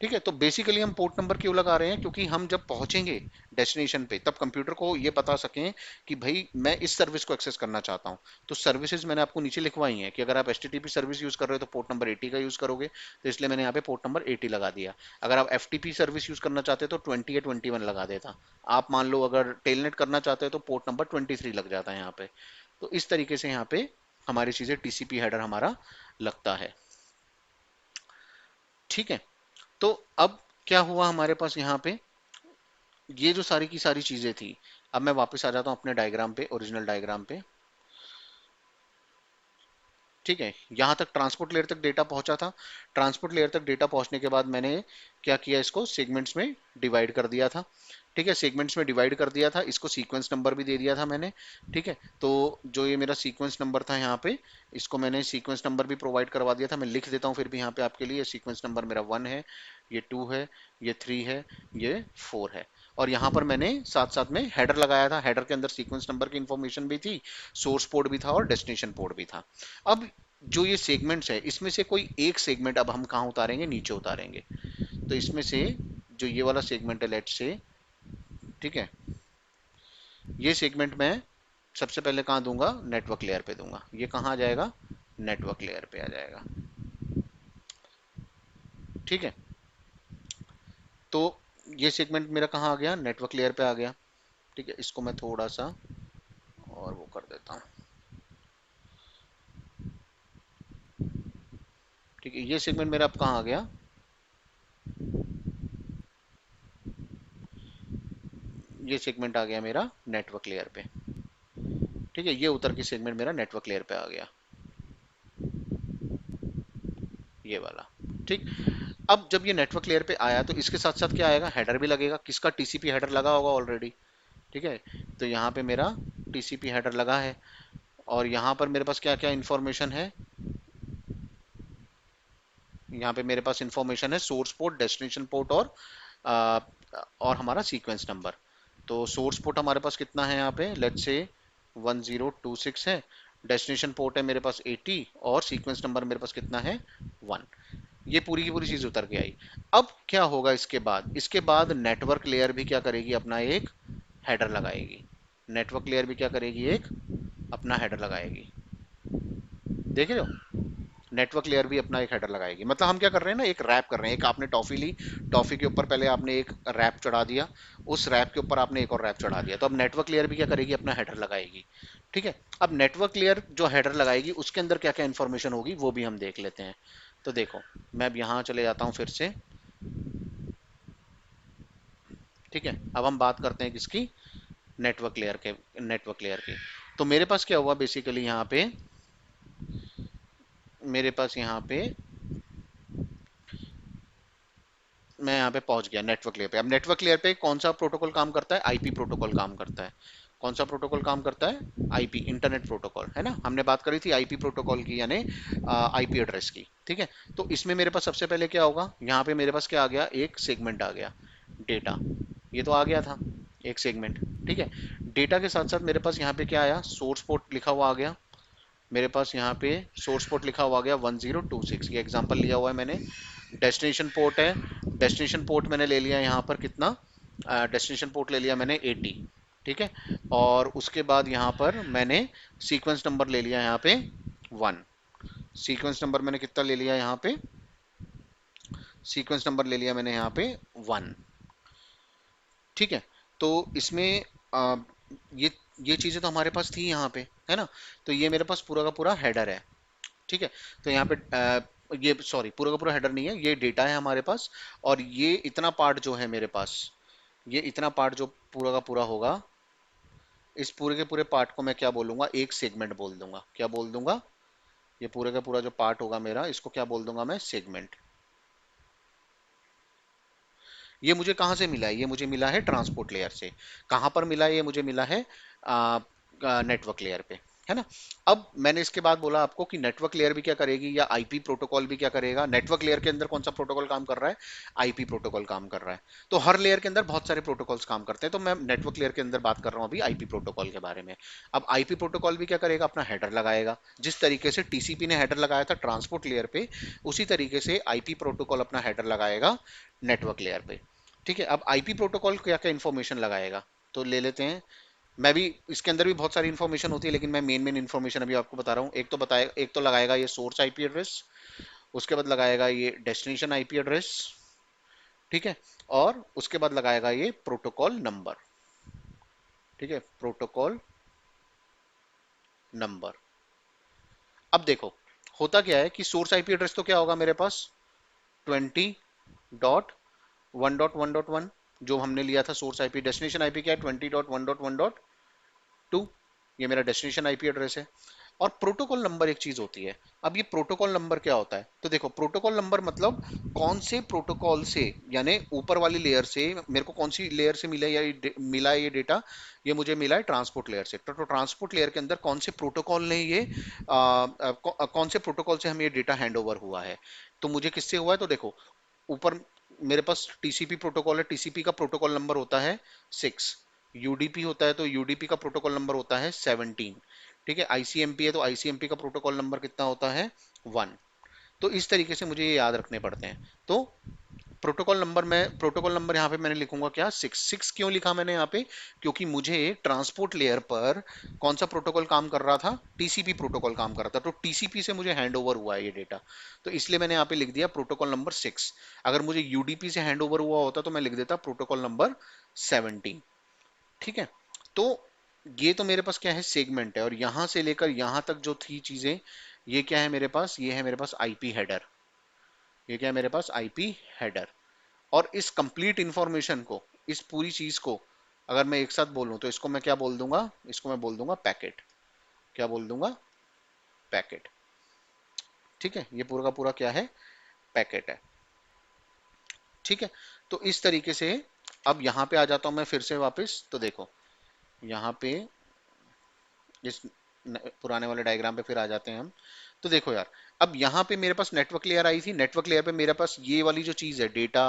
ठीक है। तो बेसिकली हम पोर्ट नंबर क्यों लगा रहे हैं? क्योंकि हम जब पहुंचेंगे डेस्टिनेशन पे तब कंप्यूटर को ये बता सकें कि भाई मैं इस सर्विस को एक्सेस करना चाहता हूं। तो सर्विसेज मैंने आपको नीचे लिखवाई हैं कि अगर आप एचटीटीपी सर्विस यूज कर रहे हो तो पोर्ट नंबर 80 का यूज करोगे, तो इसलिए मैंने यहाँ पे पोर्ट नंबर 80 लगा दिया। अगर आप एफटीपी सर्विस यूज करना चाहते हो तो 20 या 21 लगा देता। आप मान लो अगर टेलनेट करना चाहते हो तो पोर्ट नंबर 23 लग जाता है यहाँ पे। तो इस तरीके से यहाँ पे हमारी चीजें, टीसीपी हेडर हमारा लगता है। ठीक है। तो अब क्या हुआ हमारे पास यहाँ पे? ये जो सारी की सारी चीजें थी, अब मैं वापस आ जाता हूं अपने डायग्राम पे, ओरिजिनल डायग्राम पे। ठीक है। यहां तक ट्रांसपोर्ट लेयर तक डेटा पहुंचा था। ट्रांसपोर्ट लेयर तक डेटा पहुंचने के बाद मैंने क्या किया? इसको सेगमेंट्स में डिवाइड कर दिया था। ठीक है, सेगमेंट्स में डिवाइड कर दिया था, इसको सीक्वेंस नंबर भी दे दिया था मैंने। ठीक है, तो जो ये मेरा सीक्वेंस नंबर था यहाँ पे, इसको मैंने सीक्वेंस नंबर भी प्रोवाइड करवा दिया था। मैं लिख देता हूँ फिर भी यहाँ पे आपके लिए, सीक्वेंस नंबर मेरा 1 है, ये 2 है, ये 3 है, ये 4 है। और यहाँ पर मैंने साथ साथ में हेडर लगाया था, हेडर के अंदर सीक्वेंस नंबर की इंफॉर्मेशन भी थी, सोर्स पोर्ट भी था और डेस्टिनेशन पोर्ट भी था। अब जो ये सेगमेंट्स है, इसमें से कोई एक सेगमेंट अब हम कहाँ उतारेंगे, नीचे उतारेंगे। तो इसमें से जो ये वाला सेगमेंट है, लेट्स से, ठीक है, ये सेगमेंट मैं सबसे पहले कहाँ दूंगा, नेटवर्क लेयर पे दूंगा। ये कहाँ आ जाएगा, नेटवर्क लेयर पे आ जाएगा। ठीक है, तो ये सेगमेंट मेरा कहाँ आ गया, नेटवर्क लेयर पे आ गया। ठीक है, इसको मैं थोड़ा सा और वो कर देता हूँ। ठीक है, ये सेगमेंट मेरा अब कहाँ आ गया, ये सेगमेंट आ गया मेरा नेटवर्क लेयर पे। ठीक है, ये उतर के सेगमेंट मेरा नेटवर्क लेयर पे आ गया, ये वाला। ठीक, अब जब ये नेटवर्क लेयर पे आया तो इसके साथ साथ क्या आएगा, हेडर भी लगेगा। किसका, टीसीपी हेडर लगा होगा ऑलरेडी। ठीक है, तो यहाँ पे मेरा टीसीपी हेडर लगा है, और यहाँ पर मेरे पास क्या क्या इंफॉर्मेशन है, यहाँ पे मेरे पास इंफॉर्मेशन है सोर्स पोर्ट, डेस्टिनेशन पोर्ट आ, और हमारा सीक्वेंस नंबर। तो सोर्स पोर्ट हमारे पास कितना है यहाँ पे, लेट्स से 1026 है, डेस्टिनेशन पोर्ट है मेरे पास 80, और सीक्वेंस नंबर मेरे पास कितना है, 1। ये पूरी की पूरी चीज उतर के आई। अब क्या होगा इसके बाद, इसके बाद नेटवर्क लेयर भी क्या करेगी, अपना एक हेडर लगाएगी। नेटवर्क लेयर भी क्या करेगी, एक अपना हेडर लगाएगी। देख रहे हो, नेटवर्क लेयर भी अपना एक हेडर लगाएगी। मतलब हम क्या कर रहे हैं ना, एक रैप कर रहे हैं। एक आपने टॉफी ली, टॉफी के ऊपर पहले आपने एक रैप चढ़ा दिया, उस रैप के ऊपर आपने एक और रैप चढ़ा दिया, तो अब नेटवर्क लेयर भी क्या करेगी, अपना हेडर लगाएगी। ठीक है, अब नेटवर्क लेयर जो हेडर लगाएगी उसके अंदर क्या क्या इंफॉर्मेशन होगी वो भी हम देख लेते हैं। तो देखो, मैं अब यहाँ चले जाता हूँ फिर से। ठीक है, अब हम बात करते हैं किसकी, नेटवर्क लेयर की। तो मेरे पास क्या हुआ बेसिकली, यहाँ पे मेरे पास यहाँ पे मैं यहाँ पे पहुंच गया नेटवर्क लेयर पे। अब नेटवर्क लेयर पे कौन सा प्रोटोकॉल काम करता है, आईपी प्रोटोकॉल काम करता है। कौन सा प्रोटोकॉल काम करता है, आईपी, इंटरनेट प्रोटोकॉल, है ना। हमने बात करी थी आईपी प्रोटोकॉल की, यानी आईपी एड्रेस की। ठीक है, तो इसमें मेरे पास सबसे पहले क्या होगा, यहाँ पे मेरे पास क्या आ गया, एक सेगमेंट आ गया, डेटा। ये तो आ गया था एक सेगमेंट। ठीक है, डेटा के साथ साथ मेरे पास यहाँ पे क्या आया, सोर्स पोर्ट लिखा हुआ आ गया मेरे पास। यहाँ पे सोर्स पोर्ट लिखा हुआ आ गया 1026, ये एग्जांपल लिया हुआ है मैंने। डेस्टिनेशन पोर्ट है, डेस्टिनेशन पोर्ट मैंने ले लिया यहाँ पर कितना, डेस्टिनेशन पोर्ट ले लिया मैंने 80। ठीक है, और उसके बाद यहाँ पर मैंने सीक्वेंस नंबर ले लिया यहाँ पे 1। सीक्वेंस नंबर मैंने कितना ले लिया यहाँ पे, सीक्वेंस नंबर ले लिया मैंने यहाँ पे 1। ठीक है, तो इसमें ये ये चीजें तो हमारे पास थी यहाँ पे, है ना। तो ये मेरे पास पूरा का पूरा हेडर है। ठीक है, तो यहाँ पे ये सॉरी, पूरा का पूरा हेडर नहीं है, ये डेटा है हमारे पास। और ये इतना पार्ट जो है मेरे पास, ये इतना पार्ट जो पूरा का पूरा होगा, इस पूरे के पूरे पार्ट को मैं क्या बोलूंगा, एक सेगमेंट बोल दूंगा। क्या बोल दूंगा, ये पूरे का पूरा जो पार्ट होगा मेरा, इसको क्या बोल दूंगा मैं, सेगमेंट। ये मुझे कहाँ से मिला है, ये मुझे मिला है ट्रांसपोर्ट लेयर से। कहाँ पर मिला है, ये मुझे मिला है नेटवर्क लेयर पे, है ना। अब मैंने इसके बाद बोला आपको कि नेटवर्क लेयर भी क्या करेगी, या आईपी प्रोटोकॉल भी क्या करेगा। नेटवर्क लेयर के अंदर कौन सा प्रोटोकॉल काम कर रहा है, आईपी प्रोटोकॉल काम कर रहा है। तो हर लेयर के अंदर बहुत सारे प्रोटोकॉल्स काम करते हैं, तो मैं नेटवर्क लेयर के अंदर बात कर रहा हूँ अभी आईपी प्रोटोकॉल के बारे में। अब आईपी प्रोटोकॉल भी क्या करेगा, अपना हेडर लगाएगा। जिस तरीके से टीसीपी ने हेडर लगाया था ट्रांसपोर्ट लेयर पे, उसी तरीके से आईपी प्रोटोकॉल अपना हेडर लगाएगा नेटवर्क लेयर पे। ठीक है, अब आईपी प्रोटोकॉल क्या क्या इन्फॉर्मेशन लगाएगा, तो ले लेते हैं। मैं भी, इसके अंदर भी बहुत सारी इन्फॉर्मेशन होती है, लेकिन मैं मेन मेन इन्फॉर्मेशन अभी आपको बता रहा हूँ। एक तो बताएगा, एक तो लगाएगा ये सोर्स आईपी एड्रेस, उसके बाद लगाएगा ये डेस्टिनेशन आईपी एड्रेस। ठीक है, और उसके बाद लगाएगा ये प्रोटोकॉल नंबर। ठीक है, प्रोटोकॉल नंबर। अब देखो, होता क्या है कि सोर्स आईपी एड्रेस तो क्या होगा मेरे पास, 20.1.1.1, जो हमने लिया था सोर्स आईपी। डेस्टिनेशन आईपी क्या है, 20.1.1.2, ये मेरा डेस्टिनेशन आईपी एड्रेस है। और प्रोटोकॉल नंबर एक चीज होती है। अब ये प्रोटोकॉल नंबर क्या होता है, तो देखो प्रोटोकॉल नंबर मतलब कौन से प्रोटोकॉल से, यानी ऊपर वाली लेयर से मेरे को कौन सी लेयर से मिला है, या मिला है ये डेटा, ये मुझे मिला है ट्रांसपोर्ट लेयर से। तो ट्रांसपोर्ट लेयर के अंदर कौन से प्रोटोकॉल ने ये कौन से प्रोटोकॉल से हमें ये डेटा हैंड ओवर हुआ है। तो मुझे किससे हुआ है, तो देखो ऊपर मेरे पास टीसीपी प्रोटोकॉल है, टीसीपी का प्रोटोकॉल नंबर होता है 6, यूडीपी होता है तो यूडीपी का प्रोटोकॉल नंबर होता है 17, ठीक है। आईसीएमपी है तो आईसीएमपी का प्रोटोकॉल नंबर कितना होता है 1। तो इस तरीके से मुझे ये याद रखने पड़ते हैं। तो प्रोटोकॉल नंबर यहाँ पे मैंने लिखूंगा क्या, 6। क्यों लिखा मैंने यहाँ पे, क्योंकि मुझे ट्रांसपोर्ट लेयर पर कौन सा प्रोटोकॉल काम कर रहा था, टीसीपी प्रोटोकॉल काम कर रहा था, तो टीसीपी से मुझे हैंड ओवर हुआ है ये डेटा, तो इसलिए मैंने यहाँ पे लिख दिया प्रोटोकॉल नंबर 6। अगर मुझे यूडीपी से हैंड ओवर हुआ होता तो मैं लिख देता प्रोटोकॉल नंबर 17, ठीक है। तो ये तो मेरे पास क्या है, सेगमेंट है, और यहां से लेकर यहां तक जो थी चीजें, ये क्या है मेरे पास, ये है मेरे पास आईपी हेडर, ये क्या है मेरे पास आईपी हेडर। और इस कंप्लीट इंफॉर्मेशन को, इस पूरी चीज को अगर मैं एक साथ बोलूं तो इसको मैं क्या बोल दूंगा, इसको मैं बोल दूंगा पैकेट। क्या बोल दूंगा, पैकेट, ठीक है। ये पूरा का पूरा क्या है, पैकेट है, ठीक है। तो इस तरीके से अब यहां पे आ जाता हूं मैं फिर से वापस, तो देखो यहां पे इस पुराने वाले डायग्राम पे फिर आ जाते हैं हम। तो देखो यार, अब यहाँ पे मेरे पास नेटवर्क लेयर आई थी, नेटवर्क लेयर पे मेरे पास ये वाली जो चीज है डेटा,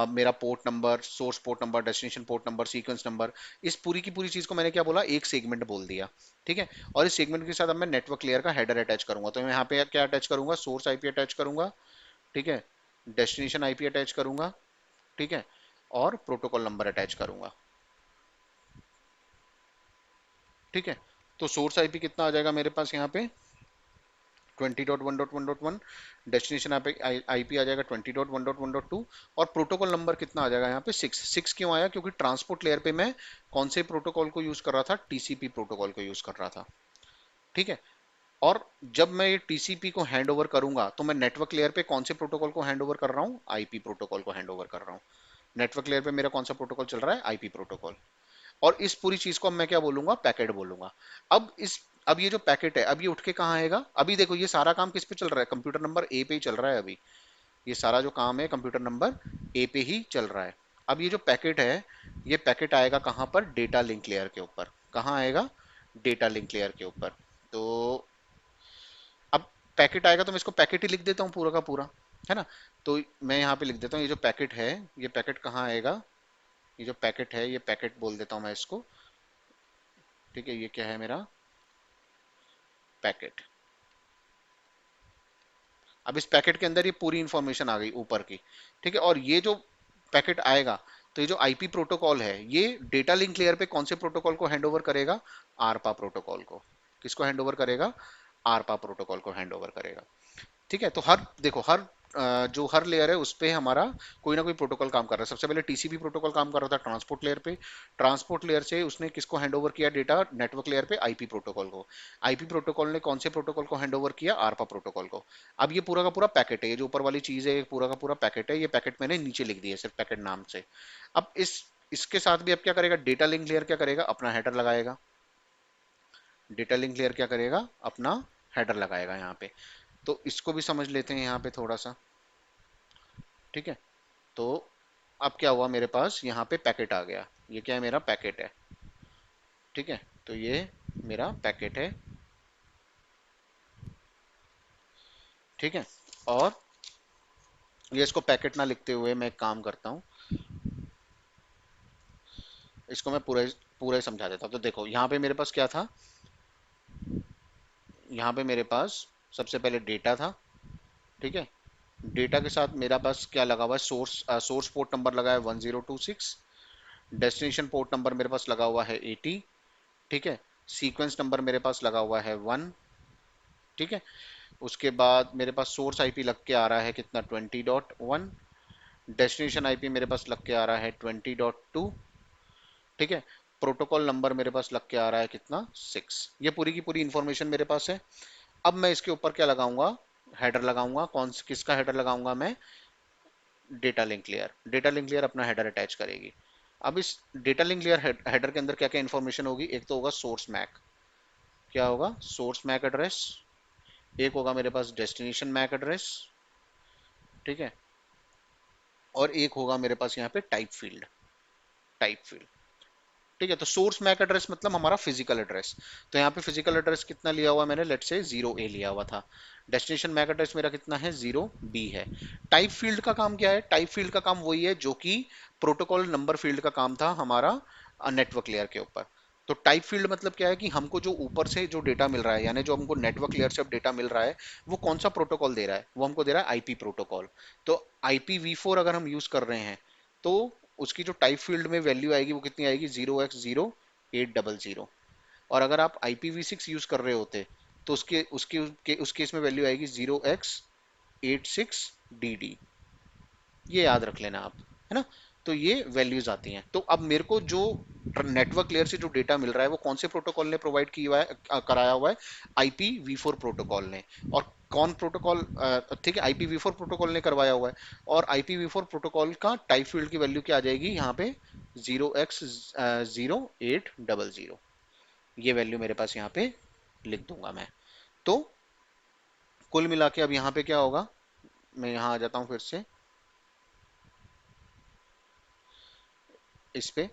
मेरा port number, source port number, destination port number, sequence number, इस पूरी की पूरी चीज को मैंने क्या बोला, एक सेगमेंट बोल दिया, ठीक है। और इस सेगमेंट के साथ अब मैं नेटवर्क लेयर का हेडर अटैच करूंगा, तो मैं यहाँ पे क्या अटैच करूंगा, सोर्स आईपी अटैच करूंगा, ठीक है, डेस्टिनेशन आईपी अटैच करूंगा, ठीक है, और प्रोटोकॉल नंबर अटैच करूंगा, ठीक है। तो सोर्स आईपी कितना आ जाएगा मेरे पास यहाँ पे 20.1.1.1, डेस्टिनेशन आईपी आ जाएगा 20.1.1.2, और प्रोटोकॉल नंबर कितना आ जाएगा यहाँ पे 6। क्यों आया, क्योंकि ट्रांसपोर्ट लेयर पे मैं कौन से प्रोटोकॉल को यूज कर रहा था, टीसीपी प्रोटोकॉल को यूज कर रहा था, ठीक है। और जब मैं ये टीसीपी को हैंड ओवर करूंगा तो मैं नेटवर्क लेयर पे कौन से प्रोटोकॉल को हैंड ओवर कर रहा हूँ, आईपी प्रोटोकॉल को हैंड ओवर कर रहा हूँ। नेटवर्क लेयर पे मेरा कौन सा प्रोटोकॉल चल रहा है, आईपी प्रोटोकॉल। और इस पूरी चीज को अब मैं क्या बोलूंगा, पैकेट बोलूंगा। अब ये जो पैकेट है, अब ये उठ के कहाँ आएगा, अभी देखो ये सारा काम किस पे चल रहा है, कंप्यूटर नंबर ए पे ही चल रहा है अभी। ये सारा जो काम है कंप्यूटर नंबर ए पे ही चल रहा है। अब ये जो पैकेट है, ये पैकेट आएगा कहाँ पर, डेटा लिंक लेयर के ऊपर। कहाँ आएगा, डेटा लिंक लेयर के ऊपर। तो अब पैकेट आएगा तो मैं इसको पैकेट ही लिख देता हूँ पूरा का पूरा, है ना। तो मैं यहाँ पे लिख देता हूँ ये जो पैकेट है, ये पैकेट कहाँ आएगा, ये जो पैकेट है ये पैकेट बोल देता हूँ मैं इसको, ठीक है। ये क्या है मेरा पैकेट। अब इस पैकेट के अंदर ये पूरी इंफॉर्मेशन आ गई ऊपर की, ठीक है। और ये जो पैकेट आएगा, तो ये जो आईपी प्रोटोकॉल है ये डेटा लिंक लेयर पे कौन से प्रोटोकॉल को हैंड ओवर करेगा, आरपा प्रोटोकॉल को। किसको हैंड ओवर करेगा, आरपा प्रोटोकॉल को हैंड ओवर करेगा, ठीक है। तो हर देखो हर जो हर लेयर है उस पे हमारा कोई ना कोई प्रोटोकॉल काम कर रहा है। सबसे पहले टीसीपी प्रोटोकॉल काम कर रहा था ट्रांसपोर्ट लेयर पे, ट्रांसपोर्ट लेयर से उसने किसको हैंड ओवर किया डेटा, नेटवर्क लेयर पे आईपी प्रोटोकॉल को, आईपी प्रोटोकॉल ने कौन से प्रोटोकॉल को हैंड ओवर किया, आरपा प्रोटोकॉल को। अब ये पूरा का पूरा पैकेट है, ये जो ऊपर वाली चीज है ये पूरा का पूरा पैकेट है, ये पैकेट मैंने नीचे लिख दिया सिर्फ पैकेट नाम से। अब इसके साथ भी अब क्या करेगा, डेटा लिंक लेयर क्या करेगा, अपना हेडर लगाएगा। डेटा लिंक लेयर क्या करेगा, अपना हेडर लगाएगा यहाँ पे। तो इसको भी समझ लेते हैं यहाँ पे थोड़ा सा, ठीक है। तो अब क्या हुआ मेरे पास यहाँ पे पैकेट आ गया, ये क्या है मेरा पैकेट है, ठीक है। तो ये मेरा पैकेट है, ठीक है। और ये इसको पैकेट ना लिखते हुए मैं एक काम करता हूँ, इसको मैं पूरा पूरा ही समझा देता हूँ। तो देखो यहाँ पे मेरे पास क्या था, यहाँ पे मेरे पास सबसे पहले डेटा था, ठीक है। डेटा के साथ मेरा पास क्या लगा हुआ है, सोर्स पोर्ट नंबर लगा है 1026, डेस्टिनेशन पोर्ट नंबर मेरे पास लगा हुआ है 80, ठीक है। सीक्वेंस नंबर मेरे पास लगा हुआ है 1, ठीक है। उसके बाद मेरे पास सोर्स आईपी लग के आ रहा है कितना 20.1, डेस्टिनेशन आईपी मेरे पास लग के आ रहा है 20.2, ठीक है। प्रोटोकॉल नंबर मेरे पास लग के आ रहा है कितना 6। ये पूरी की पूरी इंफॉर्मेशन मेरे पास है। अब मैं इसके ऊपर क्या लगाऊंगा, हेडर लगाऊंगा। किसका हेडर लगाऊंगा मैं, data link layer. Data link layer अपना हेडर अटैच करेगी। अब इस डेटा लिंक लेयर हेडर के अंदर क्या क्या इंफॉर्मेशन होगी, एक तो होगा सोर्स मैक, क्या होगा, सोर्स मैक एड्रेस, एक होगा मेरे पास डेस्टिनेशन मैक एड्रेस, ठीक है, और एक होगा मेरे पास यहाँ पे टाइप फील्ड, टाइप फील्ड। ठीक है, तो सोर्स मैक एड्रेस मतलब हमारा फिजिकल एड्रेस। तो यहाँ पे फिजिकल एड्रेस कितना लिया हुआ मैंने, लेट से 0A लिया हुआ था। डेस्टिनेशन मैक एड्रेस मेरा कितना है, 0B है। टाइप फील्ड का काम क्या है, टाइप फील्ड का काम वही है जो कि प्रोटोकॉल नंबर फील्ड का काम था हमारा नेटवर्क लेयर के ऊपर। तो टाइप फील्ड मतलब क्या है कि हमको जो ऊपर से जो डेटा मिल रहा है, यानी जो हमको नेटवर्क लेयर से अब डेटा मिल रहा है, वो कौन सा प्रोटोकॉल दे रहा है, वो हमको दे रहा है आईपी प्रोटोकॉल। तो IPv4 अगर हम यूज कर रहे हैं, तो उसकी जो टाइप फील्ड में वैल्यू आएगी वो कितनी आएगी, 0x0800। और अगर आप IPv6 यूज कर रहे होते तो उसके उसके उस केस में वैल्यू आएगी 0x86DD। ये याद रख लेना आप, है ना। तो ये वैल्यूज आती हैं। तो अब मेरे को जो नेटवर्क लेयर से जो डेटा मिल रहा है वो कौन से प्रोटोकॉल ने प्रोवाइड किया हुआ है, कराया हुआ है, IPv4 प्रोटोकॉल ने। और कौन प्रोटोकॉल, ठीक है, IPv4 प्रोटोकॉल ने करवाया हुआ है। और IPv4 प्रोटोकॉल का टाइप फील्ड की वैल्यू क्या आ जाएगी यहाँ पे, 0x0800। ये वैल्यू मेरे पास यहाँ पे लिख दूंगा मैं। तो कुल मिला के अब यहाँ पे क्या होगा, मैं यहाँ आ जाता हूँ फिर से इस पे।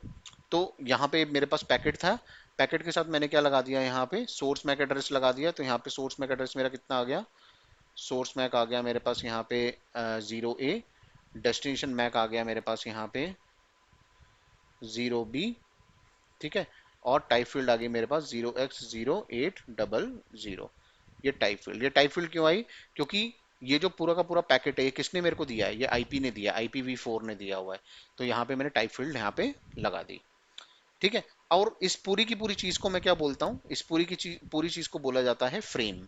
तो यहाँ पे मेरे पास पैकेट था, पैकेट के साथ मैंने क्या लगा दिया, यहाँ पे सोर्स मैक एड्रेस लगा दिया। तो यहाँ पे सोर्स मैक एड्रेस मेरा कितना आ गया, सोर्स मैक आ गया मेरे पास यहाँ पे 0A। डेस्टिनेशन मैक आ गया मेरे पास यहाँ पे 0B, ठीक है। और टाइप फील्ड आ गई मेरे पास 0x0800। ये टाइप फील्ड, ये टाइप फील्ड क्यों आई, क्योंकि ये जो पूरा का पूरा पैकेट है ये किसने मेरे को दिया है, ये आईपी ने दिया, IPv4 ने दिया हुआ है। तो यहाँ पे मैंने टाइप फील्ड यहाँ पे लगा दी, ठीक है। और इस पूरी की पूरी चीज को मैं क्या बोलता हूँ, इस पूरी चीज को बोला जाता है फ्रेम।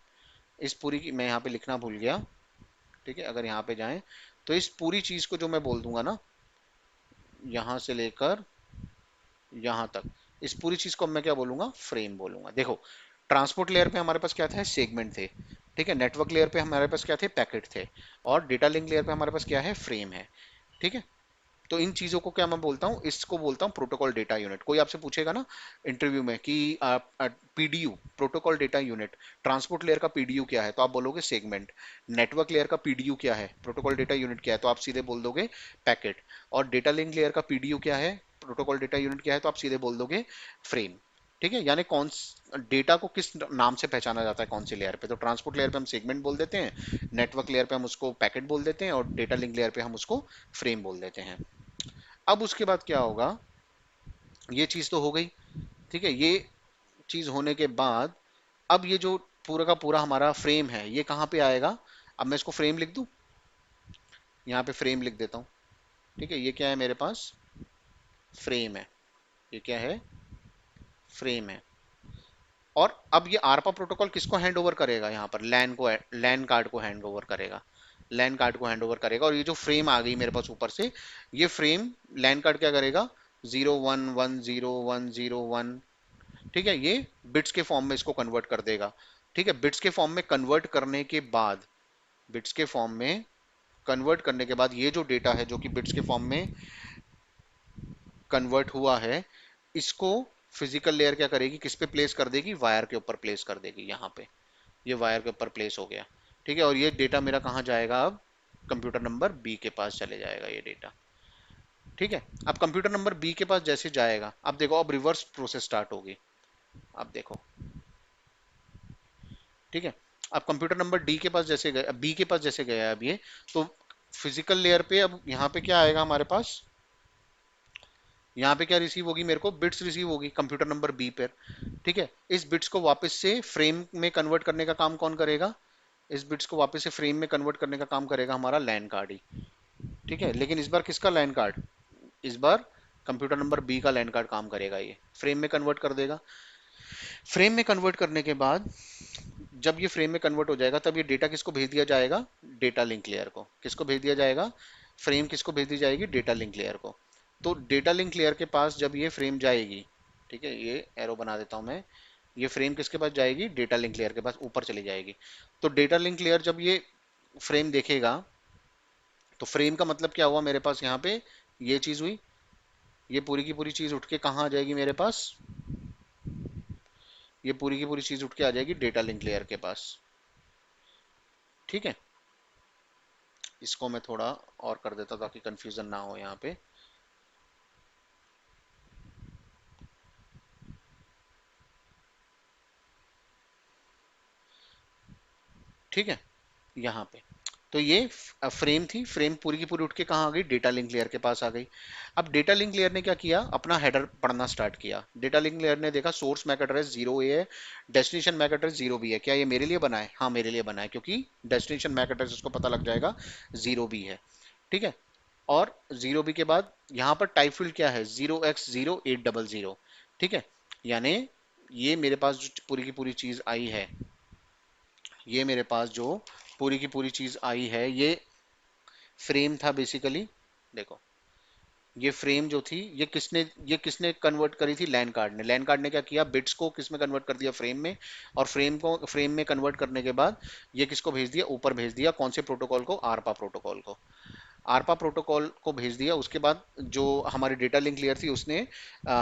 इस पूरी की, मैं यहाँ पे लिखना भूल गया, ठीक है, अगर यहाँ पे जाएं तो इस पूरी चीज को जो मैं बोल दूंगा ना, यहाँ से लेकर यहाँ तक, इस पूरी चीज को मैं क्या बोलूंगा, फ्रेम बोलूंगा। देखो, ट्रांसपोर्ट लेयर पे हमारे पास क्या था, सेगमेंट थे, ठीक है। नेटवर्क लेयर पे हमारे पास क्या थे, पैकेट थे। और डेटा लिंक लेयर पे हमारे पास क्या है, फ्रेम है, ठीक है। तो इन चीजों को क्या मैं बोलता हूँ, इसको बोलता हूँ प्रोटोकॉल डेटा यूनिट। कोई आपसे पूछेगा ना इंटरव्यू में कि PDU, protocol data unit, transport layer का PDU क्या है, तो आप बोलोगे सेगमेंट। नेटवर्क लेयर का PDU क्या है, प्रोटोकॉल डेटा यूनिट क्या है, तो आप सीधे बोल दोगे पैकेट। और डेटा लिंक लेयर का PDU क्या है, प्रोटोकॉल डेटा यूनिट क्या है, तो आप सीधे बोल दोगे फ्रेम। ठीक है, यानी कौन डेटा को किस नाम से पहचाना जाता है, कौन सी लेयर पे। तो ट्रांसपोर्ट लेयर पे हम सेगमेंट बोल देते हैं, नेटवर्क लेयर पे हम उसको पैकेट बोल देते हैं, और डेटा लिंक लेयर पे हम उसको फ्रेम बोल देते हैं। अब उसके बाद क्या होगा, ये चीज तो हो गई, ठीक है। ये चीज होने के बाद अब ये जो पूरा का पूरा हमारा फ्रेम है ये कहाँ पे आएगा। अब मैं इसको फ्रेम लिख दूं, यहाँ पे फ्रेम लिख देता हूँ, ठीक है। ये क्या है मेरे पास, फ्रेम है, ये क्या है, फ्रेम है। और अब ये आरपा प्रोटोकॉल किसको हैंड ओवर करेगा, यहाँ पर लैन को, लैन कार्ड को हैंड ओवर करेगा, लैन कार्ड को हैंड ओवर करेगा। और ये जो फ्रेम आ गई मेरे पास ऊपर से, ये फ्रेम लैन कार्ड क्या करेगा, 01101001, ठीक है, ये बिट्स के फॉर्म में इसको कन्वर्ट कर देगा, ठीक है। बिट्स के फॉर्म में कन्वर्ट करने के बाद, बिट्स के फॉर्म में कन्वर्ट करने के बाद ये जो डेटा है जो कि बिट्स के फॉर्म में कन्वर्ट हुआ है, इसको फिजिकल लेयर क्या करेगी, किस पे प्लेस कर देगी, वायर के ऊपर प्लेस कर देगी। यहाँ पे ये वायर के ऊपर प्लेस हो गया, ठीक है। और ये डेटा मेरा कहाँ जाएगा, अब कंप्यूटर नंबर B के पास चले जाएगा ये डेटा, ठीक है। अब कंप्यूटर नंबर B के पास जैसे जाएगा, अब देखो अब रिवर्स प्रोसेस स्टार्ट होगी। अब देखो, ठीक है। अब कंप्यूटर नंबर डी के पास जैसे गया, बी के पास जैसे गया अब ये, तो फिजिकल लेयर पे अब यहाँ पे क्या आएगा हमारे पास, यहाँ पे क्या रिसीव होगी, मेरे को बिट्स रिसीव होगी कंप्यूटर नंबर बी पर, ठीक है। इस बिट्स को वापस से फ्रेम में कन्वर्ट करने का काम कौन करेगा, इस बिट्स को वापस से फ्रेम में कन्वर्ट करने का काम करेगा हमारा लैन कार्ड ही, ठीक है। लेकिन इस बार किसका लैन कार्ड, इस बार कंप्यूटर नंबर बी का लैन कार्ड काम करेगा, ये फ्रेम में कन्वर्ट कर देगा। फ्रेम में कन्वर्ट करने के बाद जब ये फ्रेम में कन्वर्ट हो जाएगा, तब ये डेटा किसको भेज दिया जाएगा, डेटा लिंक लेयर को। किसको भेज दिया जाएगा, फ्रेम किसको भेज दी जाएगी, डेटा लिंक लेयर को। तो डेटा लिंक लेयर के पास जब ये फ्रेम जाएगी, ठीक है, ये एरो बना देता हूं मैं, ये फ्रेम किसके पास जाएगी, डेटा लिंक लेयर के पास ऊपर चली जाएगी। तो डेटा लिंक लेयर जब ये फ्रेम देखेगा, तो फ्रेम का मतलब क्या हुआ मेरे पास, यहाँ पे ये चीज हुई, ये पूरी की पूरी चीज उठ के कहाँ आ जाएगी मेरे पास, ये पूरी की पूरी चीज उठ के आ जाएगी डेटा लिंक लेयर के पास। ठीक है, इसको मैं थोड़ा और कर देता ताकि कंफ्यूजन ना हो यहाँ पे। ठीक है, यहाँ पे तो ये फ्रेम थी, फ्रेम पूरी की पूरी उठ के कहाँ आ गई, डेटा लिंक लेयर के पास आ गई। अब डेटा लिंक लेयर ने क्या किया, अपना हेडर पढ़ना स्टार्ट किया। डेटा लिंक लेयर ने देखा सोर्स मैक एड्रेस 0A है, डेस्टिनेशन मैक एड्रेस 0B है। क्या ये मेरे लिए बना है? हाँ मेरे लिए बना है, क्योंकि डेस्टिनेशन मैक एड्रेस उसको पता लग जाएगा 0B है। ठीक है, और 0B के बाद यहाँ पर टाइप फील्ड क्या है, 0x0800। ठीक है, यानी ये मेरे पास जो पूरी की पूरी चीज आई है, ये मेरे पास जो पूरी की पूरी चीज आई है, फ्रेम था बेसिकली। देखो, ये फ्रेम जो थी, ये किसने कन्वर्ट करी थी, लैन कार्ड ने। लैन कार्ड ने क्या किया, बिट्स को किस में कन्वर्ट कर दिया, फ्रेम में। और फ्रेम में कन्वर्ट करने के बाद ये किसको भेज दिया, ऊपर भेज दिया, कौन से प्रोटोकॉल को, आरपा प्रोटोकॉल को। आरपा प्रोटोकॉल को भेज दिया। उसके बाद जो हमारी डेटा लिंक लेयर थी उसने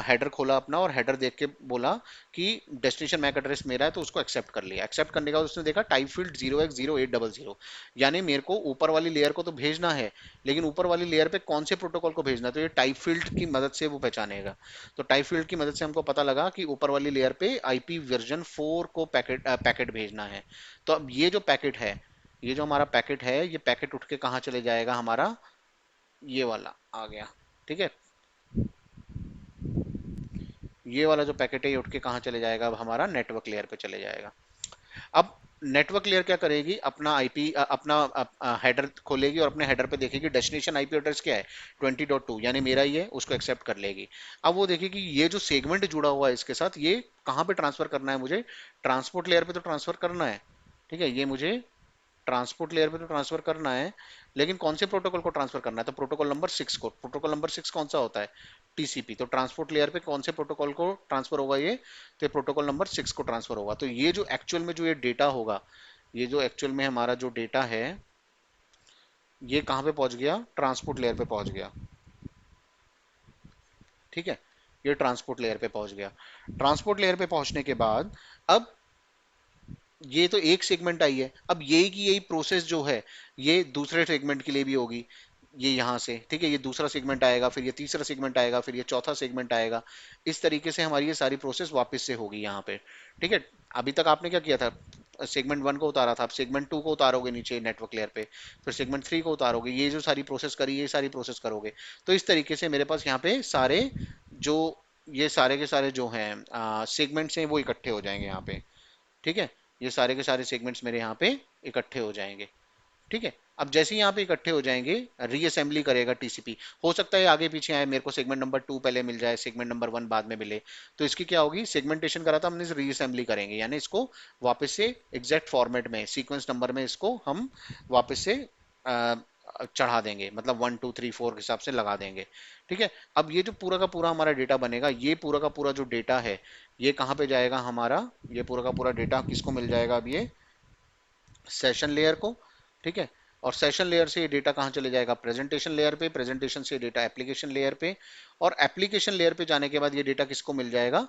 हेडर खोला अपना, और हेडर देख के बोला कि डेस्टिनेशन मैक एड्रेस मेरा है, तो उसको एक्सेप्ट कर लिया। एक्सेप्ट करने के बाद उसने देखा टाइप फील्ड 0x0800, यानी मेरे को ऊपर वाली लेयर को तो भेजना है, लेकिन ऊपर वाली लेयर पे कौन से प्रोटोकॉल को भेजना है, तो ये टाइप फील्ड की मदद से वो पहचानेगा। तो टाइप फील्ड की मदद से हमको पता लगा कि ऊपर वाली लेयर पे आईपी वर्जन 4 को पैकेट भेजना है। तो अब ये जो पैकेट है, ये जो हमारा पैकेट है, ये पैकेट उठ के कहाँ चले जाएगा, हमारा ये वाला आ गया। ठीक है, ये वाला जो पैकेट है ये उठ के कहाँ चले जाएगा, अब हमारा नेटवर्क लेयर पे चले जाएगा। अब नेटवर्क लेयर क्या करेगी, अपना आईपी अपना हेडर खोलेगी और अपने हेडर पे देखेगी डेस्टिनेशन आईपी एड्रेस क्या है, 20.2, यानी मेरा ही है, उसको एक्सेप्ट कर लेगी। अब वो देखेगी ये जो सेगमेंट जुड़ा हुआ है इसके साथ, ये कहाँ पे ट्रांसफर करना है मुझे, ट्रांसपोर्ट लेयर पे तो ट्रांसफर करना है। ठीक है, ये मुझे ट्रांसपोर्ट लेयर पे तो ट्रांसफर करना है, लेकिन कौन से प्रोटोकॉल को ट्रांसफर करना है, तो प्रोटोकॉल नंबर 6 को। प्रोटोकॉल नंबर 6 कौन सा होता है, टीसीपी। तो ट्रांसपोर्ट लेयर पे कौन से प्रोटोकॉल को ट्रांसफर होगा, ये तो प्रोटोकॉल नंबर 6 को ट्रांसफर होगा। तो ये जो एक्चुअल में जो ये डेटा होगा, ये जो एक्चुअल में हमारा जो डेटा है, ये कहाँ पे पहुंच गया, ट्रांसपोर्ट लेयर पे पहुंच गया। ठीक है, ये ट्रांसपोर्ट लेयर पे पहुंच गया। ट्रांसपोर्ट लेयर पे पहुंचने के बाद अब ये तो एक सेगमेंट आई है, अब यही की यही प्रोसेस जो है ये दूसरे सेगमेंट के लिए भी होगी। ये यहाँ से, ठीक है, ये दूसरा सेगमेंट आएगा, फिर ये तीसरा सेगमेंट आएगा, फिर ये चौथा सेगमेंट आएगा। इस तरीके से हमारी ये सारी प्रोसेस वापस से होगी यहाँ पे। ठीक है, अभी तक आपने क्या किया था, सेगमेंट 1 को उतारा था, आप सेगमेंट 2 को उतारोगे नीचे नेटवर्क लेयर पे, फिर सेगमेंट 3 को उतारोगे, ये जो सारी प्रोसेस करी ये सारी प्रोसेस करोगे। तो इस तरीके से मेरे पास यहाँ पे सारे जो ये सारे के सारे जो हैं सेगमेंट्स हैं वो इकट्ठे हो जाएंगे यहाँ पे। ठीक है, ये सारे के सारे सेगमेंट्स मेरे यहाँ पे इकट्ठे हो जाएंगे। ठीक है, अब जैसे ही यहाँ पे इकट्ठे हो जाएंगे, रीअसेंबली करेगा टीसीपी। हो सकता है आगे पीछे आए, मेरे को सेगमेंट नंबर 2 पहले मिल जाए, सेगमेंट नंबर 1 बाद में मिले, तो इसकी क्या होगी, सेगमेंटेशन करा था हमने, रीअसेंबली करेंगे, यानी इसको वापस से एग्जैक्ट फॉर्मेट में सीक्वेंस नंबर में इसको हम वापस से अ, चढ़ा देंगे, मतलब 1 2 3 4 के हिसाब से लगा देंगे। ठीक है, अब ये जो पूरा का पूरा हमारा डेटा बनेगा, ये पूरा का पूरा जो डेटा है, ये कहाँ पे जाएगा हमारा, ये पूरा का पूरा डेटा किसको मिल जाएगा, अब ये सेशन लेयर को। ठीक है, और सेशन लेयर से ये डेटा कहाँ चले जाएगा, प्रेजेंटेशन लेयर पे, प्रेजेंटेशन से डेटा एप्लीकेशन लेयर पे, और एप्लीकेशन लेयर पे जाने के बाद ये डेटा किसको मिल जाएगा,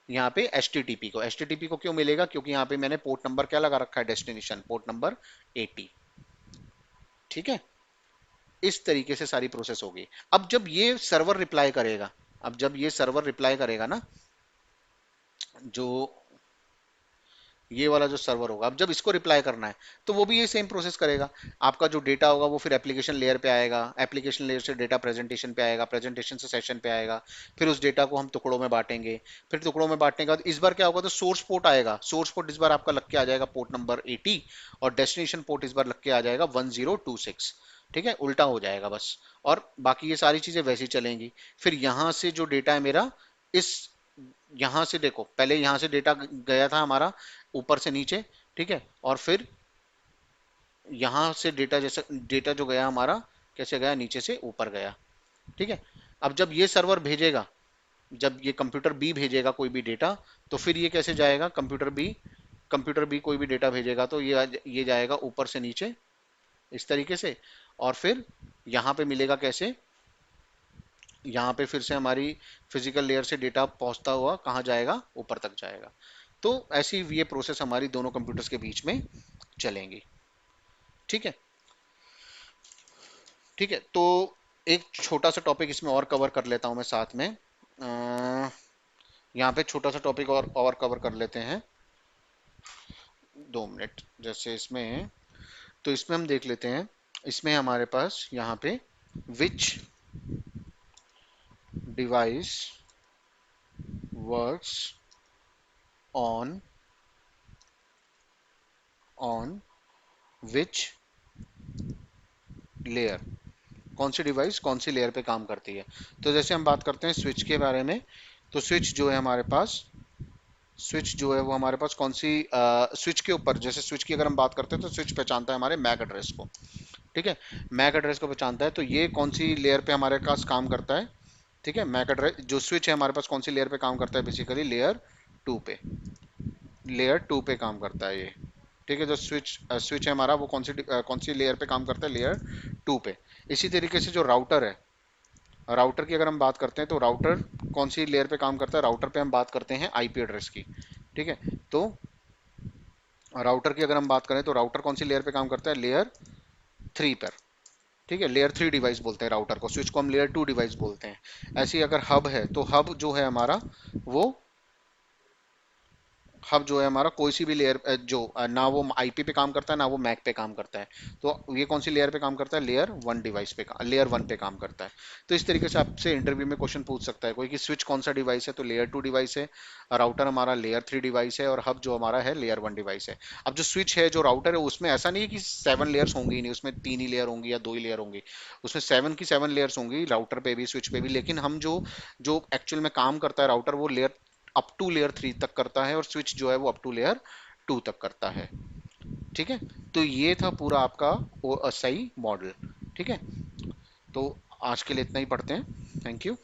यहाँ पे एचटीटीपी को। एचटीटीपी को क्यों मिलेगा, क्योंकि यहाँ पे मैंने पोर्ट नंबर क्या लगा रखा है, डेस्टिनेशन पोर्ट नंबर 80। ठीक है, इस तरीके से सारी प्रोसेस होगी। अब जब ये सर्वर रिप्लाई करेगा, अब जब ये सर्वर रिप्लाई करेगा ना, जो ये वाला जो सर्वर होगा, अब जब इसको रिप्लाई करना है तो वो भी ये सेम प्रोसेस करेगा। आपका जो डेटा होगा वो फिर एप्लीकेशन लेयर पे आएगा, एप्लीकेशन लेयर से डेटा प्रेजेंटेशन पे आएगा, प्रेजेंटेशन से सेशन पे आएगा, फिर उस डेटा को हम टुकड़ों में बांटेंगे। फिर टुकड़ों में बांटने के बाद इस बार क्या होगा, तो सोर्स पोर्ट आएगा, सोर्स पोर्ट इस बार आपका लग के आ जाएगा पोर्ट नंबर 80, और डेस्टिनेशन पोर्ट इस बार लग के आ जाएगा 1026। ठीक है, उल्टा हो जाएगा बस, और बाकी ये सारी चीजें वैसी चलेंगी। फिर यहां से जो डेटा है मेरा, इस यहां से देखो, पहले यहां से डेटा गया था हमारा ऊपर से नीचे। ठीक है, और फिर यहां से डेटा, जैसे डेटा जो गया हमारा कैसे गया, नीचे से ऊपर गया। ठीक है, अब जब ये सर्वर भेजेगा, जब ये कंप्यूटर बी भेजेगा कोई भी डेटा, तो फिर ये कैसे जाएगा, कंप्यूटर बी कोई भी डेटा भेजेगा तो ये जाएगा ऊपर से नीचे इस तरीके से, और फिर यहाँ पे मिलेगा कैसे, यहाँ पे फिर से हमारी फिजिकल लेयर से डेटा पहुंचता हुआ कहाँ जाएगा, ऊपर तक जाएगा। तो ऐसी ये प्रोसेस हमारी दोनों कंप्यूटर्स के बीच में चलेंगी। ठीक है। ठीक है, तो एक छोटा सा टॉपिक इसमें और कवर कर लेता हूं मैं साथ में। यहाँ पे छोटा सा टॉपिक और कवर कर लेते हैं। 2 मिनट जैसे इसमें, तो इसमें हम देख लेते हैं। इसमें हमारे पास यहाँ पे विच device works on on which layer, कौन सी डिवाइस कौन सी लेयर पे काम करती है। तो जैसे हम बात करते हैं स्विच के बारे में, तो स्विच जो है हमारे पास, स्विच जो है वो हमारे पास कौन सी स्विच के ऊपर, जैसे स्विच की अगर हम बात करते हैं तो स्विच पहचानता है हमारे मैक एड्रेस को। ठीक है, मैक एड्रेस को पहचानता है, तो ये कौन सी लेयर पे हमारे पास काम करता है। ठीक है, मैक एड्रेस जो स्विच है हमारे पास कौन सी लेयर पे काम करता है, बेसिकली लेयर 2 पे, लेयर 2 पे काम करता है ये। ठीक है, जो स्विच है हमारा वो कौन सी लेयर पे काम करता है, लेयर 2 पे। इसी तरीके से जो राउटर है, राउटर की अगर हम बात करते हैं तो राउटर कौन सी लेयर पे काम करता है, राउटर पे हम बात करते हैं आईपी एड्रेस की। ठीक है, तो राउटर की अगर हम बात करें तो राउटर कौन सी लेयर पे काम करता है, लेयर 3 पर। ठीक है, लेयर 3 डिवाइस बोलते हैं राउटर को, स्विच को हम लेयर 2 डिवाइस बोलते हैं। ऐसे ही अगर हब है तो हब जो है हमारा वो, हब जो है हमारा कोई सी भी लेयर जो ना वो आईपी पे काम करता है ना वो मैक पे काम करता है, तो ये कौन सी लेयर पे काम करता है, लेयर 1 डिवाइस पे, लेयर 1 पे काम करता है। तो इस तरीके से आपसे इंटरव्यू में क्वेश्चन पूछ सकता है कोई कि स्विच कौन सा डिवाइस है, तो लेयर 2 डिवाइस है, राउटर हमारा लेयर 3 डिवाइस है, और हब जो हमारा है लेयर 1 डिवाइस है। अब जो स्विच है जो राउटर है उसमें ऐसा नहीं है कि 7 लेयर्स होंगी ही नहीं, उसमें 3 ही लेयर होंगी या 2 ही लेयर होंगी, उसमें 7 की 7 लेयर्स होंगी राउटर पे भी स्विच पे भी। लेकिन हम जो जो एक्चुअल में काम करता है राउटर वो लेयर अप टू लेयर 3 तक करता है, और स्विच जो है वो अप टू लेयर 2 तक करता है। ठीक है, तो ये था पूरा आपका ओ एस आई मॉडल। ठीक है, तो आज के लिए इतना ही पढ़ते हैं। Thank you.